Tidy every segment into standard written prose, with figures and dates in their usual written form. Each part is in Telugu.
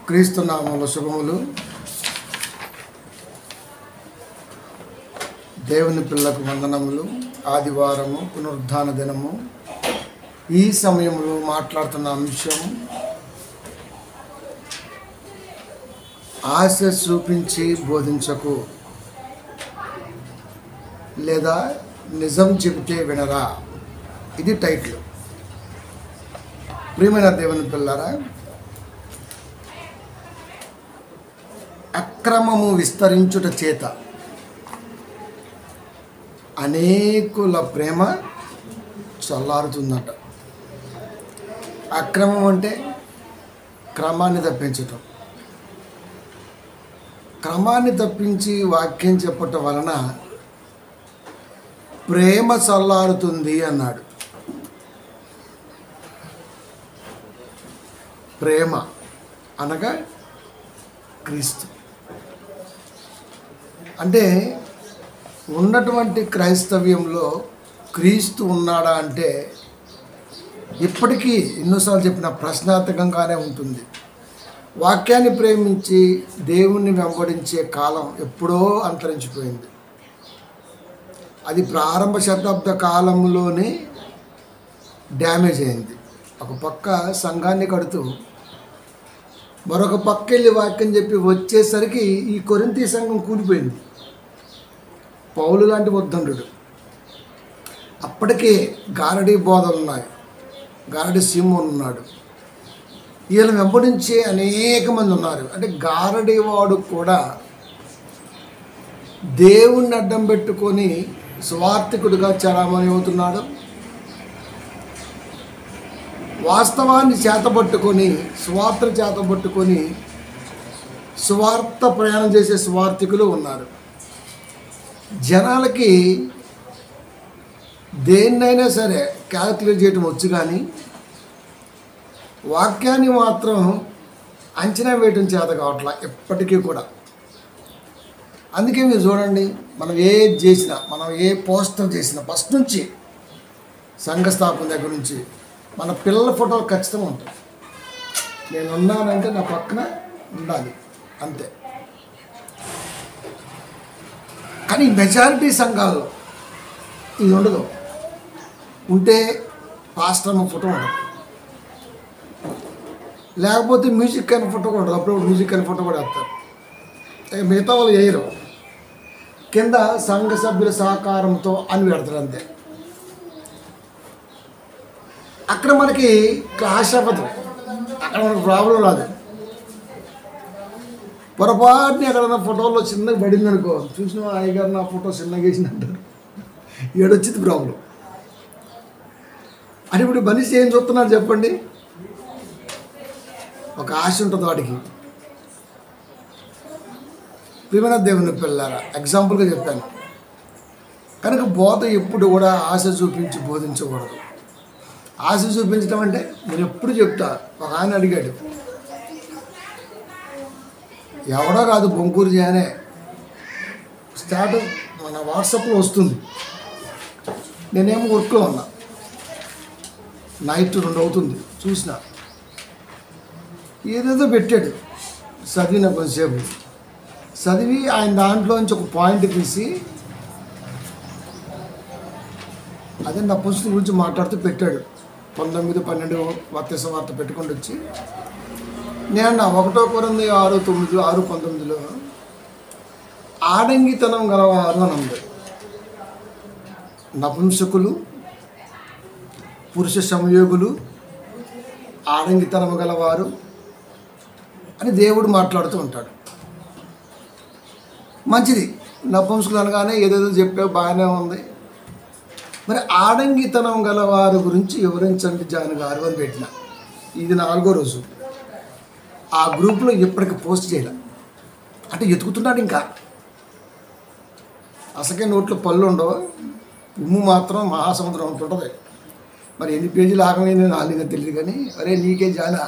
క్రీస్తు నామములో శుభములు. దేవుని పిల్లకు వందనములు. ఆదివారము, పునరుద్ధాన దినము. ఈ సమయంలో మాట్లాడుతున్న అంశం ఆశ చూపించి బోధించకు, లేదా నిజం చెబితే వినరా. ఇది టైటిల్. ప్రియమైన దేవుని పిల్లరా, అక్రమము విస్తరించుట చేత అనేకుల ప్రేమ చల్లారుతుందట. అక్రమం అంటే క్రమాన్ని తప్పించటం. క్రమాన్ని తప్పించి వాక్యం చెప్పటం వలన ప్రేమ చల్లారుతుంది అన్నాడు. ప్రేమ అనగా క్రీస్తు. అంటే ఉన్నటువంటి క్రైస్తవ్యంలో క్రీస్తు ఉన్నాడా అంటే ఇప్పటికీ ఎన్నోసార్లు చెప్పిన ప్రశ్నార్థకంగానే ఉంటుంది. వాక్యాన్ని ప్రేమించి దేవుణ్ణి వెంబడించే కాలం ఎప్పుడో అంతరించిపోయింది. అది ప్రారంభ శతాబ్ద కాలంలోనే డ్యామేజ్ అయింది. ఒక పక్క సంఘాన్ని కడుతూ మరొక పక్క వెళ్ళి వాక్యం చెప్పి వచ్చేసరికి ఈ కొరింథీ సంఘం కూలిపోయింది. పౌలు లాంటి ఉద్దండుడు. అప్పటికే గారడీ బోధలు ఉన్నాయి. గారడీ సీమోన్ ఉన్నాడు. వీళ్ళని వెంబడించే అనేక మంది ఉన్నారు. అంటే గారడీ వాడు కూడా దేవుణ్ణి అడ్డం పెట్టుకొని స్వార్థికుడిగా చలామణి అవుతున్నాడు. వాస్తవాన్ని చేతబట్టుకొని, స్వార్థను చేతబట్టుకొని స్వార్థ ప్రయాణం చేసే స్వార్థికులు ఉన్నారు. జనాలకి దేన్నైనా సరే క్యాల్కులేట్ చేయటం వచ్చు, కానీ వాక్యాన్ని మాత్రం అంచనా వేయటం చేత కావట్లా ఎప్పటికీ కూడా. అందుకే మీరు చూడండి, మనం ఏది చేసినా, మనం ఏ పోస్టర్ చేసినా ఫస్ట్ నుంచి సంఘ స్థాపన దగ్గర నుంచి మన పిల్లల ఫోటోలు ఖచ్చితంగా ఉంటాయి. నేను ఉన్నానంటే నా పక్కన ఉండాలి, అంతే. కానీ మెజారిటీ సంఘాల్లో ఇది ఉండదు. ఉంటే పాస్టర్ అన్న ఫోటో ఉండదు, లేకపోతే మ్యూజిక్ అనే ఫోటో కూడా ఉండదు. అప్పుడు మ్యూజిక్ అనే ఫోటో కూడా వేస్తారు. మిగతా వాళ్ళు వేయరు. కింద సంఘ సభ్యుల సహకారంతో అని పెడతారు, అంతే. అక్కడ మనకి క్లాష్ అవ్వదు, అక్కడ మనకు ప్రాబ్లం రాదు. పొరపాటుని ఎక్కడన్నా ఫోటోలో చిన్నగా పడింది అనుకో, చూసిన అయ్యగారు నా ఫోటో చిన్నగా వేసింది అంటారు. ఏడొచ్చింది ప్రాబ్లం. అని ఇప్పుడు మనిషి ఏం చూస్తున్నాడు చెప్పండి? ఒక ఆశ ఉంటుంది వాడికి. ప్రియమైన దేవుని పిల్లారా, ఎగ్జాంపుల్గా చెప్పాను. కనుక బోధ ఎప్పుడు కూడా ఆశ చూపించి బోధించకూడదు. ఆశ చూపించడం అంటే నేను ఎప్పుడు చెప్తా. ఒక ఆయన అడిగాడు, ఎవడో కాదు బొంకూరు చేయనే స్టార్ట్ మన వాట్సాప్లో వస్తుంది. నేనేమో వర్క్లో ఉన్నా, నైట్ 2 అవుతుంది. చూసిన ఏదేదో పెట్టాడు. చదివిన కొంచెంసేపు చదివి ఆయన దాంట్లోంచి ఒక పాయింట్ తీసి అదే నా పుస్తకం గురించి మాట్లాడుతూ పెట్టాడు. 19-12 వార్త వార్త పెట్టుకొని వచ్చి నేను 1 కొరింథీ 6:9-6:19 ఆడంగితనం గలవారు అని ఉంది. నపుంసకులు, పురుష సంయోగులు, ఆడంగితనం గలవారు అని దేవుడు మాట్లాడుతూ ఉంటాడు. మంచిది, నపుంసకులు అనగానే ఏదేదో చెప్పే బాగానే ఉంది. మరి ఆడంగితనం గలవారి గురించి వివరించండి జాన్ గారు అని పెట్టిన. ఇది 4వ రోజు. ఆ గ్రూప్లో ఇప్పటికి పోస్ట్ చేయలే. అంటే ఎతుకుతున్నాడు ఇంకా. అసకే నోట్లో పళ్ళు ఉండవు, ఉమ్ము మాత్రం మహాసముద్రం ఉంటుంటుంది. మరి ఎన్ని పేజీలు ఆగమైంది నాలుగు తెలియదు, కానీ అరే నీకే జానా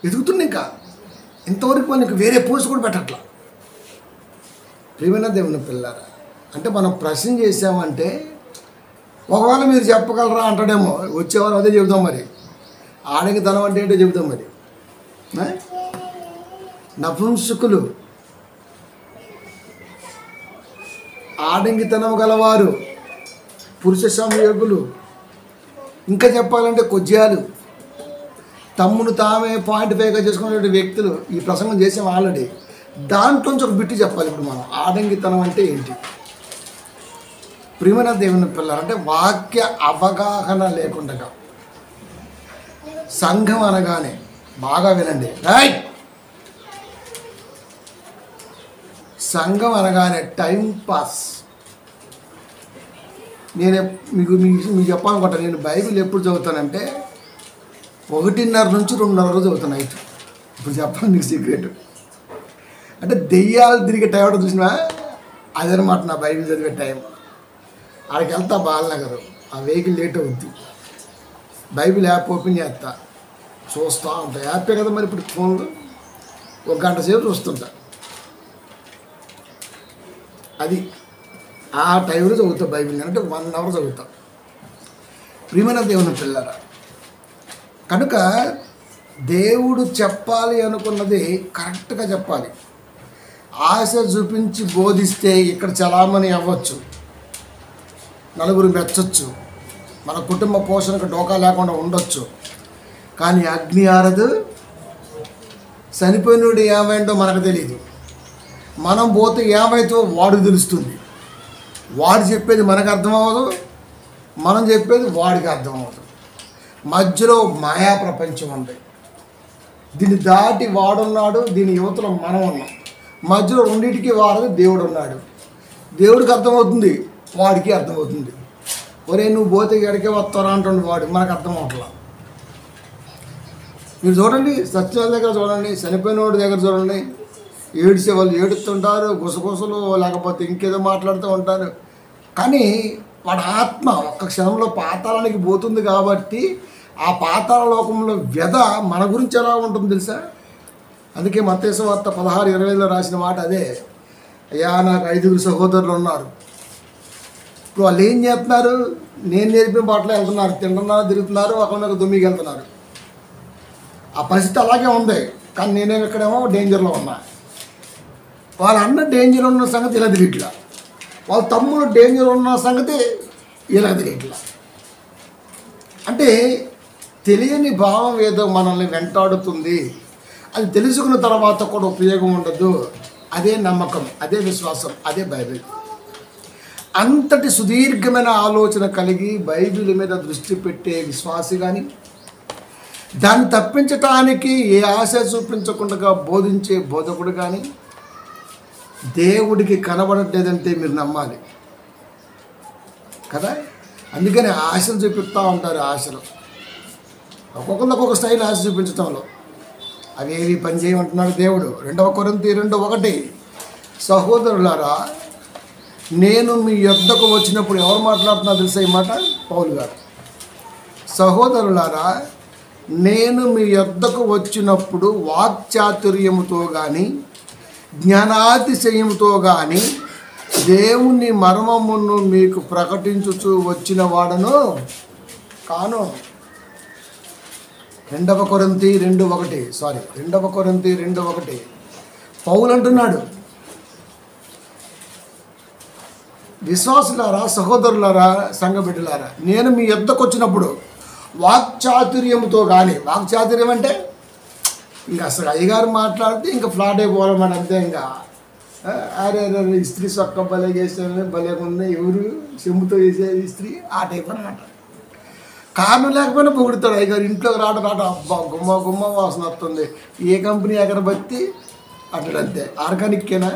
ఎదుగుతున్నా. ఇంకా ఇంతవరకు మనకి వేరే పోస్ట్ కూడా పెట్టట్లా. ప్రియమైన దేవుని పిల్లారా, అంటే మనం ప్రశ్న చేసామంటే ఒకవేళ మీరు చెప్పగలరా అంటాడేమో. వచ్చేవారు అదే చెబుతాం. మరి ఆడకి ధనం అంటే ఏంటో చెబుతాం. మరి నపుంసకులు, ఆడంగితనం గలవారు, పురుష సంయోగులు, ఇంకా చెప్పాలంటే కొజ్జాలు, తమ్మును తామే పాయింట్ పైగా చేసుకునే వ్యక్తులు. ఈ ప్రసంగం చేసాం ఆల్రెడీ. దాంట్లోంచి ఒక బిట్టు చెప్పాలి ఇప్పుడు మనం. ఆడంగితనం అంటే ఏంటి? ప్రియమైన దేవుని పిల్లలు, అంటే వాక్య అవగాహన లేకుండా సంఘం అనగానే బాగా వినండి, రైట్, సంఘం అనగానే టైం పాస్. నేను మీకు చెప్పాలనుకుంటా, నేను బైబిల్ ఎప్పుడు చదువుతానంటే 1:30 నుంచి 2:30 రోజు చదువుతాను నైట్. ఇప్పుడు చెప్పాలి మీకు సీక్రెట్. అంటే దెయ్యాలు తిరిగే టైం ఒకటి చూసినా అదనమాట నా బైబిల్ చదివే టైం. అక్కడికి వెళ్తా బాలనగర్, ఆ వెహికల్ లేట్ అవుద్ది, బైబిల్ యాప్ ఓపెన్ చేస్తా, చూస్తూ ఉంటా. యాపే కదా మరి ఇప్పుడు ఫోన్లో, 1 గంట సేపు చూస్తుంటా. అది ఆ టైంలో చదువుతా బైబిల్, అంటే 1 అవర్ చదువుతా. ప్రియమైన దేవుని పిల్లరా, కనుక దేవుడు చెప్పాలి అనుకున్నది కరెక్ట్గా చెప్పాలి. ఆశ చూపించి బోధిస్తే ఇక్కడ చలామణి అవ్వచ్చు, నలుగురు మెచ్చొచ్చు, మన కుటుంబ పోషణకు డోకా లేకుండా ఉండొచ్చు. కానీ అగ్ని ఆరదు, చనిపోయినోడు ఏమైందో మనకు తెలియదు. మనం పోతే ఏమైతో వాడికి తెలుస్తుంది. వాడు చెప్పేది మనకు అర్థం అవ్వదు, మనం చెప్పేది వాడికి అర్థం అవ్వదు. మధ్యలో మాయా ప్రపంచం ఉంది. దీన్ని దాటి వాడున్నాడు, దీని యువతలో మనం ఉన్నాం. మధ్యలో రెండింటికి వారది దేవుడు ఉన్నాడు. దేవుడికి అర్థమవుతుంది, వాడికి అర్థమవుతుంది. ఒరే నువ్వు పోతే ఎక్కడికే వస్తారా అంటుండే వాడు, మనకు అర్థం అవట్లా. మీరు చూడండి, సత్యాల దగ్గర చూడండి, చనిపోయిన వాడి దగ్గర చూడండి, ఏడిసే వాళ్ళు ఏడుస్తుంటారు, గుసగుసలు లేకపోతే ఇంకేదో మాట్లాడుతూ ఉంటారు. కానీ వాడి ఆత్మ ఒక్క క్షణంలో పాతాళానికి పోతుంది. కాబట్టి ఆ పాతాళ లోకంలో వ్యధ మన గురించి ఎలా ఉంటుంది తెలుసా? అందుకే మత్తయి సువార్త 16:20 రాసిన మాట అదే. అయ్యా నాకు 5 సహోదరులు ఉన్నారు. ఇప్పుడు వాళ్ళు ఏం చేస్తున్నారు? నేను నేర్పిన బాటలో వెళ్తున్నారు, తింటున్నారు, తిరుగుతున్నారు, ఒకరినొక దుమ్మికి వెళ్తున్నారు. ఆ పరిస్థితి అలాగే ఉంది. కానీ నేనేమి ఇక్కడేమో డేంజర్లో ఉన్నా. వాళ్ళ అన్న డేంజర్ ఉన్న సంగతి ఇలా తెలియట్లా, వాళ్ళ తమ్ముడు డేంజర్ ఉన్న సంగతి ఇలా తెలియట్లా. అంటే తెలియని భావం ఏదో మనల్ని వెంటాడుతుంది. అది తెలుసుకున్న తర్వాత కూడా ఉపయోగం ఉండదు. అదే నమ్మకం, అదే విశ్వాసం, అదే బైబిల్. అంతటి సుదీర్ఘమైన ఆలోచన కలిగి బైబిల్ మీద దృష్టి పెట్టే విశ్వాసి కానీ, దాన్ని తప్పించటానికి ఏ ఆశ చూపించకుండా బోధించే బోధకుడు కానీ దేవుడికి కనబడట్లేదంటే మీరు నమ్మాలి కదా. అందుకని ఆశలు చూపిస్తూ ఉంటారు. ఆశలు ఒక్కొక్కరికి ఒక్కొక్క స్టైల్ ఆశ చూపించడంలో అవేవి పనిచేయమంటున్నాడు దేవుడు. 2 కొరింథీ 2:1 సహోదరులారా నేను మీ యొద్దకు వచ్చినప్పుడు, ఎవరు మాట్లాడుతున్నా తెలుసా ఈ మాట? పౌలు గారు. సహోదరులారా నేను మీ యొద్దకు వచ్చినప్పుడు వాక్చాతుర్యముతో కానీ జ్ఞానాతిశయముతో కానీ దేవుని మర్మమును మీకు ప్రకటించుచు వచ్చిన వాడను కాను. 2 కొరింథీ 2:1 పౌలు అంటున్నాడు, విశ్వాసులారా, సహోదరులారా, సంఘ బిడ్డలారా, నేను మీ యొద్దకు వచ్చినప్పుడు వాక్చాతుర్యముతో కానీ, వాక్చాతుర్యం అంటే ఇంకా అసలు అయ్యగారు మాట్లాడితే ఇంకా ఫ్లాట్ అయిపోవాలన్నమాట. అంతే. ఇంకా అరే ఇస్త్రీ సొక్క భలే చేసాను, భలే ఉంది, ఎవరు చెంబుతో చేసే ఇస్త్రీ, ఆ టైప్ అనమాట. కారణం లేకపోయినా పొగుడుతాడు అయ్యగారు. ఇంట్లోకి రావడం అబ్బా గుమ్మ వాసన వస్తుంది, ఏ కంపెనీ అగరబత్తి అట్లంతే. ఆర్గానిక్కేనా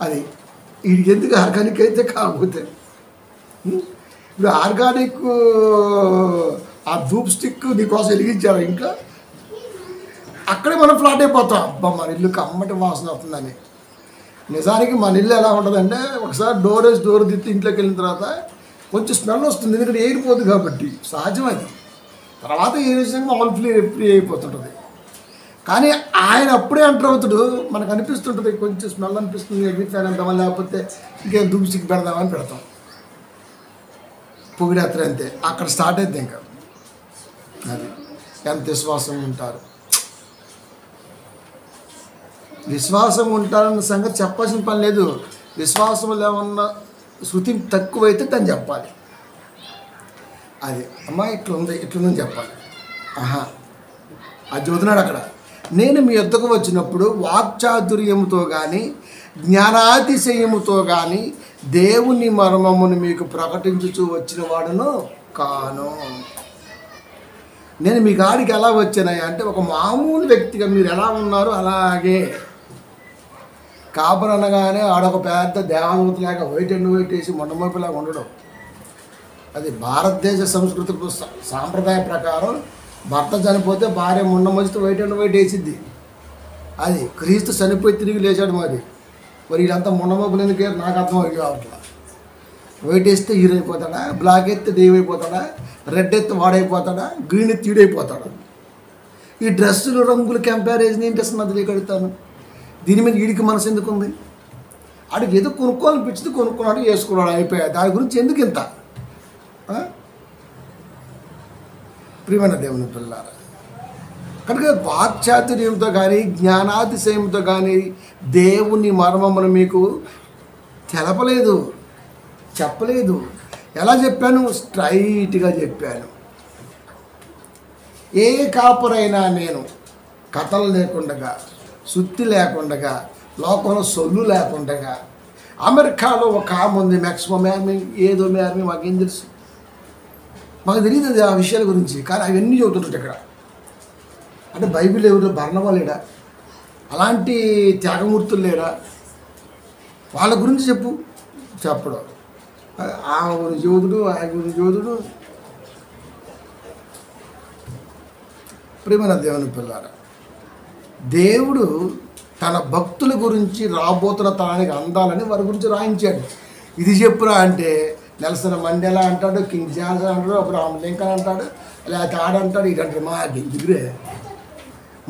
అది? వీడికి ఎందుకు ఆర్గానిక్ అయితే కాకపోతే ఇప్పుడు ఆర్గానిక్ ఆ ధూప్ స్టిక్ నీకోసం వెలిగించారు ఇంట్లో, అక్కడే మనం ఫ్లాట్ అయిపోతాం. అబ్బా మన ఇల్లు కమ్మటి వాసన అవుతుందని. నిజానికి మన ఇల్లు ఎలా ఉంటుందంటే, ఒకసారి డోర్ తిట్టి ఇంట్లోకి వెళ్ళిన తర్వాత కొంచెం స్మెల్ వస్తుంది, ఎందుకంటే ఎయిర్ పోదు కాబట్టి, సహజం అది. తర్వాత ఏ విషయంగా మామూలు ఫ్రీ అయిపోతుంటుంది. కానీ ఆయన అప్పుడే ఎంటర్ అవుతాడు, మనకు అనిపిస్తుంటుంది కొంచెం స్మెల్ అనిపిస్తుంది, ఎగ్జిట్ ఫ్యాన్ వెళ్దామా, లేకపోతే ఇంకేం ధూప్ స్టిక్ పెడదామని పెడతాం. పొగిడేస్తారు అంతే, అక్కడ స్టార్ట్ అవుతుంది. ఇంకా అది ఎంత విశ్వాసం ఉంటారు. విశ్వాసం ఉంటారన్న సంగతి చెప్పాల్సిన పని లేదు. విశ్వాసంలో ఏమన్నా శృతి తక్కువైతే దాన్ని చెప్పాలి. అది అమ్మా ఇట్లుందని చెప్పాలి. అది చదువుతున్నాడు అక్కడ. నేను మీ యొద్దకు వచ్చినప్పుడు వాక్చాతుర్యముతో కానీ జ్ఞానాతిశయముతో కానీ దేవుని మర్మమును మీకు ప్రకటించుచూ వచ్చిన వాడును కాను. నేను మీ కాడికి ఎలా వచ్చానయ్యా అంటే, ఒక మామూలు వ్యక్తిగా మీరు ఎలా ఉన్నారో అలాగే. కాపర్ అనగానే ఆడొక పెద్ద దేవదూతలాగా వైట్ అండ్ వైట్ వేసి మొండమోపిలాగా ఉండడం. అది భారతదేశ సంస్కృతి సాంప్రదాయ ప్రకారం భర్త చనిపోతే భార్య మొండమొచ్చితే వైట్ అండ్ వైట్ వేసిద్ది. అది క్రీస్తు చనిపోయి తిరిగి లేచాడు. మరి వీళ్ళంతా మొండమోపులు ఎందుకే నాకు అర్థం కావట్లా. వైట్ వేస్తే హీరో అయిపోతాడా, బ్లాక్ ఎత్తే దేవ్ అయిపోతాడా, రెడ్ ఎత్తే వాడైపోతాడా, గ్రీన్ ఎత్తి ఈడైపోతాడా? ఈ డ్రెస్సులు రంగులు కంపారిజన్ ఏంటి అసలు అది కడతాను. దీని మీద వీడికి మనసు ఎందుకు ఉంది? ఆడికి ఏదో కొనుక్కోవాలనిపించింది, కొనుక్కున్నాడు, వేసుకున్నాడు, అయిపోయాడు. దాని గురించి ఎందుకు ఇంత? ప్రియమైన దేవుని పిల్లారా, కనుక వాక్చాతుర్యంతో కానీ జ్ఞానాతిశయంతో కానీ దేవుని మర్మమును మీకు తెలపలేదు, చెప్పలేదు. ఎలా చెప్పాను? స్ట్రైట్గా చెప్పాను. ఏ కాపురైనా నేను కథలు లేకుండా, సుత్తి లేకుండా, లోకంలో సొల్లు లేకుండా, అమెరికాలో ఒక ఆమె ఉంది, మ్యాక్సిమం ఆమె ఏదో ఆమె మాకేం తెలుసు, మాకు తెలియదు ఆ విషయాల గురించి. కానీ అవన్నీ చదువుతుంటారు ఇక్కడ. అంటే బైబిల్ ఎవరు బర్నబా లేడా? అలాంటి త్యాగమూర్తులు లేడా? వాళ్ళ గురించి చెప్పడం. ఆ గురించి యోధుడు, ఆ గురించి యోధుడు. ప్రియమైన దేవుని పిల్లారా, దేవుడు తన భక్తుల గురించి రాబోతున్న తరానికి అందాలని వారి గురించి రాయించాడు. ఇది చెప్పురా అంటే నెల్సన్ మండేలా అంటాడు, కింగ్ జాన్స్ అంటాడు, అబ్రహాం లింకన్ అంటాడు, లేకపోతే ఆడంటాడు, ఇదంటాడు. మా దిగురే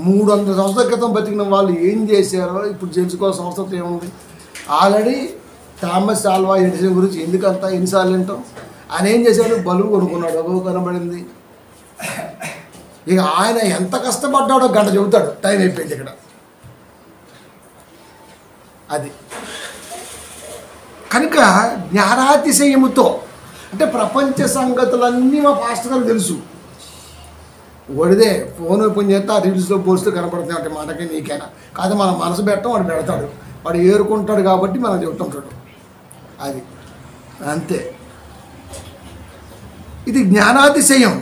300 సంవత్సరాల క్రితం బతికిన వాళ్ళు ఏం చేశారో ఇప్పుడు తెలుసుకోవాల్సిన అవసరం ఏముంది? ఆల్రెడీ థామస్ ఆల్వా ఎడిసన్ గురించి ఎందుకంతా ఎన్నిసార్లు వింటాం? ఆయన ఏం చేశాడు? బలువు కొనుక్కున్నాడు, అగో కనబడింది. ఇక ఆయన ఎంత కష్టపడ్డాడో గంట చెబుతాడు, టైం అయిపోయింది ఇక్కడ. అది కనుక జ్ఞానాతిశయముతో అంటే ప్రపంచ సంగతులన్నీ మా పాస్టర్ గారు తెలుసు. వాడిదే ఫోన్ ఓపెన్ చేస్తే ఆ రీల్స్లో పోస్తూ కనపడుతుంది అంటే మనకి నీకైనా కాదు, మనం మనసు పెట్టడం వాడు పెడతాడు, వాడు ఏరుకుంటాడు కాబట్టి మనం చెబుతుంటాడు. అది అంతే. ఇది జ్ఞానాతిశయం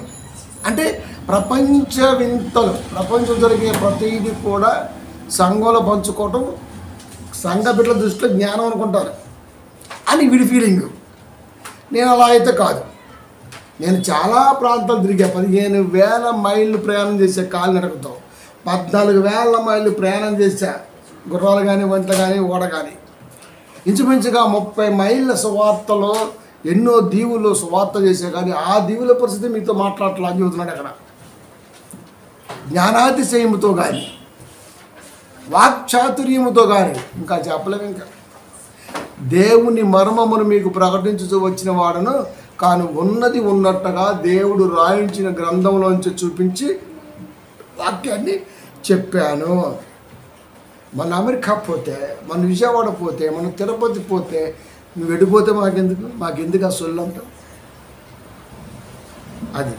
అంటే ప్రపంచ వింతలు, ప్రపంచం జరిగే ప్రతిదీ కూడా సంఘంలో పంచుకోవటం సంఘ బిడ్డల దృష్టిలో జ్ఞానం అనుకుంటారు అని వీడి ఫీలింగ్. నేను అలా అయితే కాదు. నేను చాలా ప్రాంతాలు తిరిగా, 15,000 మైళ్ళు ప్రయాణం చేసా కాలినడకతో, 14,000 మైళ్ళు ప్రయాణం చేశా గుర్రాలు కానీ వంటలు కానీ ఓడ కానీ. ఇంచుమించుగా 30 మైళ్ళ సువార్తలో ఎన్నో దీవుల్లో సువార్త చేసా. కానీ ఆ దీవుల పరిస్థితి మీతో మాట్లాడట్లా అని చెబుతున్నాడు అక్కడ. జ్ఞానాతిశయముతో కానీ వాక్చాతుర్యముతో కానీ ఇంకా చెప్పలేము. ఇంకా దేవుని మర్మమును మీకు ప్రకటించుతూ వచ్చిన వాడను కాను, ఉన్నది ఉన్నట్టుగా దేవుడు రాయించిన గ్రంథంలోంచి చూపించి వాక్యాన్ని చెప్పాను. మన అమెరికా పోతే, మన విజయవాడ పోతే, మన తిరుపతి పోతే, నువ్వు వెళ్ళిపోతే మాకెందుకు ఆ సొల్లు అంటావు? అది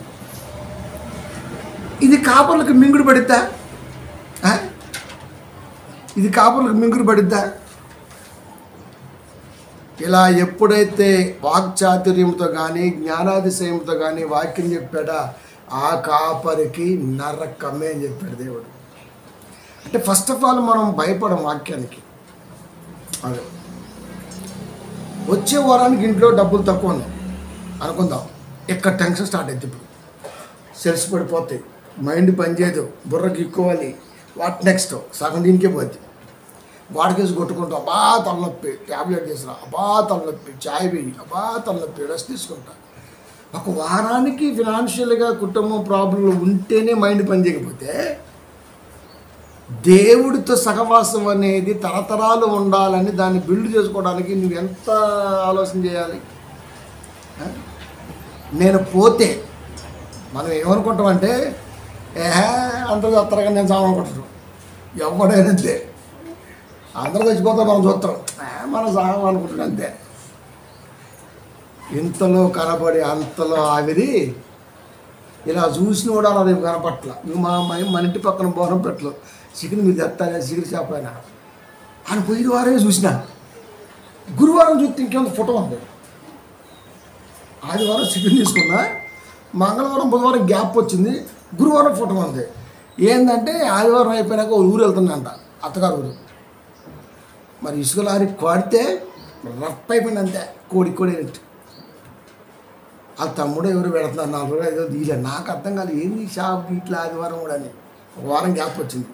ఇది కాపర్లకు మింగుడు పడిద్దా? ఇది కాపర్లకు మింగుడు పడిద్దా? ఇలా ఎప్పుడైతే వాక్చాతుర్యంతో కానీ జ్ఞానాతిశయంతో కానీ వాక్యం చెప్పాడా ఆ కాపరికి నరకమే అని చెప్పాడు దేవుడు. అంటే ఫస్ట్ ఆఫ్ ఆల్ మనం భయపడం వాక్యానికి. అదే వచ్చే వారానికి ఇంట్లో డబ్బులు తక్కువ ఉన్నాయి అనుకుందాం, ఇక్కడ టెన్షన్ స్టార్ట్ అవుతుంది. ఇప్పుడు సెల్స్ పడిపోతాయి, మైండ్ పనిచేయదు, బుర్ర గీక్కోవాలి, వాట్ నెక్స్ట్ సగం దీనికే పోద్ది. వాడికేసి కొట్టుకుంటా, అబ్బా తలనొప్పి, ట్యాబ్లెట్ చేసినా, అబ్బా తలనొప్పి, చాయ్ వేయి, అబ్బా తలనొప్పి, రెస్ట్ తీసుకుంటా. ఒక వారానికి ఫినాన్షియల్గా కుటుంబం ప్రాబ్లంలు ఉంటేనే మైండ్ పనిచేయకపోతే దేవుడితో సహవాసం అనేది తరతరాలు ఉండాలని దాన్ని బిల్డ్ చేసుకోవడానికి నువ్వు ఎంత ఆలోచన చేయాలి? నేను పోతే మనం ఏమనుకుంటామంటే అంత అత్తరగా నేను చావనుకుంటాను. ఎవడైనంతే అందరూ చచ్చిపోతాం, మనం చూస్తాం, మనం సాగం అనుకుంటున్నాం అంతే. ఇంతలో కనబడి అంతలో ఆవిరి ఇలా చూసిన కూడా అది కనపట్ల. మన ఇంటి పక్కన బోరం పెట్టలు చికెన్ మీరు తెస్తానే చికెన్ షాప్ అయినా ఆయన పోయిన వారమే చూసిన. గురువారం చూస్తే ఇంకేంత ఫోటో ఉంది. ఆదివారం చికెన్ తీసుకున్నా, మంగళవారం బుధవారం గ్యాప్ వచ్చింది, గురువారం ఫోటో ఉంది. ఏంటంటే ఆదివారం అయిపోయినాక ఊరు వెళ్తుందంట, అత్తగారు ఊరు. మరి ఇసుక లారీ కొడితే రఫ్ అయిపోయింది అంతే, కోడి ఆ తమ్ముడు ఎవరు పెడుతున్నారు 4 రోజులు 5 రోజులు తీయలే. నాకు అర్థం కాదు ఏంది షాప్ ఇట్లా ఆదివారం కూడా అని. ఒక వారం గ్యాప్ వచ్చింది.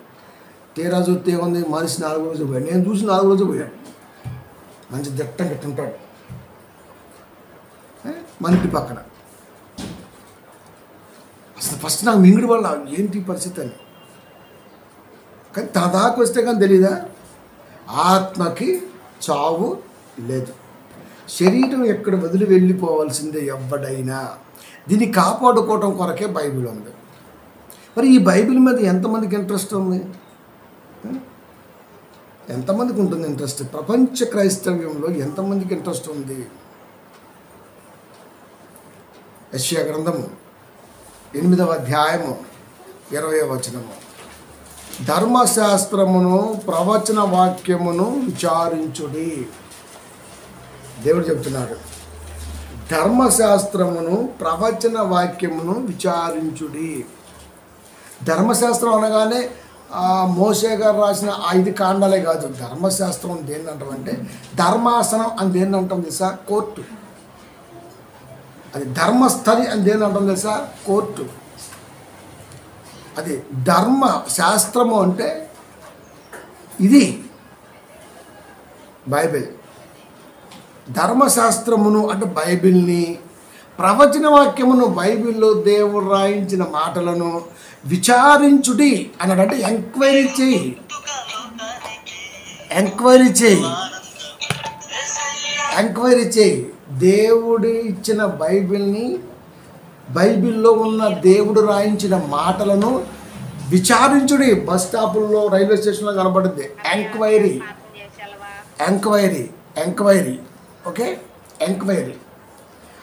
తీరా చూస్తే ఏముంది, మనిషి 4 రోజులు పోయాడు. నేను చూసి 4 రోజులు పోయాడు. మంచి దట్టం ఉంటాడు మన ఇంటి పక్కన. అసలు ఫస్ట్ నాకు మింగుడు వల్ల ఏంటి పరిస్థితి అని. కానీ తన దాకా వస్తే కానీ తెలీదా, ఆత్మకి చావు లేదు. శరీరం ఎక్కడ వదిలి వెళ్ళిపోవాల్సిందే ఎవడైనా. దీన్ని కాపాడుకోవటం కొరకే బైబిల్ ఉంది. మరి ఈ బైబిల్ మీద ఎంతమందికి ఇంట్రెస్ట్ ఉంది? ఎంతమందికి ఉంటుంది ఇంట్రెస్ట్? ప్రపంచ క్రైస్తవ్యంలో ఎంతమందికి ఇంట్రెస్ట్ ఉంది? యెషయా గ్రంథము 8వ అధ్యాయము 20వ వచనము, ధర్మశాస్త్రమును ప్రవచన వాక్యమును విచారించుడి. దేవుడు చెప్తున్నాడు, ధర్మశాస్త్రమును ప్రవచన వాక్యమును విచారించుడి. ధర్మశాస్త్రం అనగానే మోషే గారు రాసిన 5 కాండాలే కాదు. ధర్మశాస్త్రం దేన్ని అంటామంటే, ధర్మాసనం అని దేన్ని అంటాం తెలుసా? కోర్టు. అది ధర్మస్థలి అని దేన్ని అంటాం తెలుసా? కోర్టు. అది ధర్మ శాస్త్రము అంటే ఇది బైబిల్. ధర్మశాస్త్రమును అంటే బైబిల్ని, ప్రవచన వాక్యమును బైబిల్లో దేవుడు రాయించిన మాటలను విచారించుడి అన్నాడంటే ఎంక్వైరీ చేయి. దేవుడు ఇచ్చిన బైబిల్ని, బైబిల్లో ఉన్న దేవుడు రాయించిన మాటలను విచారించుడి. బస్ స్టాపుల్లో, రైల్వే స్టేషన్లో కనబడుద్ది ఎంక్వైరీ. ఓకే, ఎంక్వైరీ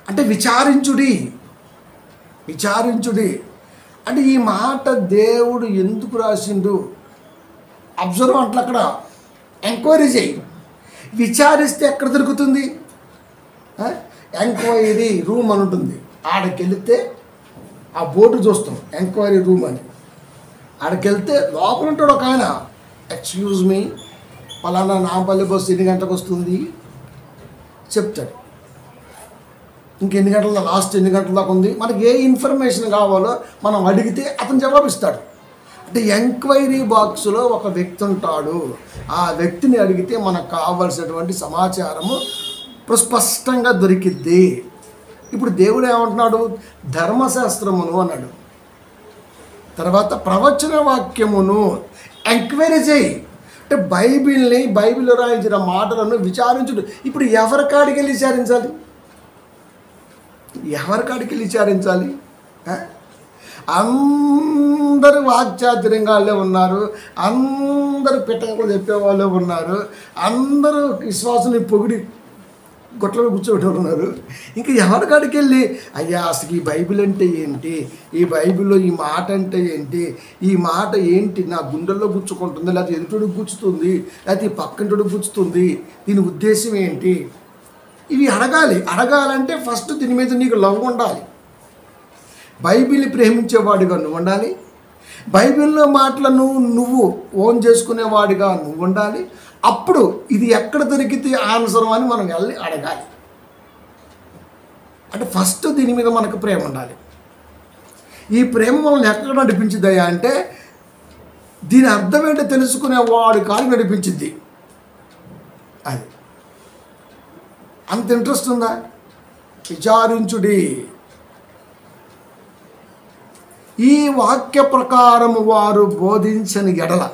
అంటే విచారించుడి. అంటే ఈ మాట దేవుడు ఎందుకు రాసిండు? అబ్జర్వ్ అంటే అక్కడ ఎంక్వైరీ చేయి. విచారిస్తే ఎక్కడ దొరుకుతుంది? ఎంక్వైరీ రూమ్ అని ఉంటుంది. ఆడకి వెళితే ఆ బోర్డు చూస్తాం, ఎంక్వైరీ రూమ్ అని. ఆడకి వెళ్తే లోపల ఉంటాడు ఒక ఆయన, ఎక్స్క్యూజ్ మీ, పలానా నాంపల్లి బస్సు ఎన్ని గంటలకు వస్తుంది చెప్తాడు. ఇంకెన్ని గంటల లాస్ట్ ఎన్ని గంటల దాకా ఉంది, మనకి ఏ ఇన్ఫర్మేషన్ కావాలో మనం అడిగితే అతను జవాబిస్తాడు. అంటే ఎంక్వైరీ బాక్స్లో ఒక వ్యక్తి ఉంటాడు. ఆ వ్యక్తిని అడిగితే మనకు కావాల్సినటువంటి సమాచారము స్పష్టంగా దొరికిద్ది. ఇప్పుడు దేవుడు ఏమంటున్నాడు? ధర్మశాస్త్రమును అన్నాడు, తర్వాత ప్రవచన వాక్యమును ఎంక్వైరీ చేయి. అంటే బైబిల్లో రాయించిన మాటలను విచారించుడు. ఇప్పుడు ఎవరికాడికి వెళ్ళి విచారించాలి? అందరూ వాక్చాతుర్యంగాళ్ళే ఉన్నారు, అందరూ పిట్టకలు చెప్పేవాళ్ళే ఉన్నారు, అందరూ విశ్వాసుని పొగిడి గొట్టలో కూర్చోబెట్టేవారు ఉన్నారు. ఇంకా ఎవరికాడికి వెళ్ళి అయ్యా అసలు ఈ బైబిల్ అంటే ఏంటి, ఈ బైబిల్లో ఈ మాట అంటే ఏంటి, ఈ మాట ఏంటి, నా గుండెల్లో గుచ్చుకుంటుంది, లేకపోతే ఎదుటోడికి గుచ్చుతుంది, లేకపోతే ఈ పక్కంటోడికి గుచ్చుతుంది, దీని ఉద్దేశం ఏంటి, ఇవి అడగాలంటే ఫస్ట్ దీని మీద నీకు లవ్ ఉండాలి. బైబిల్ని ప్రేమించేవాడిగా నువ్వు ఉండాలి. బైబిల్లో మాటలను నువ్వు ఓన్ చేసుకునేవాడిగా నువ్వు ఉండాలి. అప్పుడు ఇది ఎక్కడ దొరికితే ఆన్సర్ అని మనం వెళ్ళి అడగాలి. అంటే ఫస్ట్ దీని మీద మనకు ప్రేమ ఉండాలి. ఈ ప్రేమ మనల్ని ఎక్కడ నడిపించిద్దయ్యా అంటే, దీని అర్థం ఏంటో తెలుసుకునేవాడి కాలు నడిపించిద్ది. అది అంత ఇంట్రెస్ట్ ఉందా? విచారించుడి. ఈ వాక్య ప్రకారము వారు బోధించని ఎడల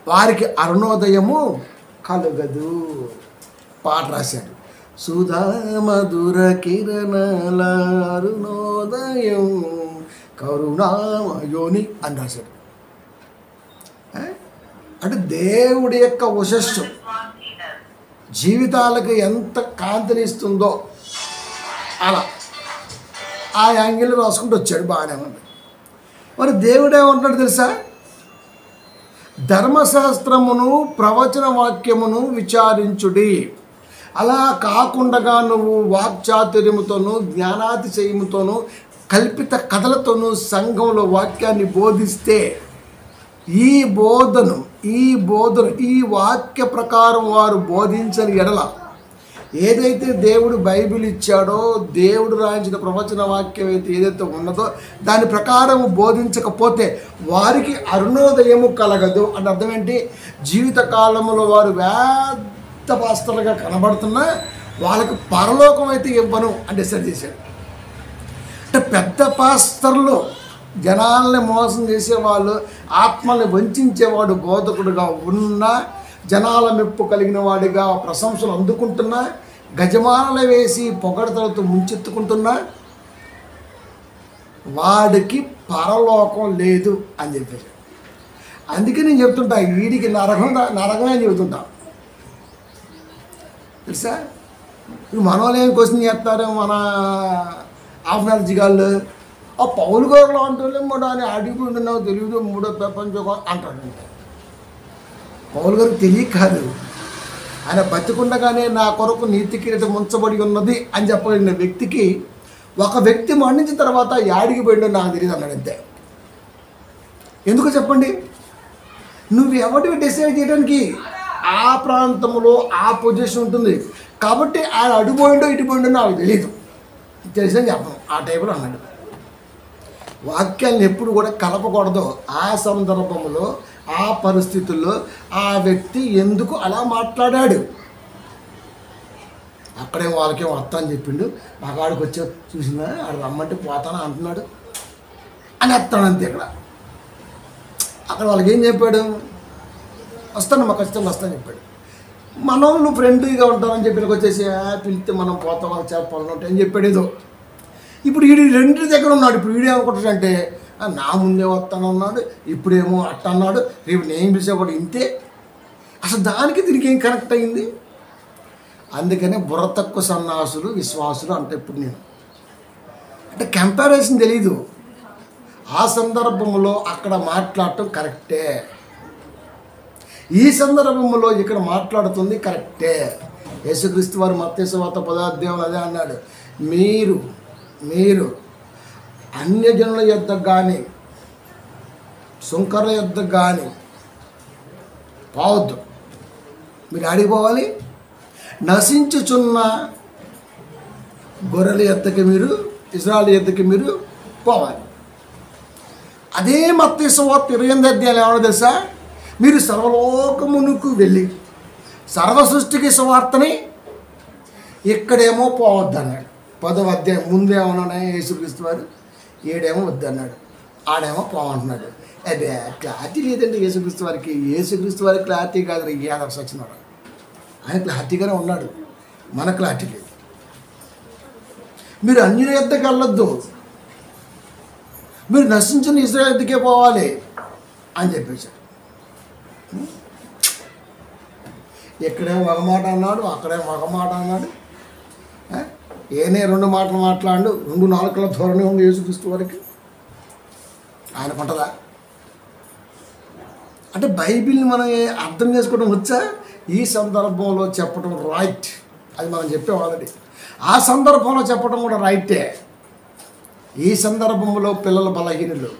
వారికి అరుణోదయము కలుగదు. పాట రాశాడు, సుధా మధుర కిరణాల అరుణోదయం కరుణామయోని అని రాశాడు. అంటే దేవుడి యొక్క ఉషస్సు జీవితాలకు ఎంత కాంతినిస్తుందో అలా ఆ యాంగిల్ రాసుకుంటూ వచ్చాడు, బాగానే ఉంది. మరి దేవుడు ఏమంటున్నాడు తెలుసా? ధర్మశాస్త్రమును ప్రవచన వాక్యమును విచారించుడి. అలా కాకుండా నువ్వు వాక్చాతుర్యముతోనూ జ్ఞానాతిశయముతోనూ కల్పిత కథలతోనూ సంఘంలో వాక్యాన్ని బోధిస్తే ఈ బోధను ఈ వాక్య ప్రకారం వారు బోధించని ఎడల, ఏదైతే దేవుడు బైబిల్ ఇచ్చాడో, దేవుడు రాయించిన ప్రవచన వాక్యం అయితే ఏదైతే ఉన్నదో దాని ప్రకారం బోధించకపోతే వారికి అరుణోదయము కలగదు. అంటే అర్థం ఏంటి? జీవితకాలంలో వారు వేద పాస్టర్లుగా కనబడుతున్నా వాళ్ళకి పరలోకం అయితే ఇవ్వను అని డిసైడ్ చేశాడు. అంటే పెద్ద పాస్టర్లు జనాల్ని మోసం చేసేవాళ్ళు, ఆత్మల్ని వంచేవాడు బోధకుడుగా ఉన్న, జనాల మెప్పు కలిగిన వాడిగా ప్రశంసలు అందుకుంటున్నా, గజమానలు వేసి పొగడతలతో ముంచెత్తుకుంటున్నా వాడికి పరలోకం లేదు అని చెప్పేసి. అందుకే నేను చెప్తుంటా, వీడికి నరకమే అని చెబుతుంటా. తెలుసా? ఇప్పుడు మన వాళ్ళు ఏం క్వశ్చన్ చేస్తారు, మన ఆఫ్నాలజీ గాళ్ళు, ఆ పౌలు గారులో అంటున్నాం మూడో అని అడిగిపోయినావు తెలియదు, మూడో ప్రపంచం అంటాడు. పౌలు గారికి తెలియక కాదు, ఆయన బతికుండగానే నా కొరకు నీతి కిరీటం ఉంచబడి ఉన్నది అని చెప్పగలిగిన వ్యక్తికి ఒక వ్యక్తి మరణించిన తర్వాత యాడికి పోయిండో నాకు తెలియదు అన్నాడు. అంతే. ఎందుకు చెప్పండి? నువ్వు ఎవరివి డిసైడ్ చేయడానికి ఆ ప్రాంతంలో ఆ పొజిషన్ ఉంటుంది కాబట్టి ఆయన అడిపోయిండో ఇటుపోయిండో నాకు తెలియదు, తెలిసని చెప్పను ఆ టైపులో అన్నాడు. వాక్యాలను ఎప్పుడు కూడా కలపకూడదు. ఆ సందర్భంలో ఆ పరిస్థితుల్లో ఆ వ్యక్తి ఎందుకు అలా మాట్లాడాడు, అక్కడే వాళ్ళకేం వస్తా అని చెప్పిండు, మగాడికి వచ్చా చూసినా ఆడు రమ్మంటే పోతానా అంటున్నాడు అని వస్తాడు అంతే. అక్కడ వాళ్ళకి ఏం చెప్పాడు? వస్తాను, మా ఖచ్చితంగా వస్తాను చెప్పాడు. మనం నువ్వు ఫ్రెండ్లీగా ఉంటామని చెప్పి వచ్చేసి పిలిస్తే మనం పోతాం, వాళ్ళకి చాలా పనులు ఉంటాయి అని చెప్పాడు ఏదో. ఇప్పుడు వీడి రెండు దగ్గర ఉన్నాడు. ఇప్పుడు వీడు ఏమనుకుంటాడంటే నా ముందే వస్తాను అన్నాడు, ఇప్పుడేమో అట్ట అన్నాడు, రేపు నేను పిలిచేవాడు ఇంతే. అసలు దానికి దీనికి ఏం కనెక్ట్ అయింది? అందుకనే బుర్ర తక్కువ సన్నాసులు విశ్వాసులు అంటే ఇప్పుడు నేను అంటే కంపారిజన్ తెలీదు. ఆ సందర్భంలో అక్కడ మాట్లాడటం కరెక్టే, ఈ సందర్భంలో ఇక్కడ మాట్లాడుతుంది కరెక్టే. యేసుక్రీస్తు వారు మత్తయి సువార్త 10వ అధ్యాయంలో అదే అన్నాడు, మీరు అన్యజనుల యొద్దకు కానీ సుంకరుల యొద్దకు కానీ పోవద్దు. మీరు ఆడిపోవాలి, నశించుచున్న గొర్రెల యొద్దకి మీరు, ఇశ్రాయేలు యొద్దకి మీరు పోవాలి. అదే మత్తయి సువార్త 28వ అధ్యాయం ఏమన్నా తెలుసా? మీరు సర్వలోకమునకు వెళ్ళి సర్వ సృష్టికి సువార్తని, ఇక్కడేమో పోవద్దు అన్నాడు. 10వ అధ్యాయం ముందేమన్నా యేసుక్రీస్తు వారు 7 వద్దన్నాడు, ఆడేమో పోమంటున్నాడు. అదే క్లారిటీ లేదండి యేసుక్రీస్తు వారికి. యేసుక్రీస్తు వారికి క్లారిటీ కాదు, యాదర్స్ వచ్చినాడు. ఆయన క్లారిటీగానే ఉన్నాడు, మన క్లారిటీ లేదు. మీరు అన్యుల యొద్దకు వెళ్ళొద్దు, మీరు నశించిన ఇశ్రాయేలు యొద్దకే పోవాలి అని చెప్పేశాడు. ఎక్కడేమో ఒక మాట అన్నాడు, అక్కడేమో ఒక మాట అన్నాడు. ఏనే 2 మాటలు మాట్లాడు, 2 నాలుకల ధోరణి ఉంది యేసుక్రీస్తు వారికి. ఆయనకుంటుందా? అంటే బైబిల్ని మనం అర్థం చేసుకోవడం వచ్చా? ఈ సందర్భంలో చెప్పడం రైట్, అది మనం చెప్పాం ఆల్రెడీ. ఆ సందర్భంలో చెప్పడం కూడా రైటే. ఈ సందర్భంలో పిల్లలు బలహీనులు,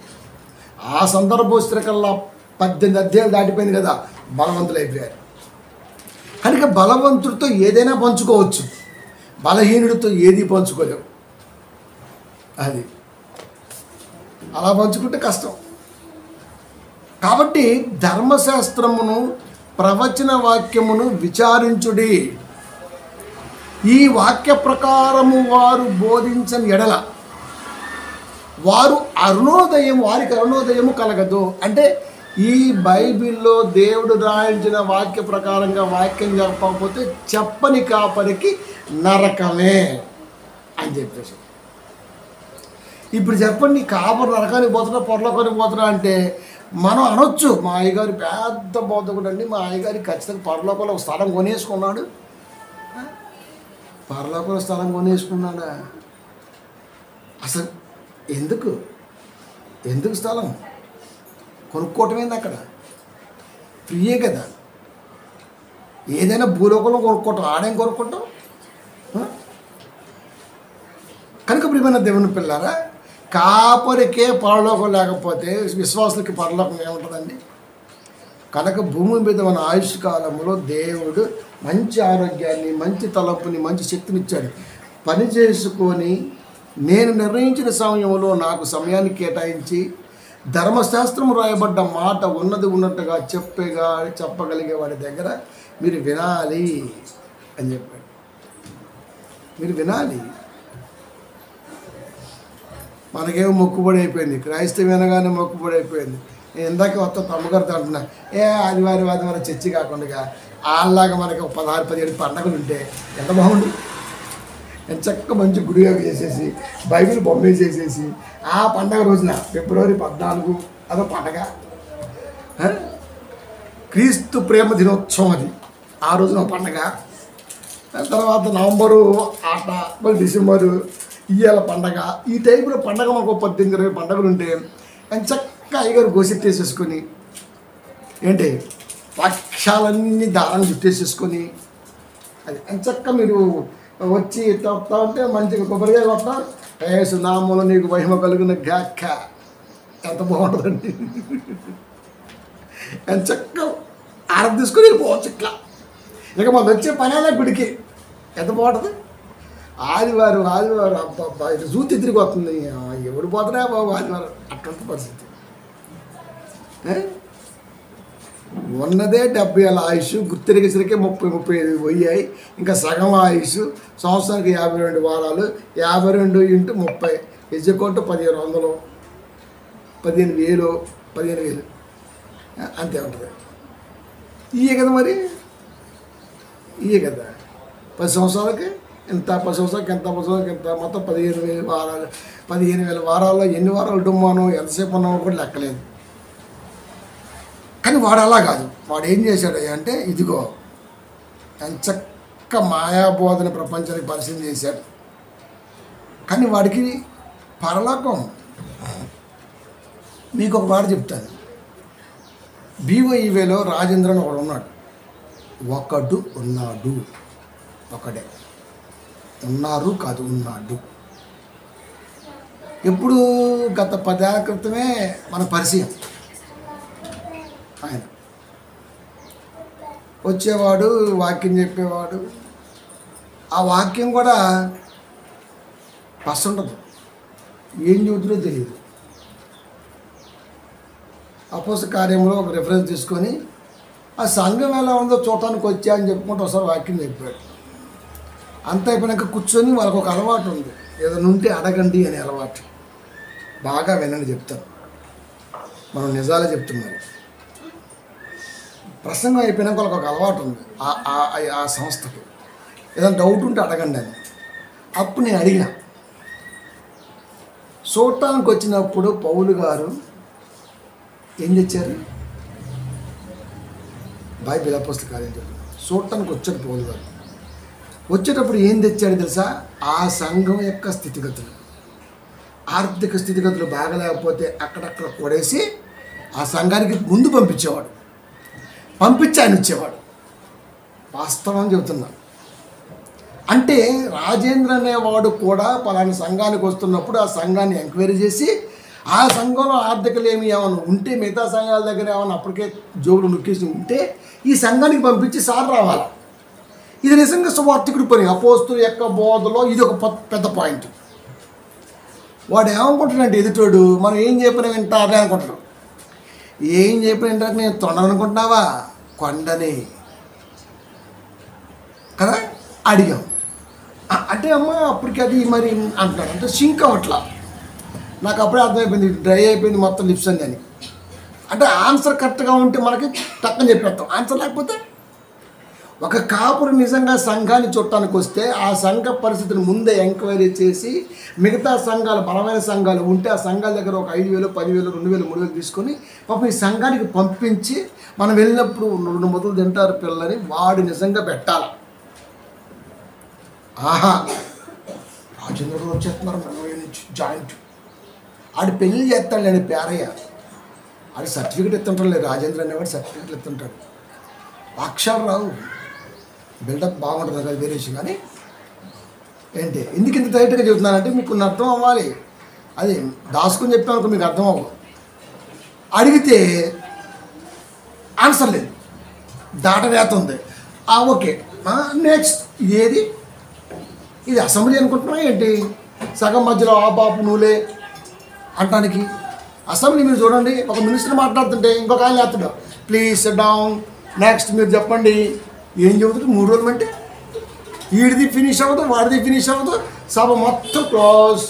ఆ సందర్భం స్థిరకల్లా 18 అధ్యాయాలు దాటిపోయింది కదా, బలవంతులు అయిపోయారు. కనుక బలవంతుడితో ఏదైనా పంచుకోవచ్చు, బలహీనుడితో ఏది పంచుకోలేవు. అది అలా పంచుకుంటే కష్టం. కాబట్టి ధర్మశాస్త్రమును ప్రవచన వాక్యమును విచారించుడి. ఈ వాక్య ప్రకారము వారు బోధించని ఎడల వారికి అరుణోదయము కలగదు. అంటే ఈ బైబిల్లో దేవుడు రాయించిన వాక్య ప్రకారంగా వాక్యం చెప్పకపోతే చెప్పని కాపరికి నరకమే అని చెప్పేసి. ఇప్పుడు చెప్పండి, కాపరు నరకానికి పోతున్నా పొరలోకానికి పోతున్నా అంటే మనం అనొచ్చు, మా అయ్యగారు పెద్ద బోధకుడు అండి, మా అయ్యగారి ఖచ్చితంగా పరలోకంలో ఒక స్థలం కొనేసుకున్నాడు. పరలోకంలో స్థలం కొనేసుకున్నాడా? అసలు ఎందుకు ఎందుకు స్థలం కొనుక్కోవటమేంది? అక్కడ ఫ్రీయే కదా. ఏదైనా భూలోకంలో కొనుక్కోవటం, ఆడేం కొనుక్కోవటం. కనుక ప్రియమైన దేవుని పిల్లారా, కాపరికే పరలోకం లేకపోతే విశ్వాసులకి పరలోకం ఏముంటుందండి? కనుక భూమి మీద మన ఆయుష్ కాలంలో దేవుడు మంచి ఆరోగ్యాన్ని, మంచి తలపుని, మంచి శక్తిని ఇచ్చాడు. పని చేసుకొని నేను నిర్ణయించిన సమయంలో నాకు సమయాన్ని కేటాయించి ధర్మశాస్త్రం రాయబడ్డ మాట ఉన్నది ఉన్నట్టుగా చెప్పగలిగే వాడి దగ్గర మీరు వినాలి అని చెప్పాడు. మీరు వినాలి. మనకేమో మొక్కుబడి అయిపోయింది, క్రైస్తవం వినగానే మొక్కుబడి అయిపోయింది. నేను ఇందాక తమ్మగారితో అంటున్నా, ఆదివారం చర్చి కాకుండా వాళ్ళలాగా మనకి 16-17 పండగలు ఉంటే ఎంత బాగుంది. ఎంత చక్కగా మంచి గుడిగా చేసేసి బైబిల్ బొమ్మ చేసేసి ఆ పండగ రోజున ఫిబ్రవరి 14 అదో పండగ, క్రీస్తు ప్రేమ దినోత్సవం, అది ఆ రోజున పండగ. తర్వాత నవంబరు ఆట, మళ్ళీ డిసెంబరు ఇయ్యాల పండగ. ఈ టైపులో పండగ మనకు 18-20 పండుగలు ఉంటే అని చక్కగా అయ్యగారు గోసెట్టేసేసుకొని ఏంటి పక్షాలన్నీ దారాన్ని చుట్టేసేసుకొని అది చక్కగా మీరు వచ్చి తొత్తా ఉంటే మంచిగా కొబ్బరికాయ కొట్టా, సునామూలో నీకు మహిమ కలిగిన గాక్క. ఎంత బాగుంటుందండి. అని చక్కగా ఆడ తీసుకొని వెళ్ళిపోవచ్చు ఇట్లా. ఇక మనం వచ్చే పనేలా గుడికి ఎంత బాగుంటుంది. ఆదివారం అబ్బా ఇది చూతి తిరిగి వస్తుంది, ఎవడు పోతున్నా బాబు ఆదివారం. అటువంటి పరిస్థితి. ఉన్నదే 70 ఏళ్ళ ఆయుష్, గుర్తిరిగేసరికి 30-35 పోయాయి. ఇంకా సగం ఆయుష్, సంవత్సరానికి 52 వారాలు, 52 × 30 ఎజ్జకొట్టు 1500, 15,000 అంతే ఉంటుంది. ఇయే కదా మరి, ఇయే కదా 10 సంవత్సరాలకి ఎంత, 10 సంవత్సరాలకి ఎంత, 10 సంవత్సరాలకి ఎంత, మొత్తం 15,000 వారాలు. 15,000 వారాల్లో ఎన్ని వారాలు డుమ్మాను, ఎంతసేపు ఉన్నామో కూడా లెక్కలేదు. కానీ వాడు అలా కాదు. వాడు ఏం చేశాడు అంటే, ఇదిగో చక్క మాయాబోధన ప్రపంచానికి పరిచయం చేశాడు. కానీ వాడికి పరలోకం. మీకు ఒక మాట చెప్తాను. BYUలో రాజేంద్రన్ ఒకడు ఉన్నాడు. ఒకడే ఉన్నారు కాదు, ఉన్నాడు. ఎప్పుడు గత 10 ఏళ్ల క్రితమే మన పరిచయం. ఆయన వచ్చేవాడు, వాక్యం చెప్పేవాడు. ఆ వాక్యం కూడా పస్సు ఉండదు, ఏం చెబుతుందో తెలియదు. అపోస్తల కార్యంలో ఒక రెఫరెన్స్ తీసుకొని ఆ సంఘం ఎలా ఉందో చూడటానికి వచ్చా అని చెప్పుకుంటూ ఒకసారి వాక్యం చెప్పాడు. అంత అయిపోయినాక కూర్చొని వాళ్ళకు ఒక అలవాటు ఉంది, ఏదైనా ఉంటే అడగండి అనే అలవాటు. బాగా వినండి చెప్తాను, మనం నిజాలే చెప్తున్నాం. ప్రసంగం అయిపోయినాక వాళ్ళకి ఒక అలవాటు ఉంది ఆ సంస్థకి, ఏదైనా డౌట్ ఉంటే అడగండి అని. అప్పుడు నేను అడిగిన, చూడటానికి వచ్చినప్పుడు పౌలు గారు ఏం తెచ్చారు? బైబిల్ అపోస్తల కార్యం చెప్తున్నారు. చూడటానికి వచ్చాడు పౌలు గారు. వచ్చేటప్పుడు ఏం తెచ్చాడు తెలుసా? ఆ సంఘం యొక్క స్థితిగతులు, ఆర్థిక స్థితిగతులు బాగలేకపోతే అక్కడక్కడ కొడేసి ఆ సంఘానికి ముందు పంపించేవాడు, పంపించి ఆయన ఇచ్చేవాడు. వాస్తవం చెబుతున్నా. అంటే రాజేంద్ర అనేవాడు కూడా పలానా సంఘానికి వస్తున్నప్పుడు ఆ సంఘాన్ని ఎంక్వైరీ చేసి ఆ సంఘంలో ఆర్థికలు ఏమైనా ఉంటే, మిగతా సంఘాల దగ్గర ఏమైనా అప్పటికే జోబులు నొక్కేసి ఉంటే ఈ సంఘానికి పంపించి సార్ రావాలి. ఇది నిజంగా సువార్థికుడి పని. అపోస్తలుల యొక్క బోధలో ఇది ఒక పెద్ద పాయింట్. వాడు ఏమనుకుంటాడంటే ఎదుటోడు మనం ఏం చెప్పినా వింటారే అనుకుంటాడు. ఏం చెప్పిన వింటారు? నేను తొండనుకుంటున్నావా? కొండని కదా అడిగాం అంటే అమ్మ అప్పటికి అది మరి అంటున్నాడు. అంటే సింక్ అవట్లా. నాకు అప్పుడే అర్థమైపోయింది, డ్రై అయిపోయింది మొత్తం లిప్స్ అని. అంటే ఆన్సర్ కరెక్ట్గా ఉంటే మనకి టక్కని చెప్పేస్తాం, ఆన్సర్ లేకపోతే ఒక కాపురు నిజంగా సంఘాన్ని చుట్టానికి వస్తే ఆ సంఘ పరిస్థితిని ముందే ఎంక్వైరీ చేసి మిగతా సంఘాలు బలమైన సంఘాలు ఉంటే ఆ సంఘాల దగ్గర ఒక 5,000 10,000 2,000 3,000 తీసుకొని పాపం ఈ సంఘానికి పంపించి మనం వెళ్ళినప్పుడు 2 ముద్దలు తింటారు పిల్లలని వాడు నిజంగా పెట్టాలి. ఆహా రాజేంద్ర వచ్చేస్తున్నారు మనవయ్య నుంచి జాయింట్ ఆడు పెళ్ళి చేస్తాడు నేను పేరయ్య ఆడు సర్టిఫికేట్ ఎత్తుంటాడు లేదు రాజేంద్ర అనేవాడు సర్టిఫికేట్లు ఎత్తుంటాడు అక్షరాలు రావు బిల్డప్ బాగుంటుంది కదా వేరే విషయం. కానీ ఏంటి ఎందుకు ఇంత టైట్గా చెబుతున్నానంటే మీకు కొన్ని అర్థం అవ్వాలి. అది దాసుకుని చెప్పామనుకో మీకు అర్థం అవ్వదు. అడిగితే ఆన్సర్ లేదు, దాటవేత ఉంది. ఓకే నెక్స్ట్ ఏది ఇది అసెంబ్లీ అనుకుంటున్నా ఏంటి సగం మధ్యలో ఆ బాపు నువ్వులే అంటానికి. అసెంబ్లీ మీరు చూడండి, ఒక మినిస్టర్ మాట్లాడుతుంటే ఇంకొక ఆయన లేస్తాడు ప్లీజ్ సిట్ డౌన్ నెక్స్ట్ మీరు చెప్పండి. ఏం చెబుతుంది 3 రోజులు అంటే వీడిది ఫినిష్ అవ్వదు వాడిది ఫినిష్ అవ్వదు సభ మొత్తం క్లోజ్.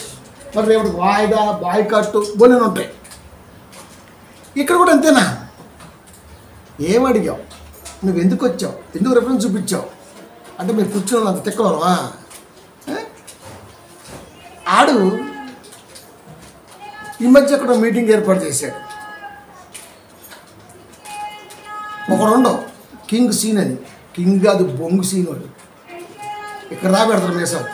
మరి రేపు వాయిదా బాయ్కట్టు బోలేని ఉంటాయి. ఇక్కడ కూడా అంతేనా? ఏం అడిగావు, నువ్వు ఎందుకు వచ్చావు, ఎందుకు రెఫరెన్స్ చూపించావు అంటే మీరు కూర్చొని అంత తిక్కవరమా? ఆడు ఈ మధ్య అక్కడ మీటింగ్ ఏర్పాటు చేశాడు. ఒకడుండవు కింగ్ సీన్ అని, కింగ్ కాదు బొంగు సీన్ వాడు. ఇక్కడ పెడతారు మేసాలు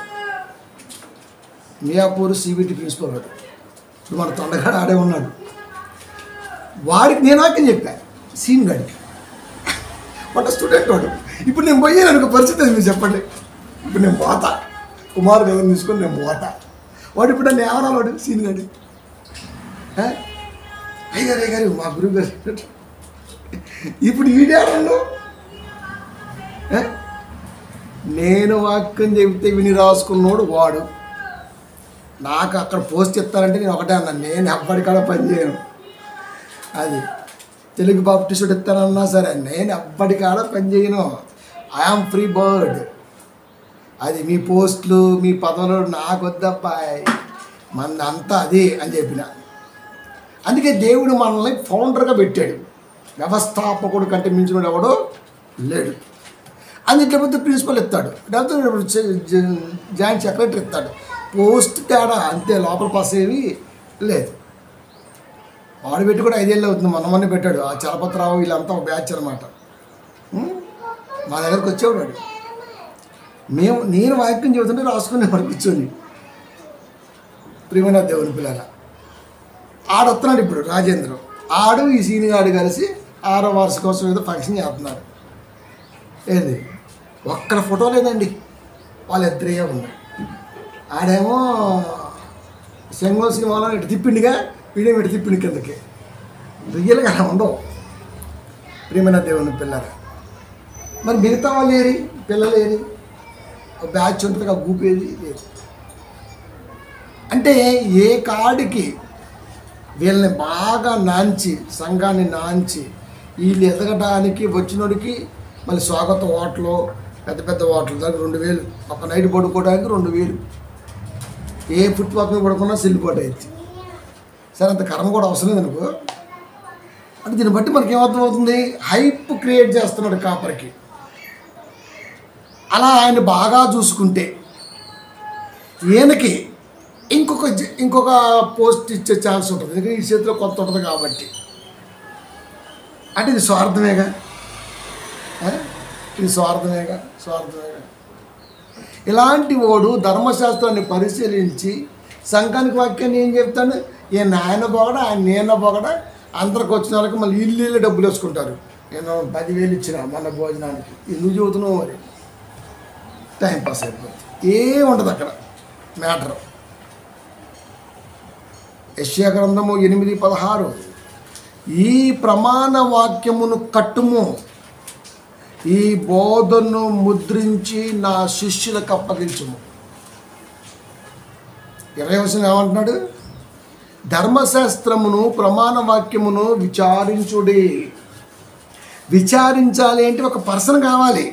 మియాపూర్ సిబిటి ప్రిన్సిపల్ వాడు. ఇప్పుడు మన తొండగాడు ఆడే ఉన్నాడు. వాడికి నేను వాక్యం చెప్పాను సీన్ గాడికి వాడు స్టూడెంట్ వాడు. ఇప్పుడు నేను పోయాను అనుకో పరిస్థితి మీరు చెప్పండి. ఇప్పుడు నేను పోతా కుమార్ గదం తీసుకొని నేను పోతా. వాడు ఇప్పుడు నన్ను ఏమన్నా వాడు సీన్ గాడి అయ్యారు మా గురువు గారు ఇప్పుడు ఈడేవాళ్ళు. నేను వాక్యం చెబితే విని రాసుకున్నాడు వాడు. నాకు అక్కడ పోస్ట్ చెప్తానంటే నేను ఒకటే అన్నాను, నేను ఎవ్వడికాడ పని చేయను. అది తెలుగు బాప్టిస్టుడు ఇస్తానన్నా సరే నేను ఎవ్వడికాడ పని చేయను. I am free bird. అది మీ పోస్టులు మీ పదవులు నాకు వద్దబ్బాయ్, మన అంతా అది అని చెప్పిన. అందుకే దేవుడు మనల్ని ఫౌండర్గా పెట్టాడు. వ్యవస్థాపకుడు కంటే మించిన ఎవడో లేడు. అందుకే ప్రిన్సిపల్ ఇస్తాడు, లేకపోతే జాయింట్ సెక్రటరీ ఇస్తాడు. పోస్ట్ తేడా అంతే, లోపల పాస్ ఏవి లేదు. వాడు పెట్టి కూడా 5 ఏళ్ళు అవుతుంది. మొన్న పెట్టాడు ఆ చలపతిరావు వీళ్ళంతా ఒక బ్యాచ్ అనమాట. మా దగ్గరకు వచ్చేవాడు వాడు. నేను వాక్యం చెబుతుంటే రాసుకునేవాడు కూర్చొని. ప్రియమైన దేవుని పిల్లల ఆడొస్తున్నాడు ఇప్పుడు రాజేంద్ర. ఆడు ఈ సీనియర్ ఆడు కలిసి 6వ వార్షికోత్సవం ఏదో ఫంక్షన్ చేస్తున్నారు. ఏంది ఒక్కడ ఫోటో లేదండి, వాళ్ళిద్దరే ఉన్నాయి. ఆడేమో సెంగోల్ సినిమాలో ఇటు తిప్పిండిగా, వీడేమో ఇటు తిప్పిండి కిందకి. రియల్గా అలా ఉండవు ప్రియమైన దేవుని పిల్లల. మరి మిగతా వాళ్ళు ఏరి పిల్లలు ఏరి బ్యాచ్ ఉంటుంది, ఆ గూపేది లేదు. అంటే ఏ కాడికి వీళ్ళని బాగా నాంచి సంఘాన్ని నాంచి వీళ్ళు ఎదగడానికి వచ్చినోడికి మళ్ళీ స్వాగత హోటలు పెద్ద పెద్ద హోటల్ దానికి 2,000, ఒక నైట్ పడుకోవడానికి 2,000. ఏ ఫుట్పాత్ మీద పడుకున్నా సిల్లిపోటు అయింది. సరే అంత కర్మ కూడా అవసరం లేదు అనుకో. అంటే దీన్ని బట్టి మనకి ఏమర్థం అవుతుంది, హైప్ క్రియేట్ చేస్తున్నాడు కాపరికి. అలా ఆయన బాగా చూసుకుంటే ఈయనకి ఇంకొక పోస్ట్ ఇచ్చే ఛాన్స్ ఉంటుంది. ఎందుకంటే ఈ చేతిలో కొత్త ఉంటుంది కాబట్టి. అంటే ఇది స్వార్థమేగా, ఇది స్వార్థమేగా. ఇలాంటి వాడు ధర్మశాస్త్రాన్ని పరిశీలించి సంఘానికి వాక్యాన్ని ఏం చెప్తాను, ఏ నాయన పొగడ ఆయన నేను పొగడ అందరికి వచ్చిన వాళ్ళకి మళ్ళీ ఇల్లు డబ్బులు వేసుకుంటారు. నేను 10,000 ఇచ్చిన మన భోజనానికి, ఎందుకు చెబుతున్నావు మరి, టైంపాస్ అయిపోతుంది. ఏముండదు అక్కడ మ్యాటర్. యెషయా గ్రంథము 8:16 ఈ ప్రమాణ వాక్యమును కట్టుము, ఈ బోధను ముద్రించి నా శిష్యులకు అప్పగించుము. 20వ వచనం ఏమంటున్నాడు, ధర్మశాస్త్రమును ప్రమాణ వాక్యమును విచారించుడి. విచారించాలి అంటే ఒక పర్సన్ కావాలి.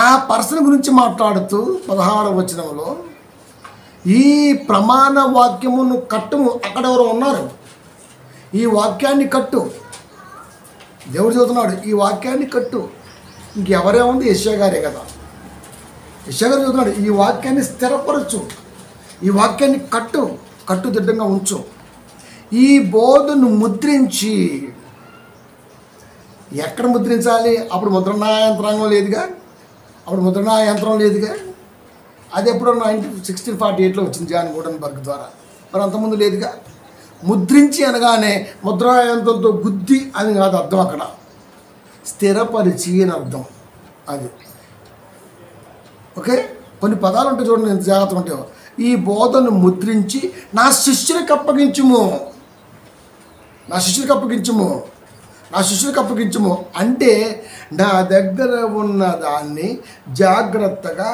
ఆ పర్సన్ గురించి మాట్లాడుతూ 16వ వచనంలో ఈ ప్రమాణ వాక్యమును కట్టుము. అక్కడ ఎవరు ఉన్నారు, ఈ వాక్యాన్ని కట్టు. దేవుడు చెబుతున్నాడు ఈ వాక్యాన్ని కట్టు. ఇంకెవరే ఉంది? యెషయా గారే కదా. యెషయా గారు చెబుతున్నాడు, ఈ వాక్యాన్ని స్థిరపరచు, ఈ వాక్యాన్ని కట్టుదిట్టంగా ఉంచు, ఈ బోధను ముద్రించి. ఎక్కడ ముద్రించాలి? అప్పుడు ముద్రణా యంత్రాంగం లేదుగా, అది ఎప్పుడో 1648లో వచ్చింది జాన్ గూటన్బర్గ్ ద్వారా. మరి అంతకుముందు లేదుగా. ముద్రించి అనగానే ముద్రా యంత్రంతో గుద్ది అని కాదు అర్థం, అక్కడ స్థిరపరిచి అని అర్థం. అది ఓకే. కొన్ని పదాలు ఉంటాయి చూడండి, ఎంత జాగ్రత్తగా ఉంటాయో. ఈ బోధను ముద్రించి నా శిష్యులకు అప్పగించుము అంటే నా దగ్గర ఉన్న దాన్ని జాగ్రత్తగా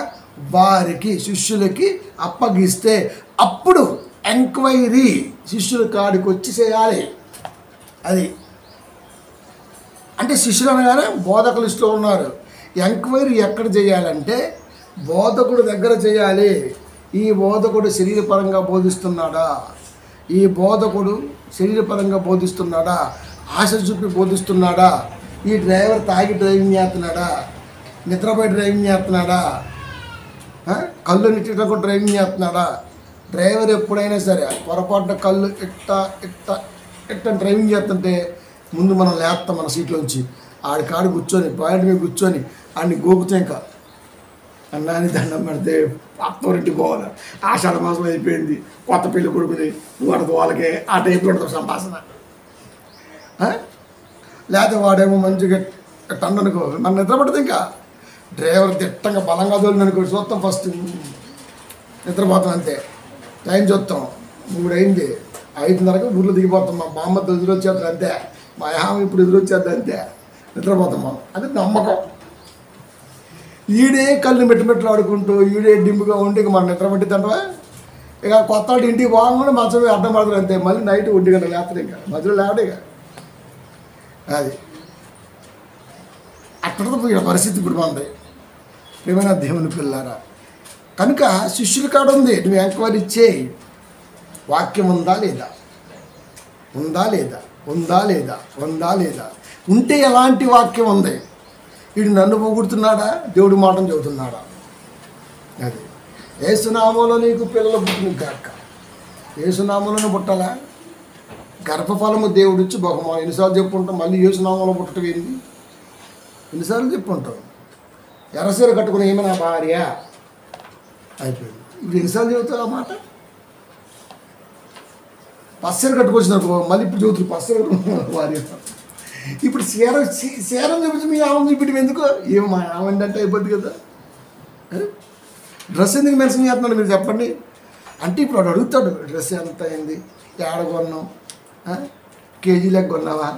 వారికి, శిష్యులకి అప్పగిస్తే అప్పుడు ఎంక్వైరీ శిష్యుల కాడికి వచ్చి చేయాలి. అది అంటే శిష్యులు అనగానే బోధక లిస్టులో ఉన్నారు. ఎంక్వైరీ ఎక్కడ చేయాలంటే బోధకుడు దగ్గర చేయాలి. ఈ బోధకుడు శరీరపరంగా బోధిస్తున్నాడా, ఆశ చూపి బోధిస్తున్నాడా, ఈ డ్రైవర్ తాగి డ్రైవింగ్ చేస్తున్నాడా, నిద్రపోయి డ్రైవింగ్ చేస్తున్నాడా, కళ్ళు నిట్టకు డ్రైవింగ్ చేస్తున్నాడా. డ్రైవర్ ఎప్పుడైనా సరే పొరపాటున కళ్ళు ఇట్ట డ్రైవింగ్ చేస్తుంటే ముందు మనం లేస్తాం మన సీట్లోంచి, ఆడికాడు కూర్చొని పాయింట్ మీద కూర్చొని ఆడిని గోకుతాం. ఇంకా అన్నాని దండం పెడితే అత్తోరింటికి పోవాలి, ఆషాఢ మాసం అయిపోయింది, కొత్త పెళ్లి కొడుకుని వాడితో వాళ్ళకే ఆ టైప్లో ఉంటుంది సంభాషణ. లేకపోతే వాడేమో మంచిగా టన్నుకో నన్ను నిద్రపడుతుంది. ఇంకా డ్రైవర్ తిట్టంగా బలంగా తోలిననుకో చూస్తాం, ఫస్ట్ నిద్రపోతాం, అంతే. టైం చూస్తాం, 3 అయింది, 5:30కి ఊర్లో దిగిపోతాం. మా బామ్మ ఎదురొచ్చేది అంతే, మా యామ ఇప్పుడు ఎదురొచ్చేది అంతే, నిద్రపోతాం మనం. అది నమ్మకం. ఈడే కళ్ళు మెట్టుమెట్లు ఆడుకుంటూ ఈడే డింపుగా ఉండి ఇక మనం నిద్ర పట్టిద్దంటవా. ఇక కొత్త వాటి ఇంటికి పోగానే మంచం అడ్డం పడతారు అంతే. మళ్ళీ నైట్ 1 గంట లేస్తారు, ఇంకా మధ్యలో లేవడే. ఇక అది అక్కడ పరిస్థితి ఇప్పుడు మనది. ఏమైనా దేవుని పిల్లారా, కనుక శిష్యుల కాడ ఉంది, నువ్వు ఎంక్వైరీ చేయి. వాక్యం ఉందా లేదా, ఉంటే ఎలాంటి వాక్యం ఉంది? వీడు నన్ను పొగుడుతున్నాడా, దేవుడి మాటను చెబుతున్నాడా? అది యేసునామంలో నీకు పిల్లలు పుట్టిన కాక, యేసునామంలోనే పుట్టాలా? గర్భఫలము దేవుడిచ్చి బహుమానం. ఎన్నిసార్లు చెప్పుకుంటాం, మళ్ళీ యేసునామంలో పుట్టడం ఏంది? ఎన్నిసార్లు చెప్పుకుంటాం. ఎర్రసీర కట్టుకుని ఏమైనా భార్య అయిపోయింది. ఇప్పుడు ఎన్నిసార్లు చెబుతావు ఆ మాట? పచ్చర కట్టుకొచ్చినప్పుడు మళ్ళీ ఇప్పుడు చదువుతుంది పచ్చర భార్య. ఇప్పుడు సేరం చూపించి మీ ఆమె చూపించడం ఎందుకు? ఏమో మా ఆమె అంటే అయిపోద్ది కదా. డ్రెస్ ఎందుకు మెన్షన్ చేస్తున్నాడు మీరు చెప్పండి. అంటే ఇప్పుడు వాడు అడుగుతాడు, డ్రెస్ ఎంత అయింది, ఏడ కొన్నావు, కేజీలకు కొన్నావా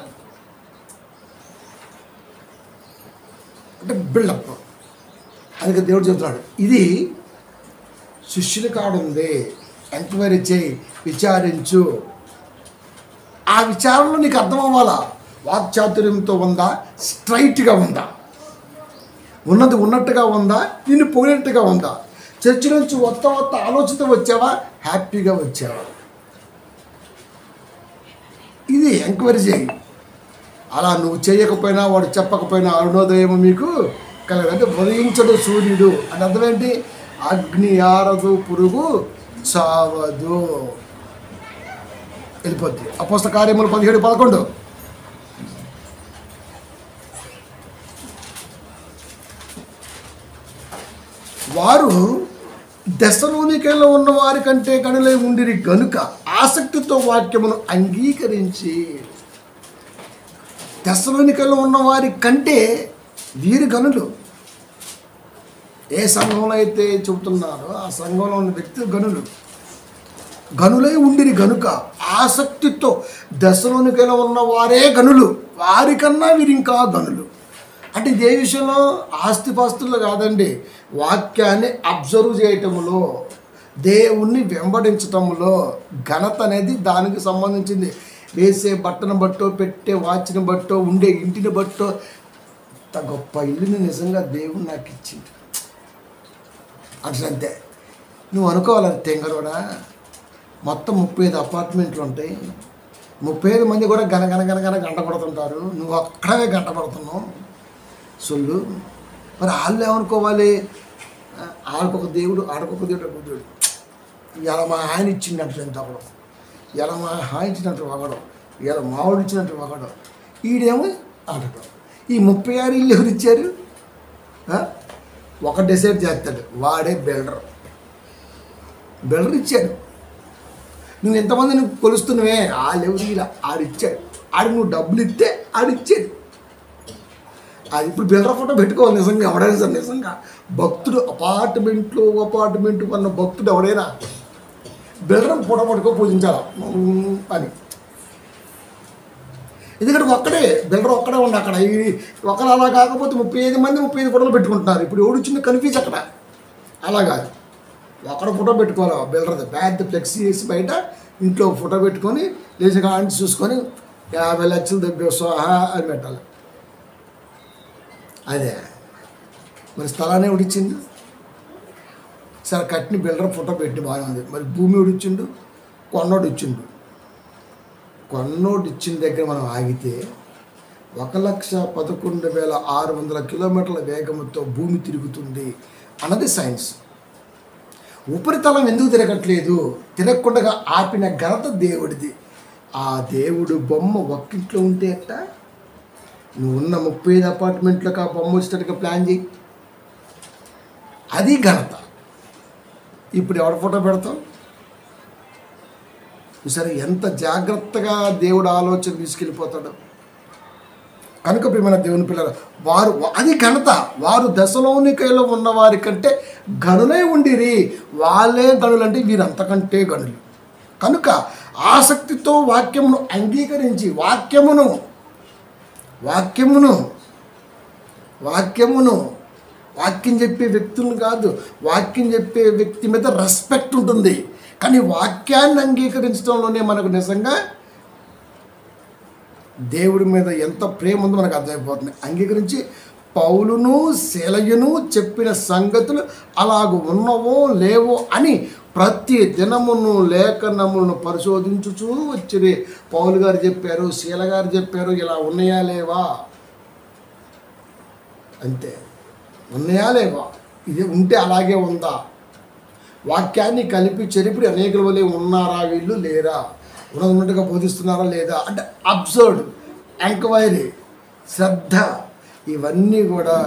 అంటే బిల్డప్. అందుకే దేవుడు చెబుతున్నాడు, ఇది శిష్యుల కాడుంది, ఎంక్వైరీ చేయి, విచారించు. ఆ విచారణలో నీకు అర్థం అవ్వాలా, వాక్చాతుర్యంతో ఉందా, స్ట్రైట్గా ఉందా, ఉన్నది ఉన్నట్టుగా ఉందా, నిన్ను పోయినట్టుగా ఉందా, చర్చి నుంచి వత్త ఆలోచన వచ్చావా, హ్యాపీగా వచ్చావా, ఇది ఎంక్వైరీ చేయి. అలా నువ్వు చేయకపోయినా, వాడు చెప్పకపోయినా అరుణోదయం మీకు కలగదు. అంటే ఉదయించడు సూర్యుడు అంటే అర్థం ఏంటి? అగ్ని ఆరదు, పురుగు చావదు, వెళ్ళిపోద్ది. అపోస్తల కార్యములు 17:11. వారు దెస్సలోనికలో ఉన్న వారి కంటే గనులై ఉండిరి గనుక ఆసక్తితో వాక్యమును అంగీకరించి. దెస్సలోనికలో ఉన్న వారి కంటే వీరి గనులు. ఏ సంఘంలో అయితే చెబుతున్నారో ఆ సంఘంలో ఉన్న వ్యక్తులు గనులై ఉండిరి గనుక ఆసక్తితో. దెస్సలోనికలో ఉన్న వారే గనులు, వారికన్నా వీరు ఇంకా గనులు. అంటే ఇదే విషయంలో ఆస్తిపాస్తుల్లో కాదండి, వాక్యాన్ని అబ్జర్వ్ చేయటంలో, దేవుణ్ణి వెంబడించటంలో ఘనత అనేది దానికి సంబంధించింది. వేసే బట్టను బట్టో, పెట్టే వాచ్ని బట్టో, ఉండే ఇంటిని బట్టో. అంత గొప్ప ఇల్లుని నిజంగా దేవుడు నాకు ఇచ్చింది అట్లంతే. నువ్వు అనుకోవాలి తెంగరోడా, మొత్తం 35 అపార్ట్మెంట్లు ఉంటాయి, 35 మంది కూడా గన గంట కొడుతుంటారు, నువ్వు అక్కడే గంట కొడుతున్నావు. సొల్లు. మరి వాళ్ళు ఏమనుకోవాలి? ఆడికొక దేవుడు, ఆడకొక దేవుడు, ఒక దేవుడు. ఇలా మా ఆయన ఇచ్చిందంటే ఎంత ఒకడు, ఇలా మా ఆయన ఇచ్చినట్టు ఒకడు, ఇలా మావాడు ఇచ్చినట్టు ఒకడు, ఈడేమో ఆడటం. ఈ 36 ఇల్లు ఎవరు ఇచ్చారు? ఒక డిసైడ్ చేస్తాడు, వాడే బిల్డర్. బిల్డర్ ఇచ్చాడు. నువ్వు ఎంతమంది నువ్వు కొలుస్తున్నావే, వాళ్ళెవరు ఇలా ఆడిచ్చాడు. ఆడికి నువ్వు డబ్బులు ఇస్తే ఆడిచ్చాడు. అది ఇప్పుడు బిల్డర్ ఫోటో పెట్టుకోవాలి. నిజంగా ఎవడైనా సార్, నిజంగా భక్తుడు అపార్ట్మెంట్ కొన్న భక్తుడు ఎవడైనా బిల్డర్ ఫోటో పట్టుకో పూజించాలి అని. ఎందుకంటే ఒక్కడే బిల్డర్ ఒక్కడే ఉండి అక్కడ. ఒకరు అలా కాకపోతే 35 మంది 35 ఫోటోలు పెట్టుకుంటున్నారు. ఇప్పుడు ఎవడు వచ్చింది కన్ఫ్యూజ్ అక్కడ. అలా కాదు, ఒక్కడ ఫోటో పెట్టుకోవాలి. బిల్డర్ది పెద్ద ఫ్లెక్సీ వేసి బయట ఇంట్లో ఫోటో పెట్టుకొని లేచి కాంటి చూసుకొని 50 లక్షలు దగ్గర సోహా అని పెట్టాలి. అదే మరి స్థలాన్ని ఎవడిచ్చింది? సరే కట్టిన బిల్డర్ ఫోటో పెట్టి బాగానే ఉంది. మరి భూమి ఎవడిచ్చిండు? కొన్నోడు ఇచ్చిండు. కొన్నోడు ఇచ్చిన దగ్గర మనం ఆగితే 1,11,600 కిలోమీటర్ల వేగంతో భూమి తిరుగుతుంది అన్నది సైన్స్. ఉపరితలం ఎందుకు తిరగట్లేదు? తిరగకుండా ఆపిన ఘనత దేవుడిది. ఆ దేవుడు బొమ్మ ఒక్కింట్లో ఉంటే అట్ట నువ్వు ఉన్న 35 అపార్ట్మెంట్లకు ఆ బొమ్మ వచ్చేటట్టుగా ప్లాన్ చేయి. అది ఘనత. ఇప్పుడు ఎవడ ఫోటో పెడతావు? సరే ఎంత జాగ్రత్తగా దేవుడు ఆలోచన తీసుకెళ్ళిపోతాడు. కనుక ప్రియమైన దేవుని పిల్లలు, వారు అది ఘనత. వారు దశలోనికలో ఉన్న వారి కంటే గనులై ఉండిరి. వాళ్ళే గనులంటే వీరంతకంటే గనులు. కనుక ఆసక్తితో వాక్యమును అంగీకరించి వాక్యం చెప్పే వ్యక్తులను కాదు, వాక్యం చెప్పే వ్యక్తి మీద రెస్పెక్ట్ ఉంటుంది. కానీ వాక్యాన్ని అంగీకరించడంలోనే మనకు నిజంగా దేవుడి మీద ఎంత ప్రేమ ఉందో మనకు అర్థమైపోతుంది. అంగీకరించి పౌలును శీలయును చెప్పిన సంగతులు అలాగూ ఉన్నవో లేవో అని ప్రతి దినమును లేఖనములను పరిశోధించుచూ వచ్చిరి. పౌలు గారు చెప్పారు, శీల గారు చెప్పారు, ఇలా ఉన్నాయా లేవా, అంతే. ఉన్నాయా లేవా, ఇది ఉంటే అలాగే ఉందా, వాక్యాన్ని కలిపి చెరిపి అనేకుల వలె ఉన్నారా వీళ్ళు లేరా, ఉన్నట్టుగా బోధిస్తున్నారా లేదా అంటే అబ్జర్వ్, ఎంక్వైరీ, శ్రద్ధ, ఇవన్నీ కూడా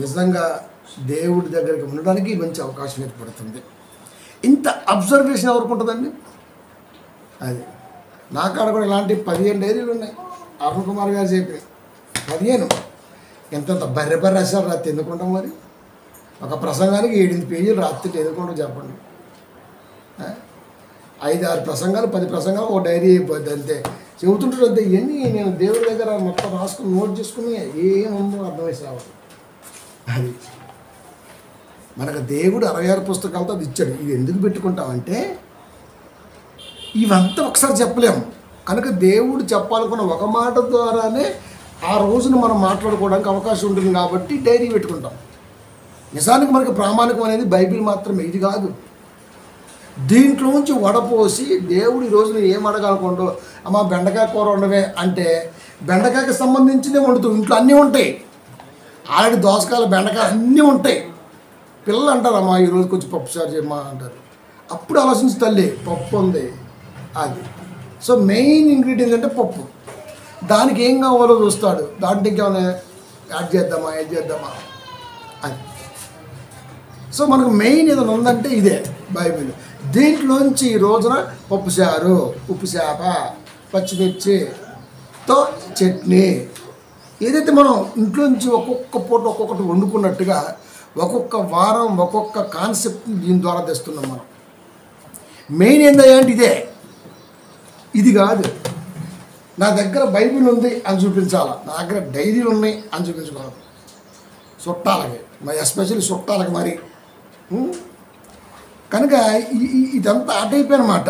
నిజంగా దేవుడి దగ్గరికి ఉండడానికి మంచి అవకాశం ఏర్పడుతుంది. ఇంత అబ్జర్వేషన్ ఎవరికి ఉంటుందండి? అది నా కాడ కూడా ఇలాంటి 15 డైరీలు ఉన్నాయి. అరుణ్ కుమార్ గారు చెప్పి 15 ఎంతంత బర్రె రాశారు. రాత్రి ఎందుకుంటాం మరి? ఒక ప్రసంగానికి 7-8 పేజీలు రాత్రి ఎందుకుంటాం చెప్పండి. 5-6 ప్రసంగాలు 10 ప్రసంగాలు ఒక డైరీ అయిపోద్ది అంతే. చెబుతుంటారు అంతే. ఇవన్నీ నేను దేవుడి దగ్గర మొత్తం రాసుకుని నోట్ చేసుకుని ఏముందో అర్థమైతే రావాలి. అది మనకు దేవుడు 66 పుస్తకాలతో అది ఇచ్చాడు. ఇది ఎందుకు పెట్టుకుంటామంటే ఇవంతా ఒకసారి చెప్పలేము. కనుక దేవుడు చెప్పాలనుకున్న ఒక మాట ద్వారానే ఆ రోజున మనం మాట్లాడుకోవడానికి అవకాశం ఉంటుంది కాబట్టి డైరీ పెట్టుకుంటాం. నిజానికి మనకి ప్రామాణికం అనేది బైబిల్ మాత్రమే, ఇది కాదు. దీంట్లో నుంచి వడపోసి దేవుడు ఈ రోజున ఏం అడగాలనుకోండో, అమ్మ బెండకాయ కూర వండవే అంటే బెండకాయకి సంబంధించినవి వండుతూ ఇంట్లో అన్నీ ఉంటాయి. ఆల్రెడీ దోసకాయలు బెండకాయలు అన్నీ ఉంటాయి. పిల్లలు అంటారు, అమ్మా ఈరోజు కొంచెం పప్పు సార్ చేయమ్మా అంటారు. అప్పుడు ఆలోచించి తల్లి పప్పు ఉంది అది. సో మెయిన్ ఇంగ్రీడియంట్ అంటే పప్పు. దానికి ఏం కావాలో చూస్తాడు, దాంట్లో ఇంకేమైనా యాడ్ చేద్దామా అది. సో మనకు మెయిన్ ఏదైనా ఉందంటే ఇదే బైబిల్. దీంట్లోంచి ఈ రోజున పప్పు చారు, ఉప్పు చేప, పచ్చిమిర్చితో చట్నీ, ఏదైతే మనం ఇంట్లోంచి ఒక్కొక్క పూట ఒక్కొక్కటి వండుకున్నట్టుగా ఒక్కొక్క వారం ఒక్కొక్క కాన్సెప్ట్ని దీని ద్వారా తెస్తున్నాం మనం. మెయిన్ ఏంటంటే ఇదే, ఇది కాదు. నా దగ్గర బైబిల్ ఉంది అని చూపించాలి, నా దగ్గర డైరీలు ఉన్నాయి అని చూపించుకోవాలి. చుట్టాలకి మరి, ఎస్పెషల్లీ చుట్టాలకి మరి. కనుక ఇదంతా అటైపోయినమాట.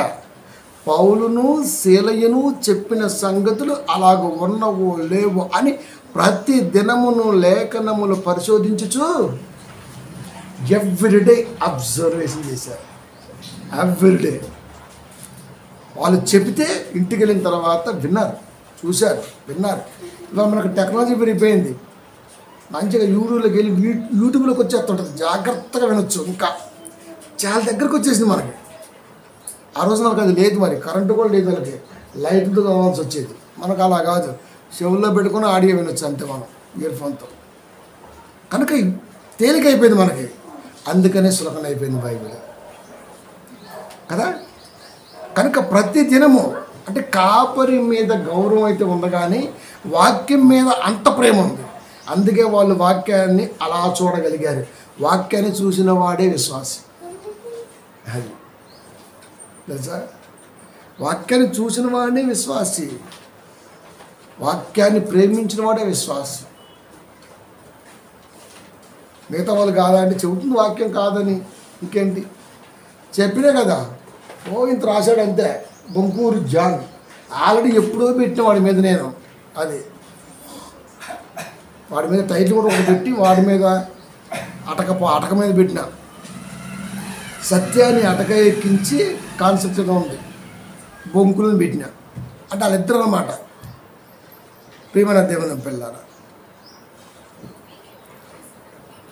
పౌలును శీలయును చెప్పిన సంగతులు అలాగ ఉన్నవో లేవో అని ప్రతి దినమును లేఖనములు పరిశోధించుచు ఎవ్రీడే అబ్జర్వేషన్ చేశారు. ఎవ్రీడే వాళ్ళు చెబితే ఇంటికి వెళ్ళిన తర్వాత విన్నారు. ఇవాళ మనకు టెక్నాలజీ పెరిగిపోయింది. మంచిగా యూట్యూబ్లోకి వెళ్ళి యూట్యూబ్లోకి వచ్చేస్తుంటుంది, జాగ్రత్తగా వినొచ్చు. ఇంకా చాలా దగ్గరకు వచ్చేసింది మనకి. ఆ రోజు మనకు అది లేదు, మరి కరెంటు కూడా లేదు, వాళ్ళకి లైట్తో కావాల్సి వచ్చేది. మనకు అలా కాదు, చెవుల్లో పెట్టుకొని ఆడియో వినొచ్చు అంతే మనం ఇయర్ ఫోన్తో. కనుక తేలికైపోయింది మనకి, అందుకనే సులకన అయిపోయింది బైబిల్ కదా. కనుక ప్రతి దినము అంటే కాపరి మీద గౌరవం అయితే ఉంది, కానీ వాక్యం మీద అంత ప్రేమ ఉంది. అందుకే వాళ్ళు వాక్యాన్ని అలా చూడగలిగారు. వాక్యాన్ని చూసిన వాడే విశ్వాసి. అది తెలుసా, వాక్యాన్ని చూసిన వాడే విశ్వాసి, వాక్యాన్ని ప్రేమించిన వాడే విశ్వాసి. మిగతా వాళ్ళు కాదంటే చెబుతుంది వాక్యం కాదని, ఇంకేంటి చెప్పినా కదా. ఇంత రాశాడు అంతే, బొంకూరు జాన్ ఆల్రెడీ ఎప్పుడో పెట్టిన వాడి మీద నేను, అది వాడి మీద టైటిల్ కూడా ఒకటి పెట్టి వాడి మీద అటక మీద పెట్టిన, సత్యాన్ని అటక ఎక్కించి కాన్సెప్ట్గా ఉంది, బొంకులను పెట్టిన. అంటే వాళ్ళిద్దరు అన్నమాట. ప్రియమైన దేవుని పిల్లారా,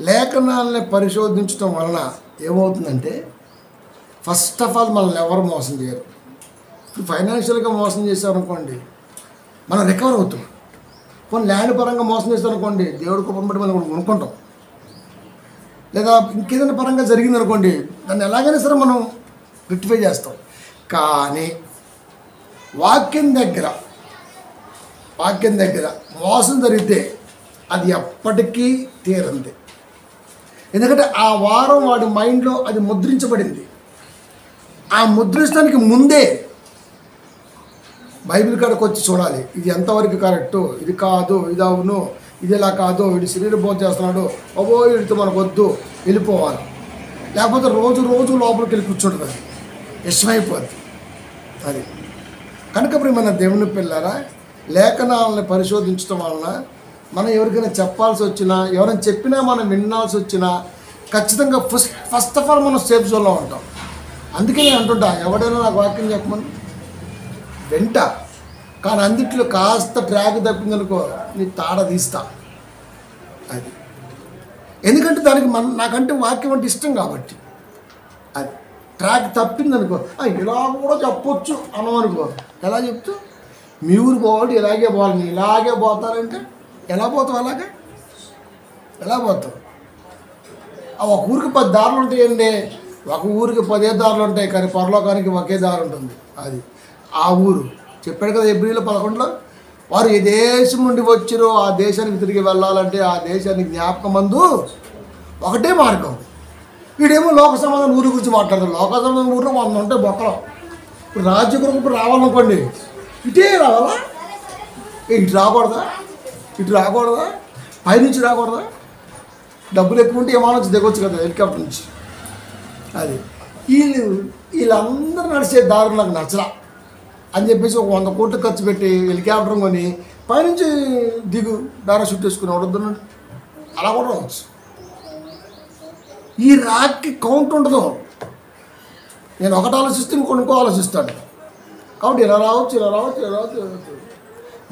లేఖనాలని పరిశోధించడం వలన ఏమవుతుందంటే, ఫస్ట్ ఆఫ్ ఆల్ మనల్ని ఎవరు మోసం చేయరు. ఇప్పుడు ఫైనాన్షియల్గా మోసం చేశారనుకోండి, మనం రికవర్ అవుతాం. కొన్ని ల్యాండ్ పరంగా మోసం చేశారనుకోండి, దేవుడి కుప్పం బట్టి మనం కొనుక్కుంటాం. లేదా ఇంకేదైనా పరంగా జరిగిందనుకోండి, దాన్ని ఎలాగైనా సరే మనం రెక్టిఫై చేస్తాం. కానీ వాక్యం దగ్గర మోసం జరిగితే అది ఎప్పటికీ తీరంది. ఎందుకంటే ఆ వారం వాడి మైండ్లో అది ముద్రించబడింది. ఆ ముద్రించడానికి ముందే బైబిల్ కాడకు వచ్చి చూడాలి, ఇది ఎంతవరకు కరెక్టు, ఇది కాదు, ఇది అవును, ఇది ఇలా కాదు, వీడు శరీర బోధ చేస్తున్నాడు, వీడితో మనకు వద్దు, వెళ్ళిపోవాలి. లేకపోతే రోజు లోపలికి వెళ్ళి కూర్చుంటుంది, అది ఇష్టమైపోద్ది. అది కనుక ప్రియమైన దేవుని పిల్లారా, లేఖనాలను పరిశోధించడం వలన మనం ఎవరికైనా చెప్పాల్సి వచ్చినా, ఎవరైనా చెప్పినా మనం వినాల్సి వచ్చినా ఖచ్చితంగా ఫస్ట్ ఆఫ్ ఆల్ మనం సేఫ్ జోన్లో ఉంటాం. అందుకే నేను అంటుంటా, ఎవడైనా నాకు వాక్యం చెప్పమని వింటా, కానీ అందుట్లో కాస్త ట్రాక్ తప్పిందనుకో నీ తాడ తీస్తా. అది ఎందుకంటే దానికి నాకంటే వాక్యం అంటే ఇష్టం కాబట్టి. అది ట్రాక్ తప్పిందనుకో, ఇలా కూడా చెప్పొచ్చు అనమనుకో, ఎలా చెప్తూ మీ ఊరు పోవాలి, ఇలాగే పోవాలి, నీ ఇలాగే పోతారంటే ఎలా పోతావు? ఎలా పోతావు? ఒక ఊరికి 10 దారులు ఉంటాయండి, ఒక ఊరికి 10 దారులు ఉంటాయి, కానీ పరలోకానికి ఒకే దారి ఉంటుంది. అది ఆ ఊరు చెప్పాడు కదా ఎబ్రిలో 11లో, వారు ఏ దేశం నుండి వచ్చిరో ఆ దేశానికి తిరిగి వెళ్ళాలంటే ఆ దేశానికి జ్ఞాపకమందు ఒకటే మార్గం. వీడేమో లోక సమాధానం ఊరి గురించి మాట్లాడతారు. లోక సమాధానం ఊరిలో 100 ఉంటాయి బొక్కలో. ఇప్పుడు రాజ్య కొరకు రావాలనుకోండి, ఇటే రావాలా, ఇటు రాకూడదా, పైనుంచి రాకూడదా? డబ్బులు ఎక్కువ ఉంటే ఏమో నుంచి దిగొచ్చు కదా హెలికాప్టర్ నుంచి. అది వీళ్ళందరూ నడిచే దారులు నాకు నచ్చలా అని చెప్పేసి ఒక 100 కోట్లు ఖర్చు పెట్టి హెలికాప్టర్ కొని పైనుంచి దిగు పారాషూట్ వేసుకుని వద్దున్నాడు. అలా కూడా రావచ్చు. ఈ రాక్కి కౌంట్ ఉండదు. నేను ఒకటి ఆలోచిస్తే ఇంకో ఆలోచిస్తాను. కాబట్టి ఇలా రావచ్చు.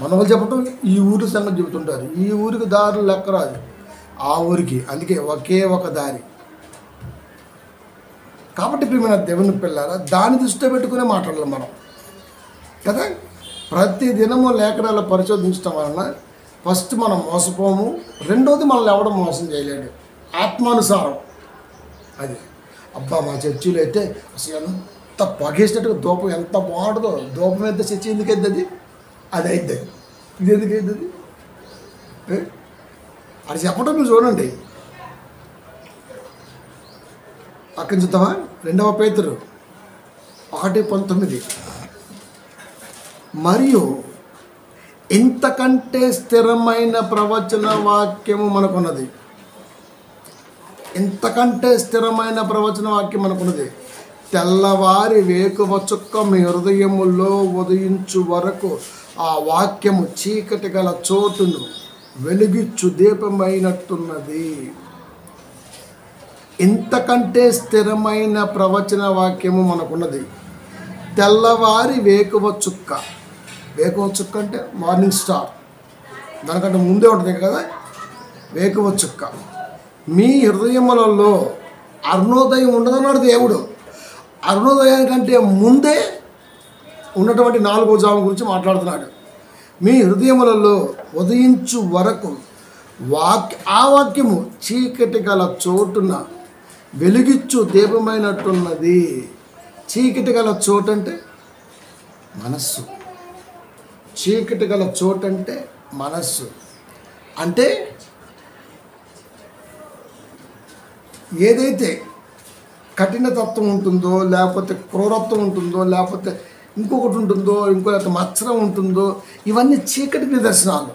మన వాళ్ళు చెప్పటం ఈ ఊరి సంగతి చెబుతుంటారు. ఈ ఊరికి దారులు లెక్క రాదు, ఆ ఊరికి. అందుకే ఒకే ఒక దారి. కాబట్టి ప్రియమైన దేవుని పిల్లారా, దాన్ని దృష్టిలో పెట్టుకునే మాట్లాడాలి మనం కదా. ప్రతి దినము లేఖనాలు పరిశోధించడం వలన ఫస్ట్ మనం మోసపోము, రెండోది మనల్ని ఎవడం మోసం చేయలేడు. ఆత్మానుసారం. అది అబ్బా మా చర్చిలో అయితే అసలు ఎంత పగేసినట్టుగా ధూపం ఎంత బాగుంటుందో, ధూపం ఎంత చర్చి ఎందుకు అవుతుంది, అది అవుతుంది, ఇది ఎందుకు అవుతుంది అది చెప్పడం మీరు చూడండి. పక్కన చూద్దామా, 2వ పేతురు 1:19. మరియు ఇంతకంటే స్థిరమైన ప్రవచన వాక్యము మనకున్నది. తెల్లవారి వేకువ చుక్క మీ హృదయములో ఉదయించు వరకు ఆ వాక్యము చీకటి గల చోటును వెలుగిచ్చు దీపమైనట్టున్నది. ఇంతకంటే స్థిరమైన ప్రవచన వాక్యము మనకున్నది. తెల్లవారి వేకువ చుక్క అంటే మార్నింగ్ స్టార్, దానికంటే ముందే ఉంటుంది కదా. వేకువ చుక్క మీ హృదయములలో అరుణోదయం ఉండదన్నాడు దేవుడు. అరుణోదయానికంటే ముందే ఉన్నటువంటి 4వ జాము గురించి మాట్లాడుతున్నాడు. మీ హృదయములలో ఉదయించు వరకు ఆ వాక్యము చీకటి గల చోటున వెలుగిచ్చు దీపమైనట్టున్నది. చీకటి గల చోటు అంటే మనస్సు. చీకటి గల చోటు అంటే మనస్సు. అంటే ఏదైతే కఠినతత్వం ఉంటుందో, లేకపోతే క్రూరత్వం ఉంటుందో, లేకపోతే ఇంకొకటి ఉంటుందో, లేకపోతే మత్సరం ఉంటుందో, ఇవన్నీ చీకటి నిదర్శనాలు.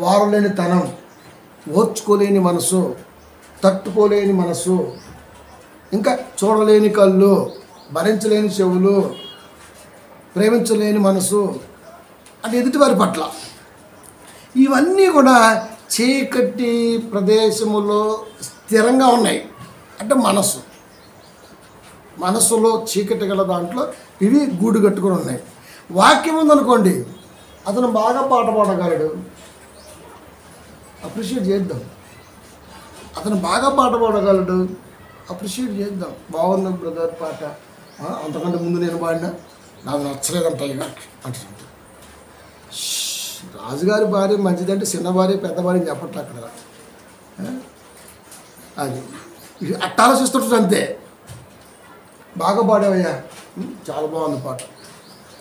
వారలేని తనం, ఓర్చుకోలేని మనసు, తట్టుకోలేని మనసు, ఇంకా చూడలేని కళ్ళు, భరించలేని చెవులు, ప్రేమించలేని మనసు, అంటే ఎదుటివారి పట్ల ఇవన్నీ కూడా చీకటి ప్రదేశములో స్థిరంగా ఉన్నాయి. అంటే మనస్సులో చీకటి గల దాంట్లో ఇవి గూడు కట్టుకొని ఉన్నాయి. వాక్యం ఉందనుకోండి, అతను బాగా పాట పాడగలడు, అప్రిషియేట్ చేద్దాం. అతను బాగా పాట పాడగలడు, అప్రిషియేట్ చేద్దాం. బాగుంది బ్రదర్ పాట, అంతకంటే ముందు నేను పాడినా నాకు నచ్చలేదంట అంటున్నాడు. రాజుగారి భార్య మంచిదంటే చిన్న భార్య పెద్ద భార్య చెప్పట్లే అక్కడ. అది అట్ట ఆలోచిస్తుంటుంది అంతే. బాగా పాడావయ్యా, చాలా బాగుంది పాట,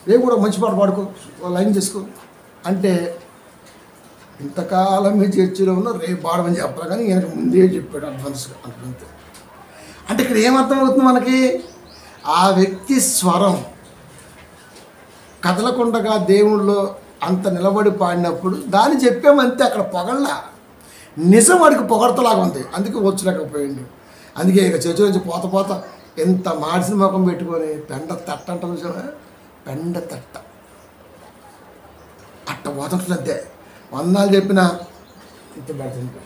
రేపు కూడా మంచి పాట పాడుకో, లైన్ చేసుకో అంటే ఇంతకాలం మీ చర్చిలో ఉన్న రేపు పాడమని చెప్పాలి, కానీ ఈయనకు ముందే చెప్పాడు అడ్వాన్స్గా అంతే. అంటే ఇక్కడ ఏమర్థం అవుతుంది మనకి? ఆ వ్యక్తి స్వరం కదలకుండగా దేవుళ్ళో అంత నిలబడి పాడినప్పుడు దాన్ని చెప్పామంతే. అక్కడ పొగళ్ళ నిజం వాడికి పొగడతలాగా ఉంది, అందుకే వచ్చలేకపోయింది. అందుకే ఇక చర్చ నుంచి పోత ఎంత మాడిసిన ముఖం పెట్టుకొని పెండ తట్ట అంటాం చూసావా, పెండ తట్ట అట్ట పోతుంటుంది అంతే. వందనాలు చెప్పినా ఇంత పడుతుంది.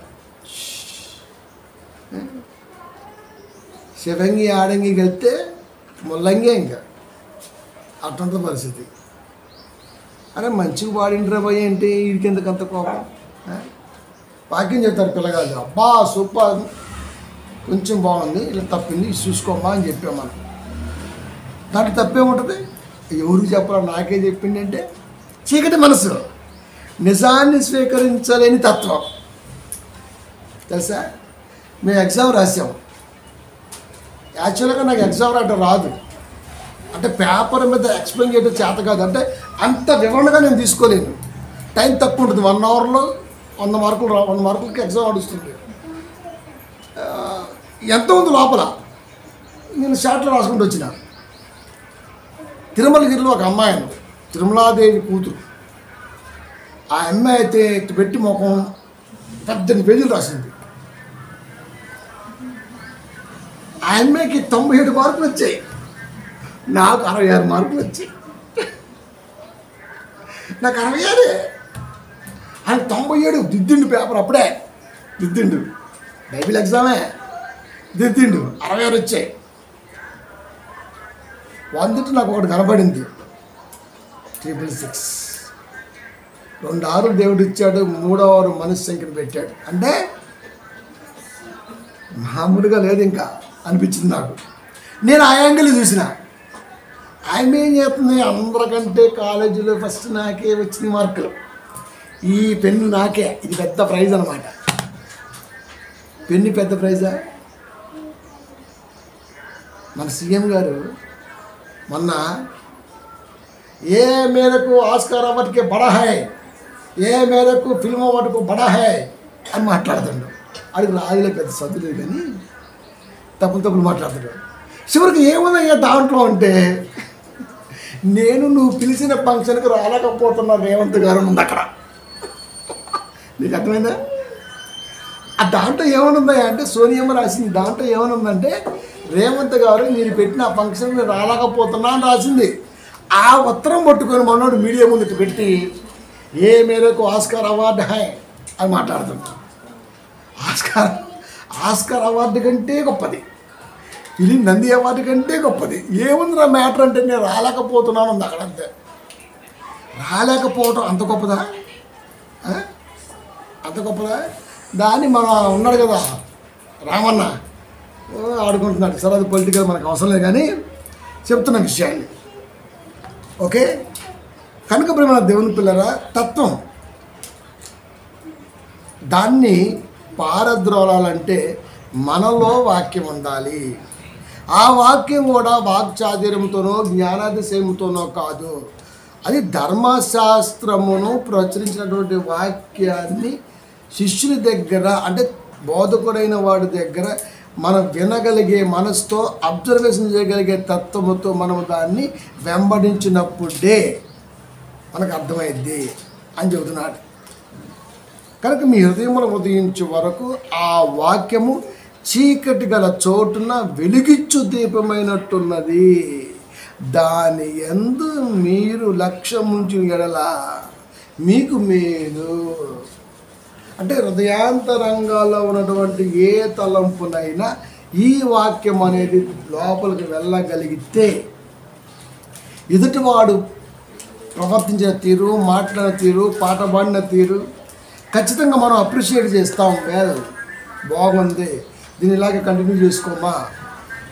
శివంగి ఆడంగి వెళ్తే ముల్లంగే ఇంకా అట్టుంటుంది పరిస్థితి. అరే మంచిగా పాడిండ్రా పోయి ఏంటి వీడికి ఎందుకు అంత కోపం? వాక్యం చెప్తారు పిల్లగాళ్ళు, అబ్బా సూపర్, కొంచెం బాగుంది, ఇలా తప్పింది, ఇది చూసుకోమ్మా అని చెప్పాం మనం. దాంట్లో తప్పేముంటుంది? ఎవరికి చెప్పాలో నాకే చెప్పింది అంటే చీకటి మనసు, నిజాన్ని స్వీకరించలేని తత్వం. తెలుసా, మేము ఎగ్జామ్ రాసాం. యాక్చువల్గా నాకు ఎగ్జామ్ రాయటం రాదు, అంటే పేపర్ మీద ఎక్స్ప్లెయిన్ చేయడం చేత కాదు, అంటే అంత వివరణగా నేను తీసుకోలేను. టైం తక్కువ ఉంటుంది, 1 అవర్లో 100 మార్కులు 100 మార్కులకి ఎగ్జామ్ నడుస్తుంది. ఎంత ఉంది లోపల, నేను షార్ట్లో రాసుకుంటూ వచ్చిన. తిరుమలగిరిలో ఒక అమ్మాయి ఉంది, తిరుమలాదేవి కూతురు. ఆ అమ్మాయి అయితే పెట్టి ముఖం 18 పేజీలు రాసింది. ఆ అమ్మాయికి 97 మార్కులు వచ్చాయి, నాకు 66 మార్కులు వచ్చాయి. నాకు 66, ఆయన 97 దిద్దిండు. పేపర్ అప్పుడే దిద్దిండు, బైబిల్ ఎగ్జామే దిద్దిండు. 66 వచ్చాయి. 100 నాకు ఒకటి కనబడింది, 666. 2 6 దేవుడు ఇచ్చాడు, 3వ ఆరు మనిషి సంఖ్యను పెట్టాడు. అంటే మామూలుగా లేదు ఇంకా అనిపించింది నాకు. నేను ఆ యాంగిల్ చూసిన. ఆమె ఏం చేస్తుంది, అందరికంటే కాలేజీలో ఫస్ట్ నాకే వచ్చిన మార్కులు, ఈ పెన్ను నాకే, ఇది పెద్ద ప్రైజ్ అనమాట. పెన్ను పెద్ద ప్రైజా? మన సీఎం గారు మొన్న ఏ మేరకు ఆస్కార్ అవార్డుకి బడా హై, ఏ మేరకు ఫిల్మ్ అవార్డుకు బడా హై అని మాట్లాడుతాడు. అడిగి రాజులే పెద్ద చదువులేదు కానీ తప్పులు మాట్లాడుతాడు. చివరికి ఏముందయ్యా దాంట్లో అంటే, నేను నువ్వు పిలిచిన ఫంక్షన్కి రాలేకపోతున్నా రేవంత్ గారు ఉంది అక్కడ. నీకు అర్థమైందా? ఆ దాంట్లో ఏమనుందా అంటే, సోనియమ్మ రాసింది. దాంట్లో ఏమనుందంటే, రేవంత్ గారు మీరు పెట్టిన ఆ ఫంక్షన్కి రాలేకపోతున్నా అని రాసింది. ఆ ఉత్తరం పట్టుకొని మనోడు మీడియా ముందుకు పెట్టి ఏ మేరకు ఆస్కార్ అవార్డు హై అని మాట్లాడుతుంటాం. ఆస్కార్ అవార్డు కంటే గొప్పది, ఇది నంది అవార్డు కంటే గొప్పది. ఏముందిరా మ్యాటర్ అంటే, నేను రాలేకపోతున్నాను ఉంది అక్కడ. అంతే. రాలేకపోవటం అంత గొప్పదా? అంత గొప్పదా? దాన్ని మన ఉన్నాడు కదా రామన్న ఆడుకుంటున్నాడు. సరే అది పొలిటికల్ మనకు అవసరం లేదు, కానీ చెప్తున్న విషయాన్ని ఓకే. కనుక మన దేవుని పిల్లరా, తత్వం దాన్ని పారద్రోలాలంటే మనలో వాక్యం ఉండాలి. ఆ వాక్యం కూడా వాక్చాతుర్యంతోనో జ్ఞానాతిశయంతోనో కాదు, అది ధర్మశాస్త్రమును ప్రచురించినటువంటి వాక్యాన్ని శిష్యుని దగ్గర, అంటే బోధకుడైన వాడి దగ్గర మనం వినగలిగే మనసుతో, అబ్జర్వేషన్ చేయగలిగే తత్వముతో మనం దాన్ని వెంబడించినప్పుడే మనకు అర్థమైద్ది అని చెబుతున్నాడు. కనుక మీ హృదయములు ఉదయించే వరకు ఆ వాక్యము చీకటి గల చోటున వెలిగిచ్చు దీపమైనట్టున్నది, దాని యందు మీరు లక్ష్యముంచు ఎడల మీకు మేలు. అంటే హృదయాంతరంగాల్లో ఉన్నటువంటి ఏ తలంపునైనా ఈ వాక్యం అనేది లోపలికి వెళ్ళగలిగితే ఎదుటివాడు ప్రవర్తించిన తీరు, మాట్లాడిన తీరు, పాట పాడిన తీరు ఖచ్చితంగా మనం అప్రిషియేట్ చేస్తాం. వెల్, బాగుంది, దీన్ని ఇలాగే కంటిన్యూ చేసుకోమా,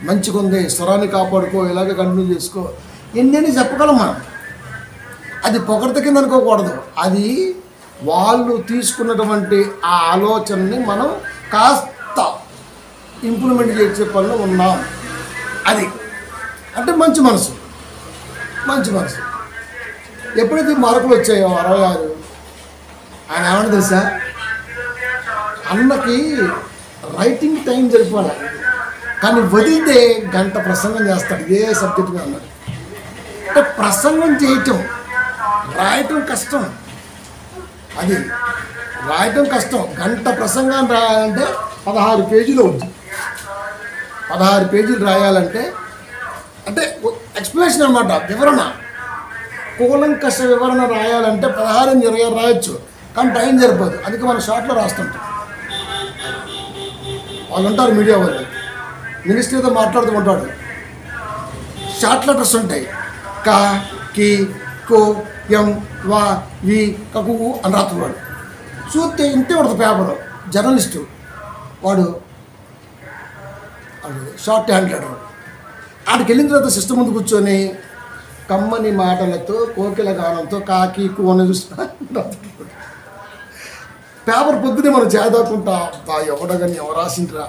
మంచిగా ఉంది, స్వరాన్ని కాపాడుకో, ఇలాగే కంటిన్యూ చేసుకో, ఎన్ని చెప్పగలం మనం. అది పొగడత కింద అనుకోకూడదు, అది వాళ్ళు తీసుకున్నటువంటి ఆ ఆలోచనని మనం కాస్త ఇంప్లిమెంట్ చేసే పనిలో ఉన్నాం. అది అంటే మంచి మనసు. ఎప్పుడైతే మార్కులు వచ్చాయో 66, ఆయన ఏమన్నా తెలుసా, అన్నకి రైటింగ్ టైం సరిపోలే, కానీ వదిలితే గంట ప్రసంగం చేస్తాడు ఏ సబ్జెక్ట్ మీద అన్నాడు. అంటే ప్రసంగం చేయటం, రాయటం కష్టం. అది రాయటం కష్టం. గంట ప్రసంగాన్ని రాయాలంటే 16 పేజీలు అవుతుంది. 16 పేజీలు రాయాలంటే అంటే ఎక్స్ప్లెనేషన్ అనమాట, వివరణ, కూలంకష వివరణ రాయాలంటే 16-20 రాయొచ్చు, కానీ టైం సరిపోదు. అందుకే మనం షార్ట్లో రాస్తుంటాం. వాళ్ళు ఉంటారు మీడియా వాళ్ళు, మినిస్ట్రీతో మాట్లాడుతూ ఉంటాడు, షార్ట్ లెటర్స్ ఉంటాయి, కా, కి, కో, ఎం, వా, వి, కకు అని రాస్తున్నాడు. చూస్తే ఇంతే పడుతుంది పేపరు. జర్నలిస్టు వాడు షార్ట్ హ్యాండ్ లెటర్. ఆడికి వెళ్ళిన తర్వాత సిస్టమ్ ముందు కూర్చొని కమ్మని మాటలతో, కోకిల గానంతో కాకి కూన చూస్తున్నా పేపర్ పొద్దునే మనం చేదాకుంటా, ఎవడో కానీ ఎవరు రాసిండ్రా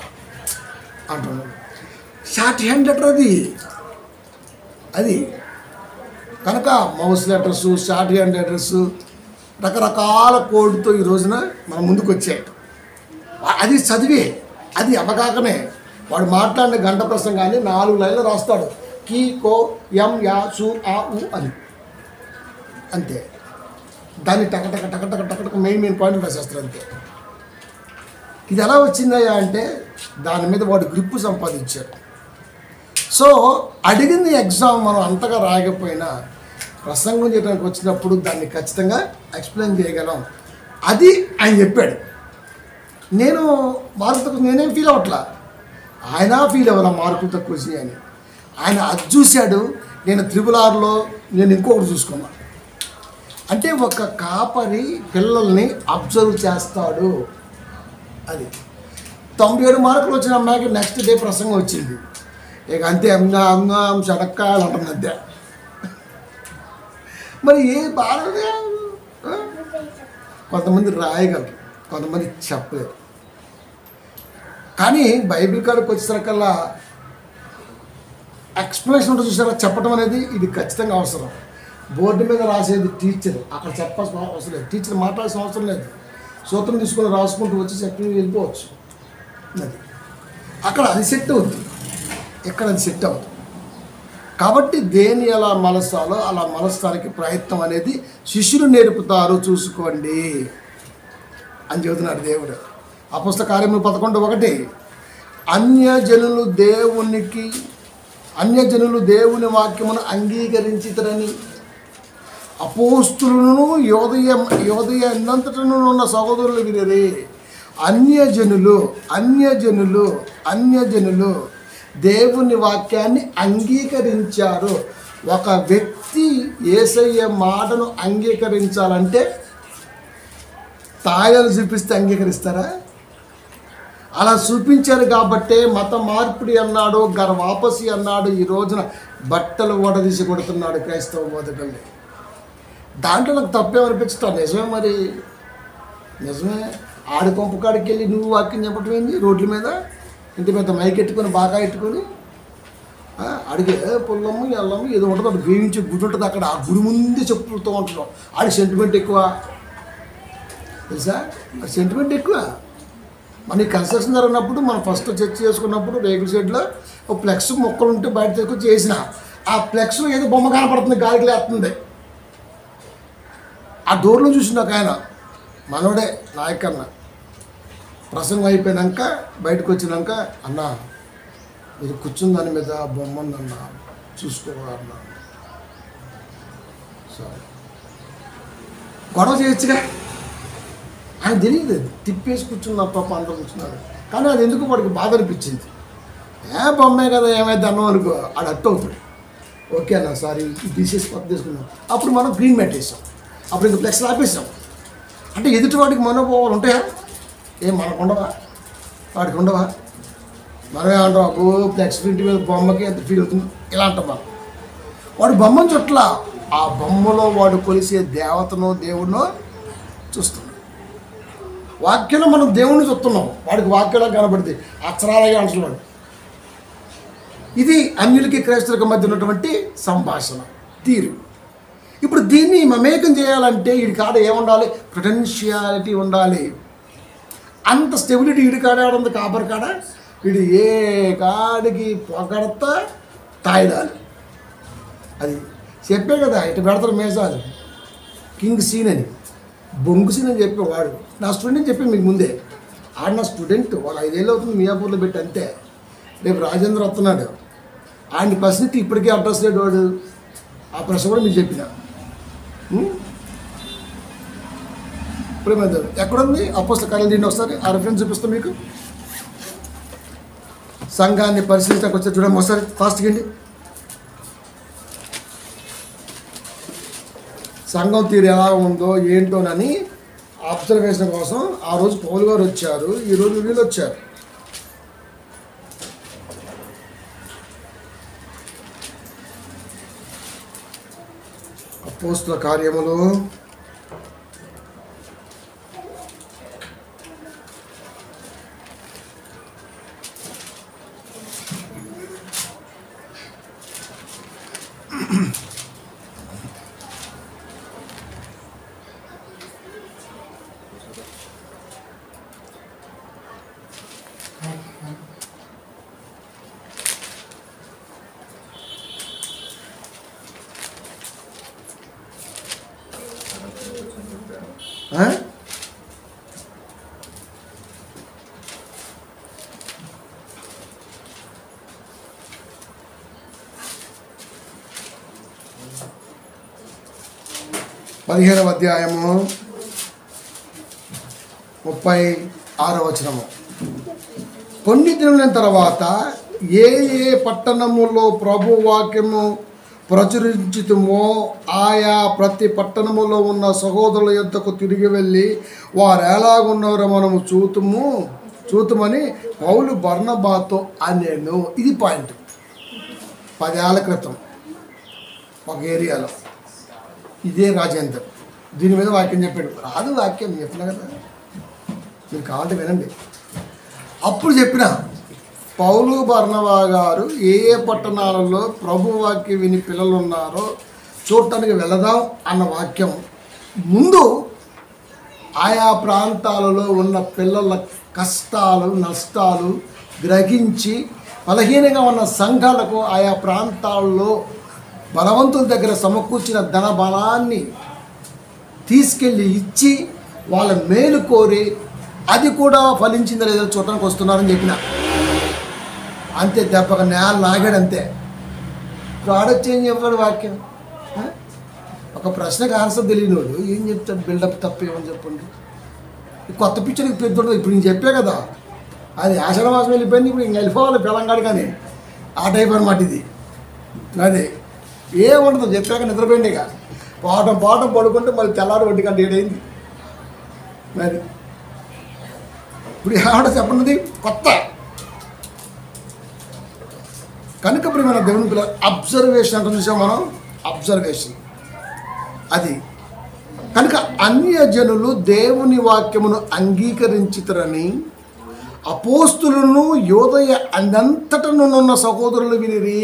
అంటున్నాడు. షార్ట్ హ్యాండ్ లెటర్ అది కనుక mouse letters, short hand letters, రకరకాల కోడ్తో ఈ రోజున మన ముందుకు వచ్చాయి. అది చదివే, అది అవగాహనే. వాడు మాట్లాడిన గంట ప్రసంగాన్ని 4 లైన్లు రాస్తాడు, కీ, కో, ఎం, యా, సు, ఆ, ఉ అని, అంతే. దాన్ని టకటక మెయిన్ పాయింట్ రాసేస్తారు అంతే. ఇది ఎలా వచ్చిందయ్యా అంటే దాని మీద వాడు గ్రిప్పు సంపాదించాడు. సో అడిగింది ఎగ్జామ్ మనం అంతగా రాయకపోయినా ప్రసంగం చేయడానికి వచ్చినప్పుడు దాన్ని ఖచ్చితంగా ఎక్స్ప్లెయిన్ చేయగలం. అది ఆయన చెప్పాడు. నేను మార్కు తక్కువ నేనేం ఫీల్ అవ్వట్లా, ఆయన ఫీల్ అవ్వాల మార్కులు తక్కువ వచ్చినాయి అని. ఆయన అది చూశాడు, నేను 3R నేను ఇంకొకటి చూసుకున్నా. అంటే ఒక కాపరి పిల్లల్ని అబ్జర్వ్ చేస్తాడు. అది 97 మార్కులు వచ్చిన అమ్మాయికి నెక్స్ట్ డే ప్రసంగం వచ్చింది. ఇక అంతే అంగం షడక్కాలు అంటుంది అంతే. మరి ఏ బాధ, కొంతమంది రాయగలరు, కొంతమంది చెప్పలేరు. కానీ బైబిల్ కాడికి వచ్చేసరికల్లా ఎక్స్ప్లెనేషన్ ఉంటుంది చూసారా, చెప్పడం అనేది ఇది ఖచ్చితంగా అవసరం. బోర్డు మీద రాసేది టీచర్, అక్కడ చెప్పాల్సిన అవసరం లేదు, టీచర్ మాట్లాడాల్సిన అవసరం లేదు. సూత్రం తీసుకొని రాసుకుంటూ వచ్చి చెప్పి వెళ్ళిపోవచ్చు. అది అక్కడ అది సెట్ అవుతుంది, ఇక్కడ అది సెట్ అవుతుంది. కాబట్టి దేని ఎలా మలసాలో అలా మలస్తానికి ప్రయత్నం అనేది శిష్యులు నేర్పుతారు, చూసుకోండి అని చెబుతున్నాడు దేవుడు. అపొస్తల కార్యములు 11:1 అన్యజనులు దేవుని వాక్యమును అంగీకరించితరని అపోస్తులను యోదయ ఎన్నంతటను ఉన్న సహోదరులు వినరే. అన్యజనులు దేవుని వాక్యాన్ని అంగీకరించారు. ఒక వ్యక్తి యేసయ్య మాటను అంగీకరించాలంటే తాయలు చూపిస్తే అంగీకరిస్తారా? అలా చూపించారు కాబట్టే మత మార్పిడి అన్నాడు, వాపసి అన్నాడు. ఈ రోజున బట్టలు వడదీసి కొడుతున్నాడు క్రైస్తవ బోధకుల్ని. దాంట్లో నాకు తప్పేమనిపించటం నిజమే. మరి నిజమే, ఆడి కొంపు కాడికి వెళ్ళి నువ్వు వాక్యం చెప్పటం ఏంది? రోడ్ల మీద ఇంటి మీద మైక్ ఎట్టుకొని బాగా ఎట్టుకొని అడిగే పుల్లమ్మ ఎల్లమ్మ ఏదో ఉంటుంది, అటు వేయించి గుడి ఉంటుంది అక్కడ. ఆ గుడి ముందే చెప్పుతూ ఉంటున్నాం. ఆడి సెంటిమెంట్ ఎక్కువ తెలుసా, ఆ సెంటిమెంట్ ఎక్కువ. మన కన్స్ట్రక్షన్ జరిగినప్పుడు మనం ఫస్ట్ చర్చ చేసుకున్నప్పుడు రేకుల షెడ్లో ఒక ఫ్లెక్స్ మొక్కలు ఉంటే బయట తీసుకొచ్చి చేసిన ఆ ఫ్లెక్స్లో ఏదో బొమ్మ కనపడుతుంది, గాలికి లేస్తుంది. ఆ డోర్లో చూసిన ఒక ఆయన మనోడే నాయకన్న ప్రసంగం అయిపోయాక బయటకు వచ్చినాక, అన్న మీరు కూర్చున్న దాని మీద బొమ్మ ఉందన్న చూసుకోవాలన్న. సరే గొడవ చేయొచ్చుగా, ఆయన తెలియదు, తిప్పేసి కూర్చున్న పాప అందరూ కూర్చున్నారు. కానీ అది ఎందుకు వాడికి బాధ అనిపించింది. బొమ్మే కదా ఏమైతే అన్నాం అనుకో, ఆడు అట్టు అవుతాడు. ఓకే అన్న సారీ తీసేసి కొత్త తీసుకున్నాం. అప్పుడు మనం గ్రీన్ మ్యాట్ వేసాం, అప్పుడు ఇంకా ఫ్లెక్స్ ఆపేసాం. అంటే ఎదుటి వాడికి మనోభావాలు ఉంటాయా? ఏం మనకు ఉండవా? వాడికి ఉండవా? మనమే అంటాం అబ్బో ఫ్లెక్స్ ఇంటి మీద బొమ్మకి ఎంత ఫీల్ అవుతుంది ఇలా అంటాం మనం. వాడు బొమ్మను చుట్ల ఆ బొమ్మలో వాడు కొలిసే దేవతనో దేవుడినో చూస్తున్నాం. వాక్యంలో మనం దేవుణ్ణి చూస్తున్నాం, వాడికి వాక్యంలో కనబడితే అక్షరాలుగా అంటున్నాడు. ఇది అన్యులకి క్రైస్తవులకి మధ్య ఉన్నటువంటి సంభాషణ తీరు. ఇప్పుడు దీన్ని మమేకం చేయాలంటే వీడి కాడ ఏముండాలి? పొటెన్షియాలిటీ ఉండాలి. అంత స్టెబిలిటీ వీడి కాడ ఉంది. కాపర్ కాడ వీడు ఏ కాడికి పొగడతా తాయిదాలు. అది చెప్పే కదా, ఇటు పెడతారు మేసాలు కింగ్ సీన్ అని, బొంగు సీన్ అని చెప్పేవాడు నా స్టూడెంట్ చెప్పి మీకు ముందే. ఆడు నా స్టూడెంట్, వాళ్ళు 5 ఏళ్ళు అవుతుంది మియాపూర్లో పెట్టి అంతే. రేపు రాజేంద్ర వస్తున్నాడు, ఆయన ప్రశ్నకి ఇప్పటికే అడ్రస్ లేడు వాడు. ఆ ప్రశ్న కూడా మీకు చెప్పిన. ఇప్పుడేమైంది ఎక్కడుంది అపోస్తల కార్యాలు దీన్ని ఒకసారి ఆ రెఫరెన్స్ చూపిస్తాం మీకు. సంఘాన్ని పరిశీలించడానికి వచ్చే చూడండి ఒకసారి ఫాస్ట్గా అండి. సంఘం తీరు ఎలా ఉందో ఏంటోనని అబ్జర్వేషన్ కోసం ఆ రోజు పౌలు గారు వచ్చారు, ఈరోజు వీళ్ళు వచ్చారు. అపోస్తల కార్యములు 15వ అధ్యాయము 36వ వచనము. కొన్ని దినముల తర్వాత ఏ ఏ పట్టణములో ప్రభు వాక్యము ప్రచురించుతుమో ఆయా ప్రతి పట్టణములో ఉన్న సహోదరుల యొద్దకు తిరిగి వెళ్ళి వారు ఎలాగున్నారో మనము చూతుమని పౌలు బర్నబాతో అనేను. ఇది పాయింట్. 10 ఏళ్ల క్రితం ఒక ఏరియాలో ఇదే రాజేందర్ దీని మీద వాక్యం చెప్పాడు. రాదు వాక్యం చెప్పినా కదా, మీరు కావాలంటే వినండి. అప్పుడు చెప్పిన పౌలు బర్నబా గారు ఏ ఏ పట్టణాలలో ప్రభు వాక్యం విని పిల్లలు ఉన్నారో చూడటానికి వెళదాం అన్న వాక్యం ముందు ఆయా ప్రాంతాలలో ఉన్న పిల్లల కష్టాలు నష్టాలు గ్రహించి బలహీనంగా ఉన్న సంఘాలకు ఆయా ప్రాంతాల్లో బలవంతుల దగ్గర సమకూర్చిన ధన బలాన్ని తీసుకెళ్ళి ఇచ్చి వాళ్ళ మేలు కోరి అది కూడా ఫలించిందో లేదో చూడటానికి వస్తున్నారని చెప్పిన. అంతే, దెబ్బగా నేల లాగాడు అంతే. ప్రోడక్ట్ ఏం చెప్తాడు వాక్యం? ఒక ప్రశ్నకు ఆన్సర్ తెలియనోడు ఏం చెప్తాడు? బిల్డప్ తప్ప ఏమని చెప్పండి. కొత్త పిక్చర్కి పెద్దోడు ఇప్పుడు నేను చెప్పే కదా, అది ఆషాఢమాసం వెళ్ళిపోయింది, ఇప్పుడు ఇంక వెళ్ళిపోవాలి పిల్లంగాడు. కానీ ఆ టైప్ అనమాట ఇది. అదే ఏముండదు, చెప్పాక నిద్రపోయింది. ఇక పాఠం పడుకుంటే మళ్ళీ తెల్లారి 1 గంట 7 అయింది. అది ఇప్పుడు ఆవిడ చెప్పన్నది కొత్త. కనుక ప్రియమైన దేవుని పిల్లలు అబ్జర్వేషన్ అంటే చూసాం మనం, అబ్జర్వేషన్ అది. కనుక అన్యజనులు దేవుని వాక్యమును అంగీకరించుతారని అపోస్తులను యోదయ అనంతటనున్న సహోదరులు వినిరి.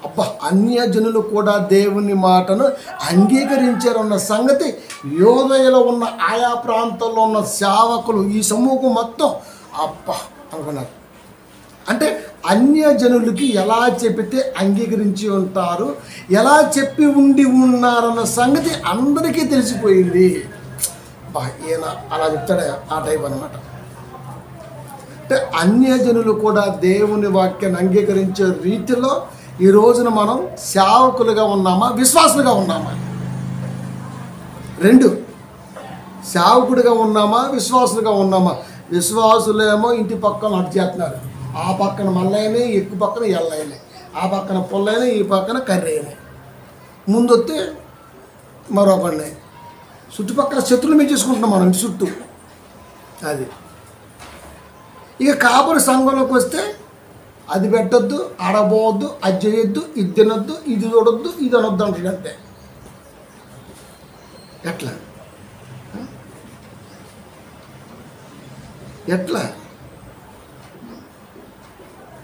అబ్బా, అన్యజనులు కూడా దేవుని మాటను అంగీకరించారన్న సంగతి యోదయలో ఉన్న ఆయా ప్రాంతాల్లో ఉన్న సేవకులు, ఈ సమూహం మొత్తం అబ్బా అనుకున్నారు. అంటే అన్యజనులకి ఎలా చెబితే అంగీకరించి ఉంటారు, ఎలా చెప్పి ఉన్నారన్న సంగతి అందరికీ తెలిసిపోయింది. బా, ఈయన అలా చెప్తాడే ఆ టైప్ అనమాట. అంటే అన్యజనులు కూడా దేవుని వాక్యాన్ని అంగీకరించే రీతిలో ఈ రోజున మనం సేవకులుగా ఉన్నామా, విశ్వాసులుగా ఉన్నామా? రెండు, సేవకుడిగా ఉన్నామా, విశ్వాసులుగా ఉన్నామా? విశ్వాసులేమో ఇంటి పక్కన అటు చేస్తున్నారు, ఆ పక్కన మల్లైనా, ఎక్కువ పక్కన ఎల్లైనా, ఆ పక్కన పొల్లైనా, ఈ పక్కన కర్రైనా, ముందొస్తే మరొకడిని, చుట్టుపక్కల శత్రులు మేము చేసుకుంటున్నాం మనం ఇంటి చుట్టూ. అది ఇక కాపురి సంఘంలోకి వస్తే అది పెట్టద్దు, ఆడబోవద్దు, అది చేయొద్దు, ఇది తినొద్దు, ఇది చూడొద్దు, ఇది అనొద్దు అంటాడు. అంతే. ఎట్లా ఎట్లా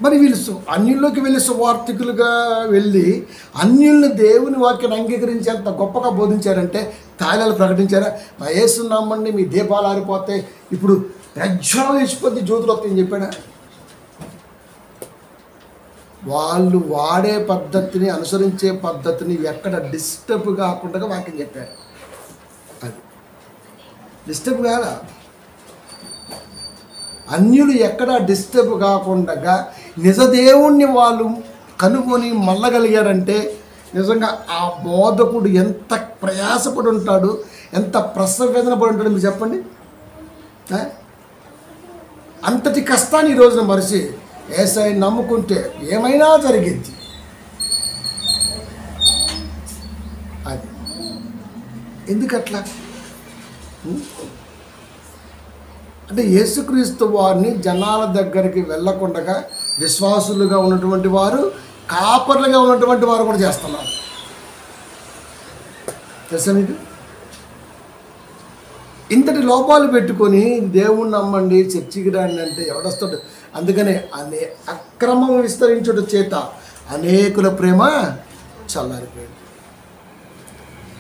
మరి వీళ్ళు అన్యుల్లోకి వెళ్ళి సువార్థికులుగా వెళ్ళి అన్యుల్ని దేవుని వాక్యాన్ని అంగీకరించేంత గొప్పగా బోధించారంటే, తాళాలు ప్రకటించారా, మా యేసుని నమ్మండి మీ దీపాలు ఆరిపోతే, ఇప్పుడు ప్రజ్వలం వేసిపోద్ది, జ్యోతులు వస్తాయని చెప్పాడా? వాళ్ళు వాడే పద్ధతిని, అనుసరించే పద్ధతిని ఎక్కడ డిస్టర్బ్ కాకుండా వాక్యం చెప్పారు. అది డిస్టర్బ్ కాదా? అన్యులు ఎక్కడ డిస్టర్బ్ కాకుండా నిజదేవుణ్ణి వాళ్ళు కనుగొని మళ్ళగలిగారంటే నిజంగా ఆ బోధకుడు ఎంత ప్రయాసపడి ఉంటాడు, ఎంత ప్రసవేదన పడి ఉంటాడు మీరు చెప్పండి. అంతటి కష్టాన్ని ఈ రోజున మరిచి యేసయ్యని నమ్ముకుంటే ఏమైనా జరిగింది. అది ఎందుకట్లా అంటే యేసుక్రీస్తు వారిని జనాల దగ్గరికి వెళ్ళకుండా విశ్వాసులుగా ఉన్నటువంటి వారు, కాపర్లుగా ఉన్నటువంటి వారు కూడా చేస్తున్నారు. తెలుసా మీకు? ఇంతటి లోపాలు పెట్టుకొని దేవుణ్ణి నమ్మండి, చర్చికి రాండి అంటే ఎవడొస్తాడు? అందుకనే అక్రమం విస్తరించుట చేత అనేకుల ప్రేమ చల్లారిపోయింది.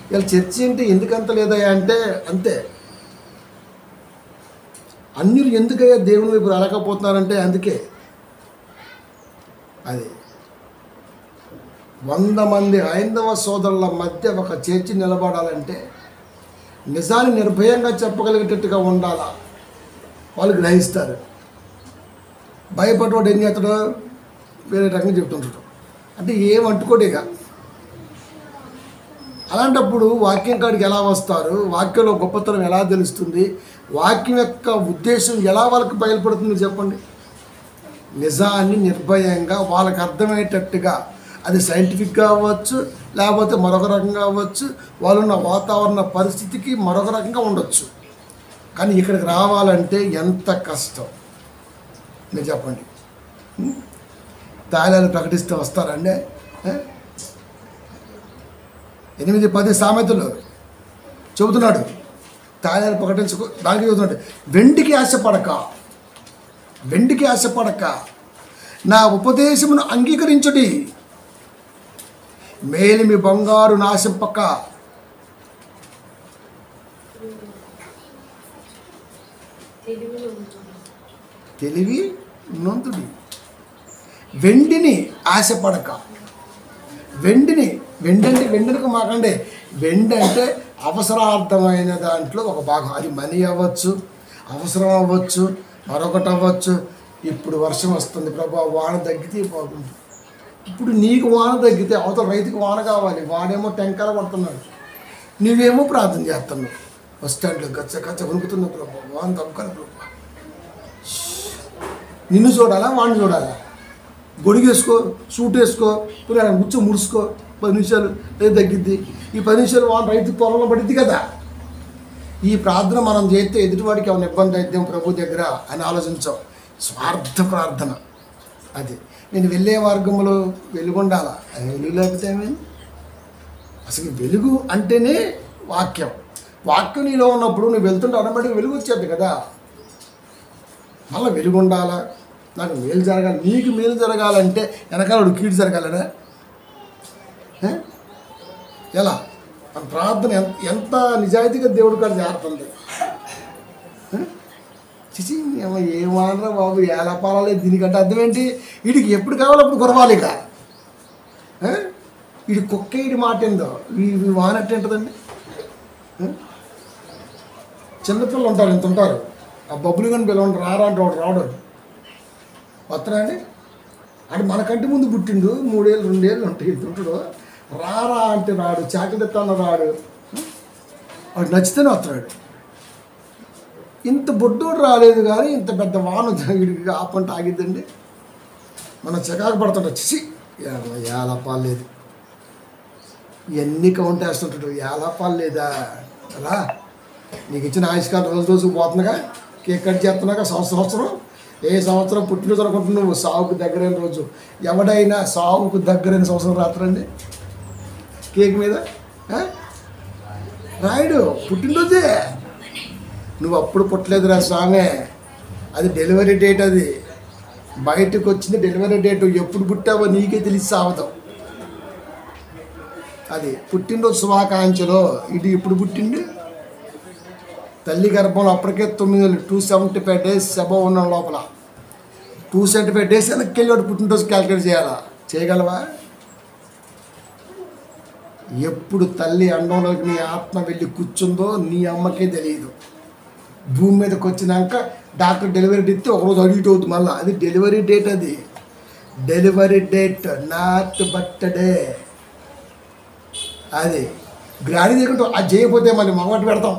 ఇలా చర్చి అంటే ఎందుకంత లేదయ్యా అంటే అంతే. అన్యులు ఎందుకయ్యా దేవుని వైపు రాలేకపోతున్నారంటే అందుకే. అది 100 మంది హైందవ సోదరుల మధ్య ఒక చర్చి నిలబడాలంటే నిజాన్ని నిర్భయంగా చెప్పగలిగేటట్టుగా ఉండాలా, వాళ్ళు గ్రహిస్తారు. భయపడవాడు ఏం చేస్తాడో వేరే రకంగా చెప్తుంటాడు, అంటే ఏం అంటుకోడేగా. అలాంటప్పుడు వాక్యం కాడికి ఎలా వస్తారు, వాక్యంలో గొప్పతనం ఎలా తెలుస్తుంది, వాక్యం యొక్క ఉద్దేశం ఎలా వాళ్ళకి బయలుపడుతుంది చెప్పండి. నిజాన్ని నిర్భయంగా వాళ్ళకి అర్థమయ్యేటట్టుగా, అది సైంటిఫిక్గా అవ్వచ్చు, లేకపోతే మరొక రకంగా అవ్వచ్చు, వాళ్ళున్న వాతావరణ పరిస్థితికి మరొక రకంగా ఉండొచ్చు. కానీ ఇక్కడికి రావాలంటే ఎంత కష్టం మీరు చెప్పండి. తాళాలు ప్రకటిస్తే వస్తారండి? 8-10 సామెతలు చెబుతున్నాడు, తాళాలు ప్రకటించుకో. దానికి చెబుతున్నాడు, వెండికి ఆశపడక నా ఉపదేశమును అంగీకరించుడి, మేలిమి బంగారు నాశింపక. తెలివి నొంతుడి. వెండిని ఆశపడక. వెండి అంటే వెండికి మాకండే, వెండి అంటే అవసరార్థమైన దాంట్లో ఒక భాగం. అది మనీ అవ్వచ్చు, అవసరం అవ్వచ్చు, మరొకటి అవ్వచ్చు. ఇప్పుడు వర్షం వస్తుంది ప్రభా, వాన తగ్గితే బాగుంది. ఇప్పుడు నీకు వాన తగ్గితే అవతల రైతుకు వాన కావాలి, వాడేమో టెంకాల పడుతున్నాడు, నువ్వేమో ప్రార్థన చేస్తున్నావు. బస్ స్టాండ్లో గచ్చ వణుకుతున్నావు ప్రభా, వాన తగ్గాలి ప్రభా. నిన్ను చూడాలా, వాడిని చూడాలా? గొడుగేసుకో, సూట్ వేసుకో, ముచ్చు ముడుచుకో, 10 నిమిషాలు తగ్గిద్ది. ఈ 10 నిమిషాలు వాన రైతు పొలంలో పడిద్ది కదా. ఈ ప్రార్థన మనం చేస్తే ఎదుటివాడికి ఏమైనా ఇబ్బంది అయితే ప్రభు దగ్గర అని ఆలోచించాం. స్వార్థ ప్రార్థన అది. నేను వెళ్ళే మార్గంలో వెలుగుండాలా, వెలుగు లేకపోతే ఏమైంది? అసలు వెలుగు అంటేనే వాక్యం. వాక్యం నీలో ఉన్నప్పుడు నువ్వు వెళ్తుంటే ఆటోమేటిక్గా వెలుగు వచ్చేది కదా. మళ్ళీ వెలుగు ఉండాలా, నాకు మేలు జరగాలి. నీకు మేలు జరగాలంటే వెనకాల కీడు జరగాలనా? ఎలా? మన ప్రార్థన ఎంత నిజాయితీగా దేవుడి కాడ చేరుతుంది. చిచి ఏమనరా బాబు, ఎలా పాలాలి, దీనికంటే అర్థం ఏంటి? వీడికి ఎప్పుడు కావాలో అప్పుడు కురవాలి. ఇక వీడి కుక్క వీడి మాట ఏందో వీడి వానట్టు ఉంటుందండి. చిన్నపిల్లలు ఉంటారు, ఇంత ఉంటారు, ఆ బబ్బులు కానీ పిల్లలు రారా అంటే వాడు రాడు. వస్తారా అండి? అంటే మనకంటే ముందు పుట్టిండు, 3 ఏళ్ళు 2 ఏళ్ళు ఉంటాయి, ఇంత ఉంటాడు. రారా అంటే రాడు, చాకలి ఎత్తాను రాడు, వాడు నచ్చితేనే వస్తాడు. ఇంత బొడ్డోడు రాలేదు కానీ ఇంత పెద్ద వాన వీడికి ఆపంట ఆగిద్దండి. మనం చికాకు పడుతుంటాం, చిచి ఏలపాలు లేదు, ఇవన్నీ కౌంట్ వేస్తుంటాడు, ఏలపాలు లేదా అలా. నీకు ఇచ్చిన ఆయుష్కాలం రోజు పోతుందిగా, కేక్ కట్ చేస్తున్నాగా, సంవత్సరం ఏ సంవత్సరం పుట్టినరోజు అనుకుంటున్నావు? నువ్వు సావుకు దగ్గరైన రోజు. ఎవడైనా సావుకు దగ్గరైన సంవత్సరం రాత్రండి కేక్ మీద రాయుడు పుట్టినరోజే. నువ్వు అప్పుడు పుట్టలేదురా స్వామి, అది డెలివరీ డేట్. అది బయటకు వచ్చింది డెలివరీ డేట్. ఎప్పుడు పుట్టావో నీకే తెలిసి సావతాం. అది పుట్టినరోజు శుభాకాంక్షలో. ఇది ఇప్పుడు పుట్టింది తల్లి గర్భంలో అప్పటికే 275 డేస్ శబ ఉన్న లోపల 275 డేస్ వెనక్కి వెళ్ళి వాడు పుట్టినరోజు క్యాలిక్యులేట్ చేయాలా? చేయగలవా? ఎప్పుడు తల్లి అండంలోకి నీ ఆత్మ వెళ్ళి కూర్చుందో నీ అమ్మకే తెలియదు. భూమి మీదకి వచ్చినాక డాక్టర్ డెలివరీ డేట్ ఒకరోజు అడిగిట్ అవుతుంది మళ్ళీ. అది డెలివరీ డేట్, అది డెలివరీ డేట్, నాట్ బర్త్డే. అది గ్రాని దగ్గర అది చేయకపోతే మళ్ళీ మగవాటి పెడతాం.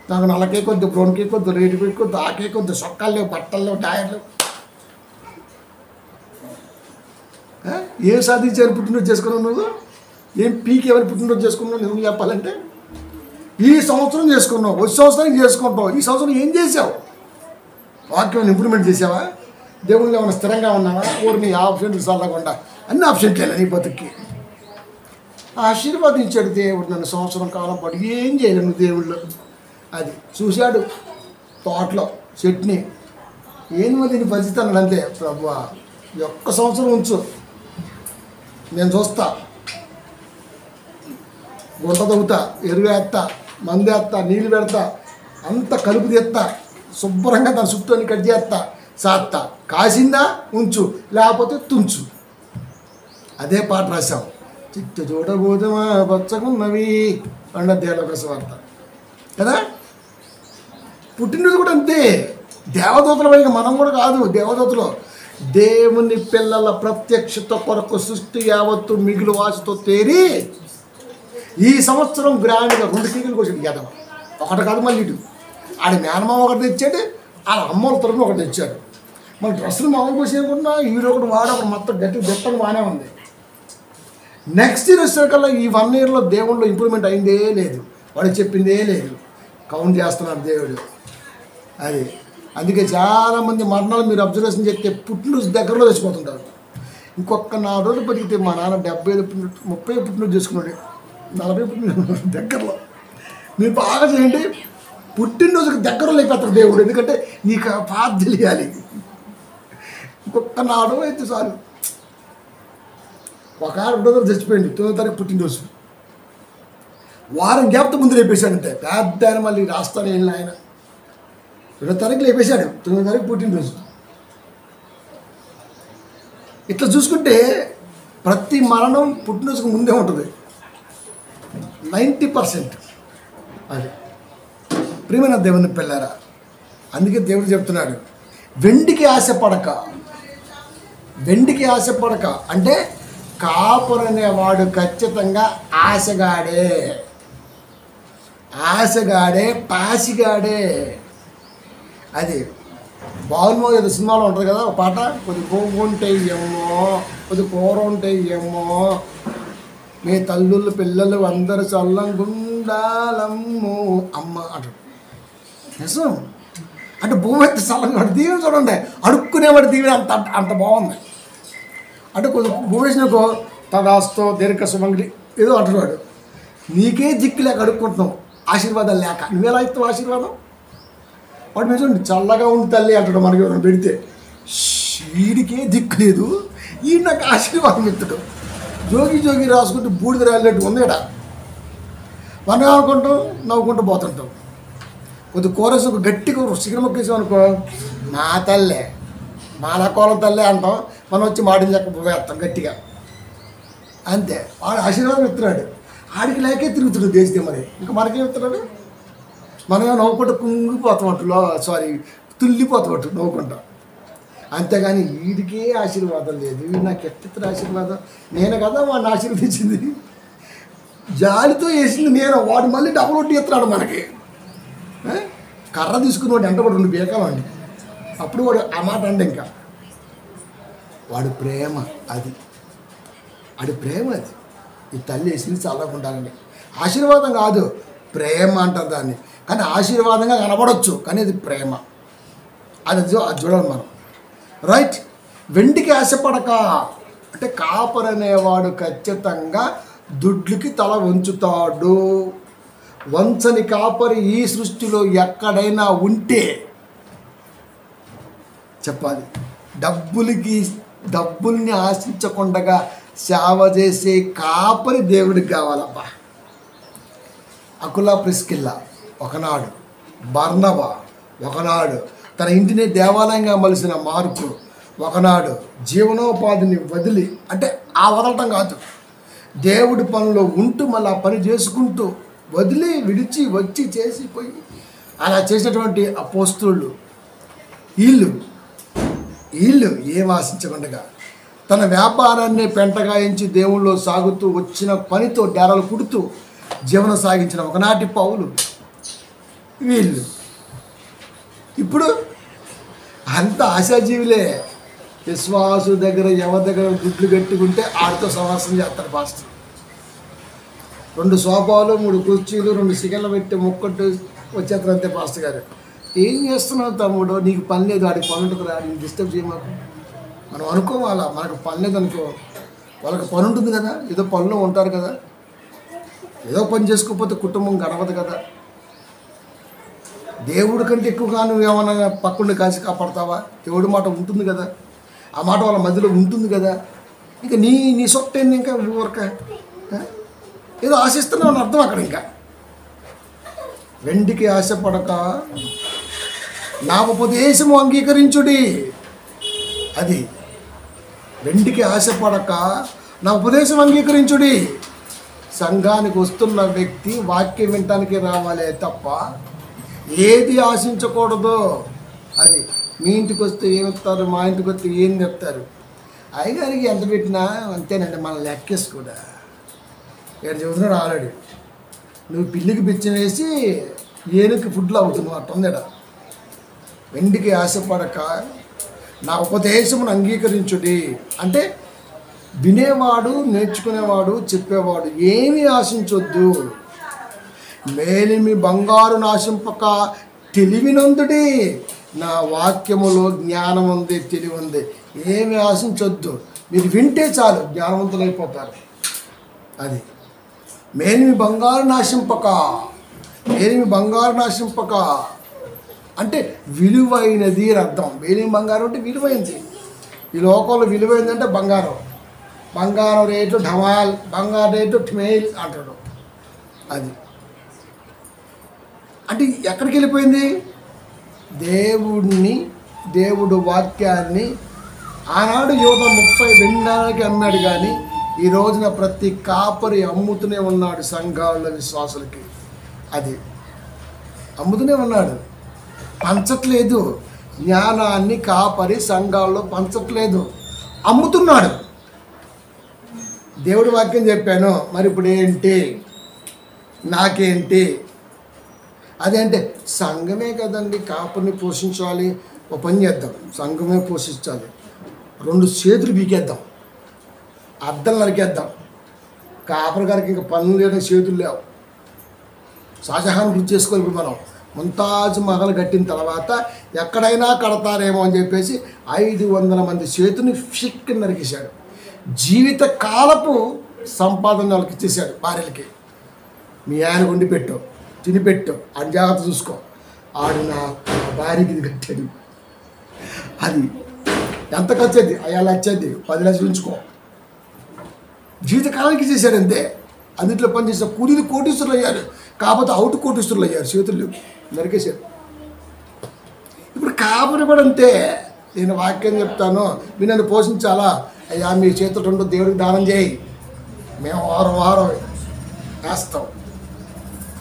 నాకు నల్ల కేక్ వద్దు, బ్రౌన్ కేక్ వద్దు, రేటు కేక్ వద్దు, ఆ కేక్ వద్దు, సొక్కాలు లేవు, బట్టలు లేవు, టైర్లు. ఏం సాధించారు పుట్టినరోజు చేసుకున్నావు నువ్వు? ఏం పీకి ఎవరు పుట్టినరోజు చేసుకున్నావు? నువ్వు చెప్పాలంటే ఈ సంవత్సరం చేసుకున్నావు, వచ్చే సంవత్సరం చేసుకుంటావు. ఈ సంవత్సరం ఏం చేసావు? వాక్యం ఇంప్రూవ్మెంట్ చేసావా? దేవుళ్ళు ఏమైనా స్థిరంగా ఉన్నావా? ఊరిని ఆప్షన్ చల్లకుండా అన్ని ఆప్షన్లు నీ బతుక్కి. ఆశీర్వాదించాడు దేవుడు నన్ను సంవత్సరం కాలం పాటు. ఏం చేయలేను నువ్వు దేవుళ్ళు. అది చూశాడు తోటలో చట్నీ, ఏం దీన్ని పరిస్థితి అన్నాడు అంతే. ప్రభువా ఒక్క సంవత్సరం ఉంచు, నేను చూస్తా, గుంట తవ్వుతా, ఎరువు వేస్తా, మందు వేస్తా, నీళ్ళు పెడతా, అంత కలుపు తీస్తా, శుభ్రంగా దాని చుట్టూ కట్ చేస్తా, సాత్తా, కాసిందా ఉంచు, లేకపోతే తుంచు. అదే పాట రాశాం. చిట్టు చూడబోదమా పచ్చకున్నవి అన్నదేలో వార్త కదా. పుట్టినరోజు కూడా అంతే. దేవదూతల పైన మనం కూడా కాదు, దేవదూతలు దేవుని పిల్లల ప్రత్యక్షత కొరకు సృష్టి యావత్తు మిగులు వాసుతో తేరి ఈ సంవత్సరం గ్రాండ్గా 2 కేకులు కోసాడు యాదవ. ఒకటి కాదు, మళ్ళీ ఇటు ఆడి మేనమామ ఒకటి తెచ్చాడు, వాళ్ళ అమ్మల తరఫున ఒకటి తెచ్చాడు. మళ్ళీ డ్రెస్సులు మామూలు కోసి అనుకుంటున్నా, ఈడు ఒకటి వాడు మొత్తం గట్టని బాగానే ఉంది. నెక్స్ట్ ఇయర్ వచ్చేకల్లా ఈ 1 ఇయర్లో దేవుళ్ళు ఇంప్రూవ్మెంట్ అయిందే లేదు, వాడు చెప్పిందే లేదు. కౌంట్ చేస్తున్నాడు దేవుడు. అది అందుకే చాలామంది మరణాలు మీరు అబ్జర్వేషన్ చేస్తే పుట్టినరోజు దగ్గరలో తెచ్చిపోతుంటారు. ఇంకొక 4 రోజులు పెరిగితే మా నాన్న 75 30 పుట్టినరోజు చేసుకున్నాడు, 40 పుట్టినరోజు దగ్గరలో. మీరు బాగా చేయండి, పుట్టినరోజుకి దగ్గరలో లేకపోతారు దేవుడు. ఎందుకంటే నీకు ఆ పాత తెలియాలి. ఇంకొక 4 రోజులు అయితే చాలు. ఒక 2 రోజులు చచ్చిపోయింది, 9వ తారీఖు పుట్టినరోజు. వారం గ్యాప్తో ముందు లేపేశాడంటే పెద్ద ఆయన. మళ్ళీ రాస్తాను వెళ్ళిన ఆయన 2వ తారీఖు లేపేశాడు, 9వ తారీఖు పుట్టినరోజు. ఇట్లా చూసుకుంటే ప్రతి మరణం పుట్టినరోజుకు ముందే ఉంటుంది 90%. అది ప్రియమైన దేవుని పిల్లారా, అందుకే దేవుడు చెప్తున్నాడు వెండికి ఆశపడక. వెండికి ఆశపడక అంటే కాపురనేవాడు ఖచ్చితంగా ఆశగాడే, ఆశగాడే, పాసిగాడే. అది బాగుమో ఏదో సినిమాలో ఉంటుంది కదా ఒక పాట, కొద్ది గోగు ఉంటే ఏమో, కొద్ది కూర ఉంటే ఏమో, మీ తల్లుళ్ళు పిల్లలు అందరూ చల్లంగుండాలమ్ము అమ్మ అంటాడు. నిజం. అంటే భూమి అయితే చల్లగా దీవెన చూడండి, అడుక్కునేవాడు దీవెన అంత అంత బాగుంది. అంటే కొంచెం భూమి వేసినకో తదాస్తో దీర్ఘ సుమంగిలి ఏదో అంటున్నాడు, నీకే దిక్కు లేక అడుక్కుంటున్నావు ఆశీర్వాదాలు లేక, నువ్వేలా ఇస్తావు ఆశీర్వాదం? వాడు మీద చూడండి, చల్లగా ఉంది తల్లి అంటాడు మనకి ఎవరైనా పెడితే, వీడికే దిక్కు లేదు, ఈ నాకు ఆశీర్వాదం ఇస్తాడు. జోగి జోగి రాసుకుంటూ బూడిద రాలినట్టు ఉంది ఇక్కడ. మనం అనుకుంటాం, నవ్వుకుంటూ పోతుంటాం. కొద్ది కోరసు గట్టిగా చికెన్ మొక్కేసాం అనుకో, మా తల్లే మా లకోలం తల్లే అంటాం, మనం వచ్చి మాటలు చెక్క వేస్తాం గట్టిగా, అంతే. వాడు ఆశీర్వాదం ఇస్తున్నాడు, ఆడికి లేకే తిరుగుతాడు దేశం. మరి ఇంకా మనకేం ఇస్తున్నాడు? మనమే నవ్వుకుంటూ కుంగిపోతామట్టు, తుల్లిపోతామట్టు నవ్వుకుంటాం. అంతేగాని వీడికే ఆశీర్వాదం లేదు. వీడు నాకు ఎట్టిస్తున్న ఆశీర్వాదం, నేను కదా వాడిని ఆశీర్వదించింది, జాలితో వేసింది నేను, వాడు మళ్ళీ డబుల్ వడ్డీ ఇస్తున్నాడు మనకి. కర్ర తీసుకుని వాడు ఎంట కూడా 2 బీకాలు అండి, అప్పుడు వాడు ఆ మాట అండి. ఇంకా వాడి ప్రేమ అది, వాడి ప్రేమ అది. ఈ తల్లి వేసింది చల్లకుండాలండి, ఆశీర్వాదం కాదు ప్రేమ అంటారు దాన్ని. కానీ ఆశీర్వాదంగా కనబడవచ్చు, కానీ అది ప్రేమ. అది చూడాలి మనం, రైట్. వెండికి ఆశపడక అంటే కాపర్ అనేవాడు ఖచ్చితంగా దుడ్లకి తల వంచుతాడు. వంచని కాపరి ఈ సృష్టిలో ఎక్కడైనా ఉంటే చెప్పాలి. డబ్బుల్ని ఆశించకుండా సేవ చేసే కాపరి దేవుడికి కావాలబ్బా. అకులా ప్రిస్కిల్లా ఒకనాడు, బర్నబా ఒకనాడు, తన ఇంటిని దేవాలయంగా మలిసిన మార్కు ఒకనాడు జీవనోపాధిని వదిలి, అంటే ఆ వదలటం కాదు, దేవుడి పనిలో ఉంటూ మళ్ళీ ఆ పని చేసుకుంటూ వదిలి విడిచి వచ్చి చేసి పోయి అలా చేసినటువంటి అపోస్తలులు వీళ్ళు ఏం ఆశించకుండా తన వ్యాపారాన్ని పెంటగాయించి దేవుళ్ళలో సాగుతూ వచ్చిన పనితో డేరాలు కుడుతూ జీవనం సాగించిన ఒకనాటి పౌలు వీళ్ళు. ఇప్పుడు అంత ఆశాజీవులే. విశ్వాసు దగ్గర ఎవరి దగ్గర దుడ్లు కట్టుకుంటే ఆడితో సమాసం చేస్తారు పాస్టర్. 2 సోఫాలు 3 కుర్చీలు 2 సిగన్లు పెట్టి మొక్కట్టు వచ్చేస్తారు అంతే. పాస్టర్ గారు ఏం చేస్తున్నావు తమ్ముడు, నీకు పని లేదు, ఆడికి పని ఉంటుంది రా, నేను డిస్టర్బ్ చేయమాకు. మనం అనుకోవాలా, మనకు పని లేదు అనుకో, వాళ్ళకి పని ఉంటుంది కదా, ఏదో పనిలో ఉంటారు కదా, ఏదో పని చేసుకోకపోతే కుటుంబం గడవదు కదా. దేవుడి కంటే ఎక్కువగా నువ్వు ఏమన్నా పక్కన కాసి కాపాడతావా? దేవుడి మాట ఉంటుంది కదా, ఆ మాట వాళ్ళ మధ్యలో ఉంటుంది కదా. ఇంకా నీ సొట్టేంది, ఇంకా ఊరక ఏదో ఆశిస్తున్నావు అని అర్థం అక్కడ. ఇంకా వెండికి ఆశపడక నా ఉపదేశము అంగీకరించుడి. అది వెండికి ఆశపడక నా ఉపదేశం అంగీకరించుడి. సంఘానికి వస్తున్న వ్యక్తి వాక్యం వినటానికి రావాలే తప్ప ఏది ఆశించకూడదు. అది మీ ఇంటికి వస్తే ఏమిస్తారు, మా ఇంటికి వస్తే ఏం చెప్తారు, అయ్యగారికి ఎంత పెట్టినా అంతేనండి, మన లెక్కేసి కూడా ఇక్కడ చూస్తున్నాడు ఆల్రెడీ. నువ్వు పిల్లికి బిచ్చం వేసి ఏనుకి ఫుడ్లో అవుతున్నావు అట్టుందేడ. వెండికి ఆశపడక నా ఉపదేశమును అంగీకరించుడి అంటే వినేవాడు, నేర్చుకునేవాడు, చెప్పేవాడు ఏమీ ఆశించొద్దు. మేలిమి బంగారు నాశింపక తెలివినందుడి. నా వాక్యములో జ్ఞానం ఉంది, తెలివి ఉంది, ఏమి ఆశించొద్దు. మీరు వింటే చాలు జ్ఞానవంతులైపోతారు. అది మేలిమి బంగారు నాశింపక. మేలిమి బంగారు నాశింపక అంటే విలువైనది అని అర్థం. మేలిమి బంగారం అంటే విలువైనది. ఈ లోకంలో విలువైందంటే బంగారం. బంగారం రేటు ఢమాల్, బంగారం రేటు ఠమేల్ అంటాడు. అది అంటే ఎక్కడికి వెళ్ళిపోయింది? దేవుడు వాక్యాన్ని ఆనాడు యువత 30 వెండికి అమ్మాడు, కానీ ఈ రోజున ప్రతి కాపరి అమ్ముతూనే ఉన్నాడు సంఘాల విశ్వాసులకి. అది అమ్ముతూనే ఉన్నాడు, పంచట్లేదు. జ్ఞానాన్ని కాపరి సంఘాల్లో పంచట్లేదు, అమ్ముతున్నాడు. దేవుడి వాక్యం చెప్పాను, మరి ఇప్పుడు ఏంటి, నాకేంటి? అదేంటే సంఘమే కదండి కాపుని పోషించాలి. ఒక పని చేద్దాం, సంఘమే పోషించాలి. 2 చేతులు బీకేద్దాం, అద్దం నరికేద్దాం. కాపరి గారికి ఇంకా పనులు లేని చేతులు లేవు. షాజహాన్ గుర్తు చేసుకోవాలి. ఇప్పుడు మనం ముంతాజ్ మహల్ కట్టిన తర్వాత ఎక్కడైనా కడతారేమో అని చెప్పేసి 500 మంది చేతుని ఫిక్ నరికేశాడు. జీవిత కాలపు సంపాదన వాళ్ళకి ఇచ్చేసాడు భార్యలకి. మీ ఆయన వండి పెట్టు, తినిపెట్టు, అని జాగ్రత్త చూసుకో. ఆడు నా భార్యకి ఇది కట్టాడు. అది ఎంత ఖర్చు అయింది? 5 లక్షది, 10 లక్షలు ఉంచుకో. జీవితకాలానికి చేశాడు అంతే. అందుట్లో పనిచేసిన కూలీలు కోటీశ్వరులు అయ్యారు, కాకపోతే అవుట్ కోటీశ్వరులు అయ్యారు, చేతులు నరికేశారు. ఇప్పుడు కాపురి కూడా అంతే. నేను వాక్యం చెప్తాను, మీరు నన్ను పోషించాలా? అయ్యా మీ చేతులు 2 దేవుడికి దానం చేయి, మేము వారం వేస్తాం.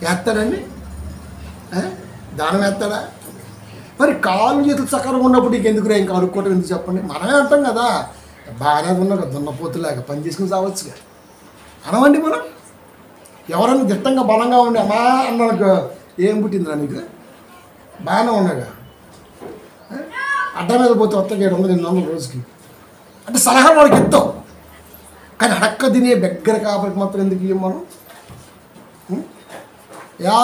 వేస్తాడండి? దానం వేస్తాడా? మరి కాళ్ళు చేతులు సకాలంగా ఉన్నప్పుడు నీకు ఎందుకు ఇంకా అడుక్కోవటం ఎందుకు చెప్పండి? మనమే అంటాం కదా, బాగానే ఉన్నావు దున్నపోతులాగా పని చేసుకుని సావచ్చుగా అనవండి. మనం ఎవరన్నా దిట్టంగా బలంగా ఉండి అమ్మా అన్నాక ఏం పుట్టిందిరా నీకు? బాగానే ఉన్నాగా, అడ్డ మీద పోతే వస్తాయి 700-800 రోజుకి అంటే సలహా వాడికి ఇస్తాం. కానీ అడక్క తినే దగ్గర కాపరికి మాత్రం ఎందుకు ఇవ్వం మనం?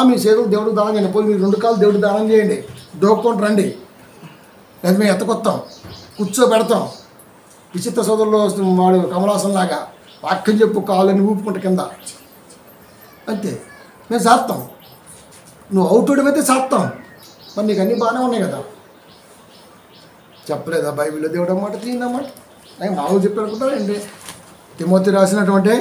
మీ చేతులు దేవుడికి దానం చేయండి, పోయి మీరు 2 కాళ్ళు దేవుడికి దానం చేయండి, దోక్కొని రండి, లేదా మేము ఎత్తకొస్తాం, కూర్చోబెడతాం. విచిత్ర సోదరులో వాడు కమలాసంలాగా వాక్యం చెప్పు, కాళ్ళని ఊపుకుంటా కింద అంతే. మేము సాత్తాం, నువ్వు అవుతుడివైతే సాత్తాం. మరి నీకు అన్నీ బాగానే ఉన్నాయి కదా. చెప్పలేదా బైబిల్లో దేవుడు అన్నమాట, తీయిందన్నమాట? నేను మామూలు చెప్పానుకుంటానండి. తిమోతి రాసినటువంటి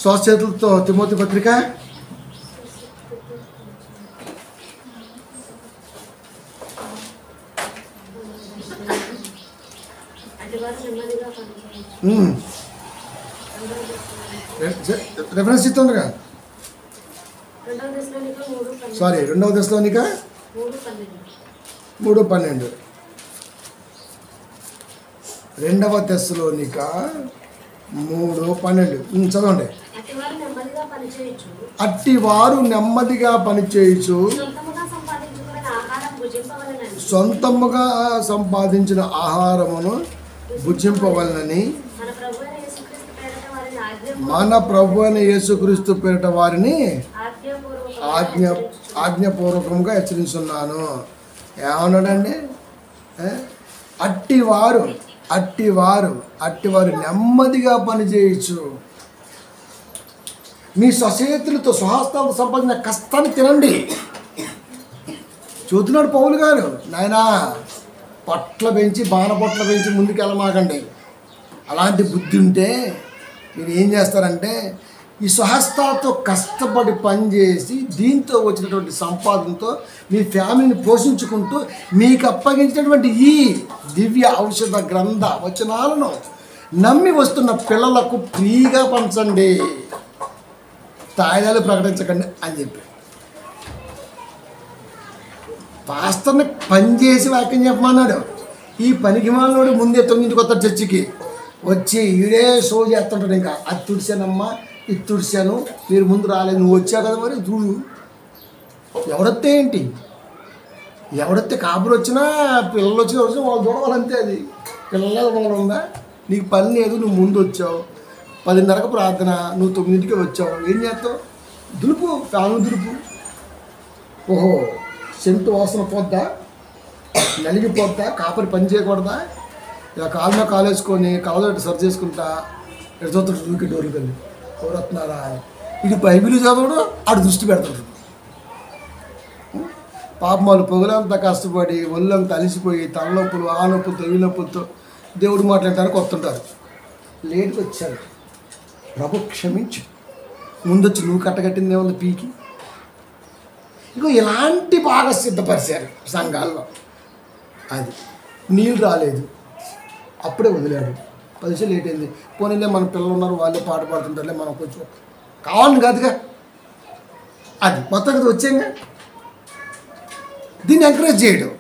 స్వచేతులతో తిమోతి పత్రిక 2 రెఫరెన్స్ ఇస్తుండగా సారీ 2వ దశలోనిక 3:12 2వ దశలోనిక 3:12 చదవండి. అట్టివారు నెమ్మదిగా పనిచేయచ్చు, సొంతముగా సంపాదించిన ఆహారమును భుజింపవలనని మన ప్రభు అయిన యేసుక్రీస్తు పేరిట వారిని ఆజ్ఞపూర్వకంగా హెచ్చరిస్తున్నాను. ఏమన్నాడండి? అట్టివారు నెమ్మదిగా పనిచేయచ్చు. మీ స్వచేతులతో స్వహస్తాలతో సంపాదించిన కష్టాన్ని తినండి. చూస్తున్నాడు పౌలు గారు, నాయనా పొట్ల పెంచి బాణపొట్ల పెంచి ముందుకు వెళ్ళమాకండి. అలాంటి బుద్ధి ఉంటే మీరు ఏం చేస్తారంటే ఈ స్వహస్తాలతో కష్టపడి పనిచేసి దీంతో వచ్చినటువంటి సంపాదనతో మీ ఫ్యామిలీని పోషించుకుంటూ మీకు అప్పగించినటువంటి ఈ దివ్య ఔషధ గ్రంథ వచనాలను నమ్మి వస్తున్న పిల్లలకు ఫ్రీగా పంచండి, తాయిదాలు ప్రకటించకండి అని చెప్పి పాస్టర్ని పనిచేసి వాక్యం చెప్పమన్నాడు. ఈ పనికి మాలోడు ముందే 9ంటికి వస్తాడు చర్చికి, వచ్చి ఈడే షో చేస్తుంటాడు. ఇంకా అది తుడిచానమ్మా, ఇది తుడిచాను, మీరు ముందు రాలేదు, నువ్వు వచ్చావు కదా మరి చూడు. ఎవడొస్తే ఏంటి, ఎవడొస్తే కాపురు వచ్చినా పిల్లలు వచ్చినా వాళ్ళు చూడవాలంతే. అది పిల్లల మొదలు ఉందా? నీకు పని లేదు, నువ్వు ముందు వచ్చావు, 10:30కు ప్రార్థన, నువ్వు 9ంటికి వచ్చావు, ఏం చేస్తావు? దులుపు, ఫ్యాను దులుపు. ఓహో సెంటు వాసన పోద్దా, నలిగిపోద్దా, కాపరి పని చేయకూడదా? ఇలా కాలు మీద కాలేసుకొని కళ్ళతో సర్చ్ చేసుకుంటా ఎటు చూస్తాడు దూకి డోర్లు కలిగి ఎవరు వస్తున్నారా అని. ఇది బైబిల్ చదవడు, ఆడు దృష్టి పెడతాడు. పాపం వాళ్ళు పొగలంతా కష్టపడి ఒళ్ళంతా అలిసిపోయి తలనొప్పులు ఆ నొప్పులతో ఈ నొప్పులతో దేవుడు మాట్లాడటానికి వస్తుంటారు. లేట్కి వచ్చారు, ప్రభు క్షమించు, ముందొచ్చి నువ్వు కట్టగట్టింది ఏముంది పీకి. ఇగో ఇలాంటి బాగా సిద్ధపరిచారు సంఘాల్లో. అది నీళ్ళు రాలేదు, అప్పుడే వదిలాడు, 10 నిమిషాలు లేట్ అయింది. పోనీలే మన పిల్లలు ఉన్నారు, వాళ్ళే పాట పాడుతుంటారులే, మనం కొంచెం కావాలని కాదుగా. అది మొత్తం కదా వచ్చాంగా. దీన్ని ఎంకరేజ్ చేయడం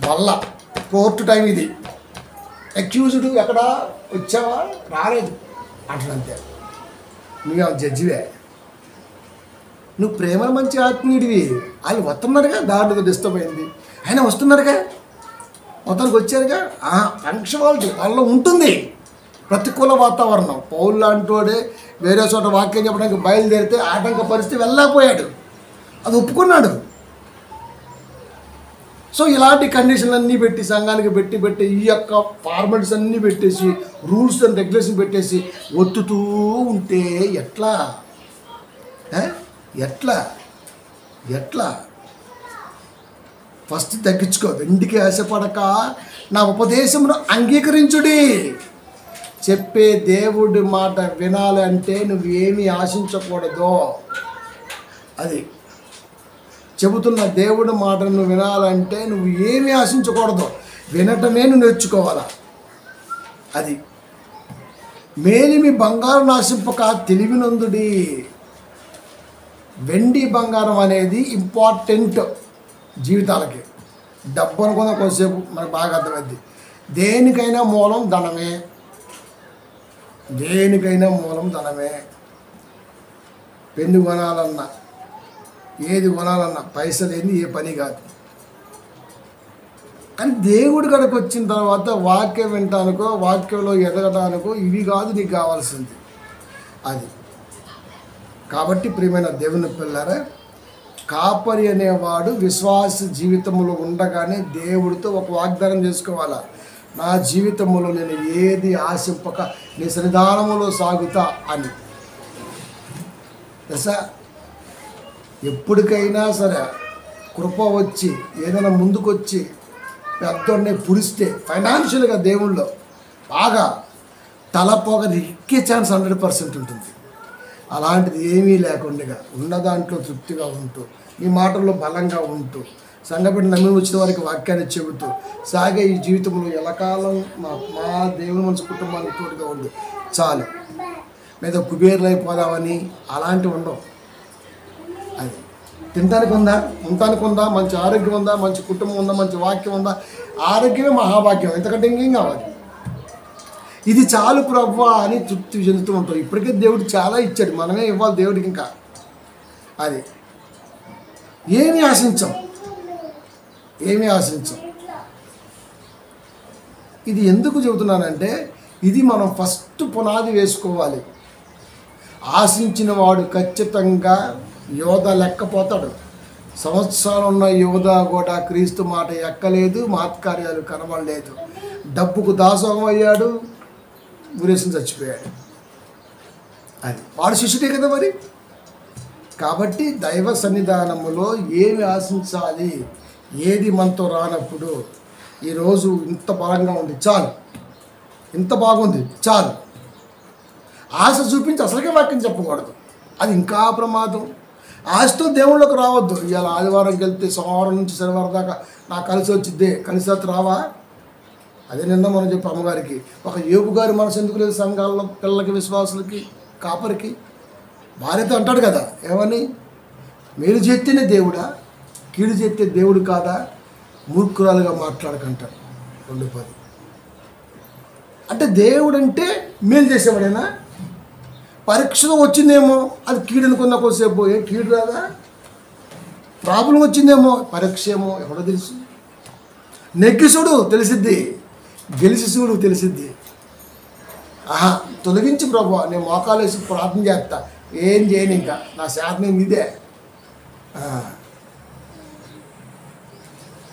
వల్ల కోర్టు టైం ఇది. అక్యూజ్డ్ ఎక్కడ వచ్చావా, రాలేదు అంతే, నువ్వు జడ్జివే, నువ్వు ప్రేమల మంచి ఆత్మీయుడివి. వాళ్ళు వస్తున్నారుగా, దాంట్లో డిస్టర్బ్ అయింది, అయినా వస్తున్నారుగా, మొత్తానికి వచ్చారుగా. పంక్చువాలిటీ వాళ్ళలో ఉంటుంది. ప్రతికూల వాతావరణం, పౌలు లాంటి వాడే వేరే చోట వాక్యం చెప్పడానికి బయలుదేరితే ఆటంక పరిస్థితి వెళ్ళలేకపోయాడు, అది ఒప్పుకున్నాడు. సో ఇలాంటి కండిషన్లు అన్నీ పెట్టి సంఘానికి పెట్టి ఈ యొక్క ఫార్మాలిటీస్ అన్నీ పెట్టేసి రూల్స్ అండ్ రెగ్యులేషన్ పెట్టేసి ఒత్తుతూ ఉంటే ఎట్లా ఎట్లా ఎట్లా ఫస్ట్ తగ్గించుకో. వెండికి ఆశపడక నా ఉపదేశమును అంగీకరించుడి. చెప్పే దేవుడి మాట వినాలంటే నువ్వేమీ ఆశించకూడదు. అది చెబుతున్న దేవుడి మాటను వినాలంటే నువ్వు ఏమీ ఆశించకూడదు, వినటమే నువ్వు నేర్చుకోవాలా. అది మేలిమి బంగారు నాశింపక తెలివినందుడి. వెండి బంగారం అనేది ఇంపార్టెంట్ జీవితాలకి. డబ్బు అనుకున్న కొంతసేపు మనకు బాగా అర్థమైంది. దేనికైనా మూలం ధనమే, దేనికైనా మూలం ధనమే. పెన్ను కొనాలన్నా ఏది కొనాలన్నా పైసలు లేని ఏ పని కాదు. కానీ దేవుడి కడకు వచ్చిన తర్వాత వాక్యం వినటానికో వాక్యంలో ఎదగటానికో ఇవి కాదు నీకు కావాల్సింది. అది కాబట్టి ప్రియమైన దేవుని పిల్లారా, కాపరి అనేవాడు విశ్వాస జీవితంలో ఉండగానే దేవుడితో ఒక వాగ్దానం చేసుకోవాలా. నా జీవితంలో నేను ఏది ఆశింపక నీ సన్నిధానములో సాగుతా అని. దశ ఎప్పటికైనా సరే కృప వచ్చి ఏదైనా ముందుకొచ్చి పెద్దోడిని పురిస్తే ఫైనాన్షియల్గా దేవుళ్ళో బాగా తలపోగ ఎక్కే ఛాన్స్ 100% ఉంటుంది. అలాంటిది ఏమీ లేకుండా ఉన్న దాంట్లో తృప్తిగా ఉంటూ నీ మాటల్లో బలంగా ఉంటూ సంఘబిడ్డ నమ్మి వచ్చిన వారికి వాక్యాన్ని చెబుతూ సాగే ఈ జీవితంలో ఎలకాలం మా దేవుని మనసు కుటుంబానికి తోడుగా ఉండు చాలు. మీద కుబేర్లు అయిపోదామని అలాంటివి ఉండవు. అది తినడానికి ఉందా, ఉండటానికి ఉందా, మంచి ఆరోగ్యం ఉందా, మంచి కుటుంబం ఉందా, మంచి వాక్యం ఉందా, ఆరోగ్యమే మహాభాగ్యం, ఎంతకంటే ఇంకేం కావాలి. ఇది చాలు ప్రభువా అని తృప్తి చెందుతూ ఉంటాం. ఇప్పటికే దేవుడు చాలా ఇచ్చాడు, మనమే ఇవ్వాలి దేవుడికి. ఇంకా అది ఏమీ ఆశించం. ఇది ఎందుకు చెబుతున్నానంటే ఇది మనం ఫస్ట్ పునాది వేసుకోవాలి. ఆశించిన వాడు ఖచ్చితంగా యోధ లెక్కపోతాడు. సంవత్సరాలు ఉన్న యోధ కూడా క్రీస్తు మాట ఎక్కలేదు, మాత్కార్యాలు కనబడలేదు, డబ్బుకు దాసోహం అయ్యాడు, గురేసిన చచ్చిపోయాడు. అది వాడు శిష్యుడే కదా మరి. కాబట్టి దైవ సన్నిధానములో ఏమి ఆశించాలి, ఏది మనతో రానప్పుడు ఈరోజు ఇంత బలంగా ఉంది చాలు, ఇంత బాగుంది చాలు. ఆశ చూపించి అసలుకే వాక్యం చెప్పకూడదు, అది ఇంకా ప్రమాదం. ఆశతో దేవుళ్ళకి రావద్దు. ఇవాళ ఆదివారంకి వెళ్తే సోమవారం నుంచి శనివారం దాకా నాకు కలిసి వచ్చిద్దే, కలిసి రావా. అదే నిన్న మనం చెప్పి అమ్మగారికి ఒక యోగు గారి మనసు ఎందుకు లేదు సంఘాల్లో పిల్లలకి విశ్వాసులకి కాపరికి. భార్యతో అంటాడు కదా ఏమని, మేలు చేస్తేనే దేవుడా, కీడు చేస్తే దేవుడు కాదా, మూర్ఖురాలుగా మాట్లాడకంటాడు. 2:10 అంటే దేవుడు అంటే మేలు చేసేవాడేనా? పరీక్షలో వచ్చిందేమో అది కీడు అనుకున్న కొద్దిసేపు, ఏం కీడు రాదా? ప్రాబ్లం వచ్చిందేమో, పరీక్ష ఏమో ఎవడో తెలుసు. నెగ్గిసుడు తెలిసిద్ది, గెలిచిసుడు తెలిసిద్ది. తొలగించి ప్రభు నేను మోకాలు వేసి ప్రార్థన చేస్తా, ఏం చేయను, ఇంకా నా శాతం ఇదే.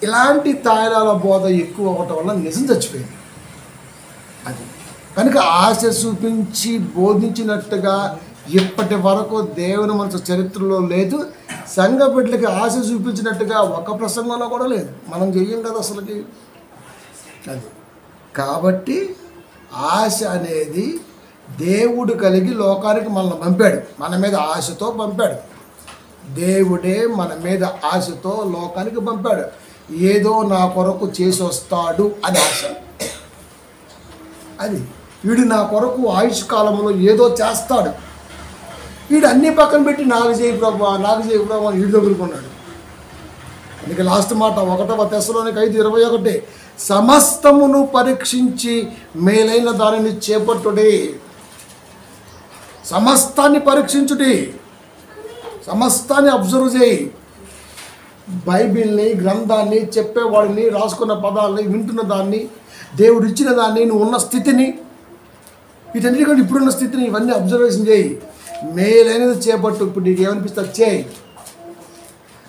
ఇలాంటి తాయిలాల బోధ ఎక్కువ అవ్వటం వల్ల నిజం చచ్చిపోయింది. అది కనుక ఆశ చూపించి బోధించినట్టుగా ఇప్పటి వరకు దేవుని మనసు చరిత్రలో లేదు. సంఘ బిడ్డలకి ఆశ చూపించినట్టుగా ఒక ప్రసంగంలో కూడా లేదు. మనం చెయ్యం కదా అసలుకి. అది కాబట్టి ఆశ అనేది దేవుడు కలిగి లోకానికి మనల్ని పంపాడు, మన మీద ఆశతో పంపాడు. దేవుడే మన మీద ఆశతో లోకానికి పంపాడు. ఏదో నా కొరకు చేసి వస్తాడు అని ఆశ. అది వీడు నా కొరకు ఆయుష్ కాలంలో ఏదో చేస్తాడు. వీడు అన్నీ పక్కన పెట్టి నాకు చేయి ప్రభు అని వీడి దగ్గరుకున్నాడు. అందుకే లాస్ట్ మాట 1 తెస్సలోనికై 5:21 సమస్తమును పరీక్షించి మేలైన దానిని చేపట్టుడి. సమస్తాన్ని పరీక్షించుడి, సమస్తాన్ని అబ్జర్వ్ చేయి. బైబిల్ని, గ్రంథాన్ని, చెప్పేవాడిని, రాసుకున్న పదాలని, వింటున్న దాన్ని, దేవుడు ఇచ్చిన దాన్ని, నువ్వు ఉన్న స్థితిని, వీటన్నిటికంటే ఇప్పుడున్న స్థితిని ఇవన్నీ అబ్జర్వేషన్ చేయి. మేలైనది చేపట్టు. ఇప్పుడు నీకు ఏమనిపిస్తే చేయి.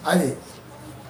అది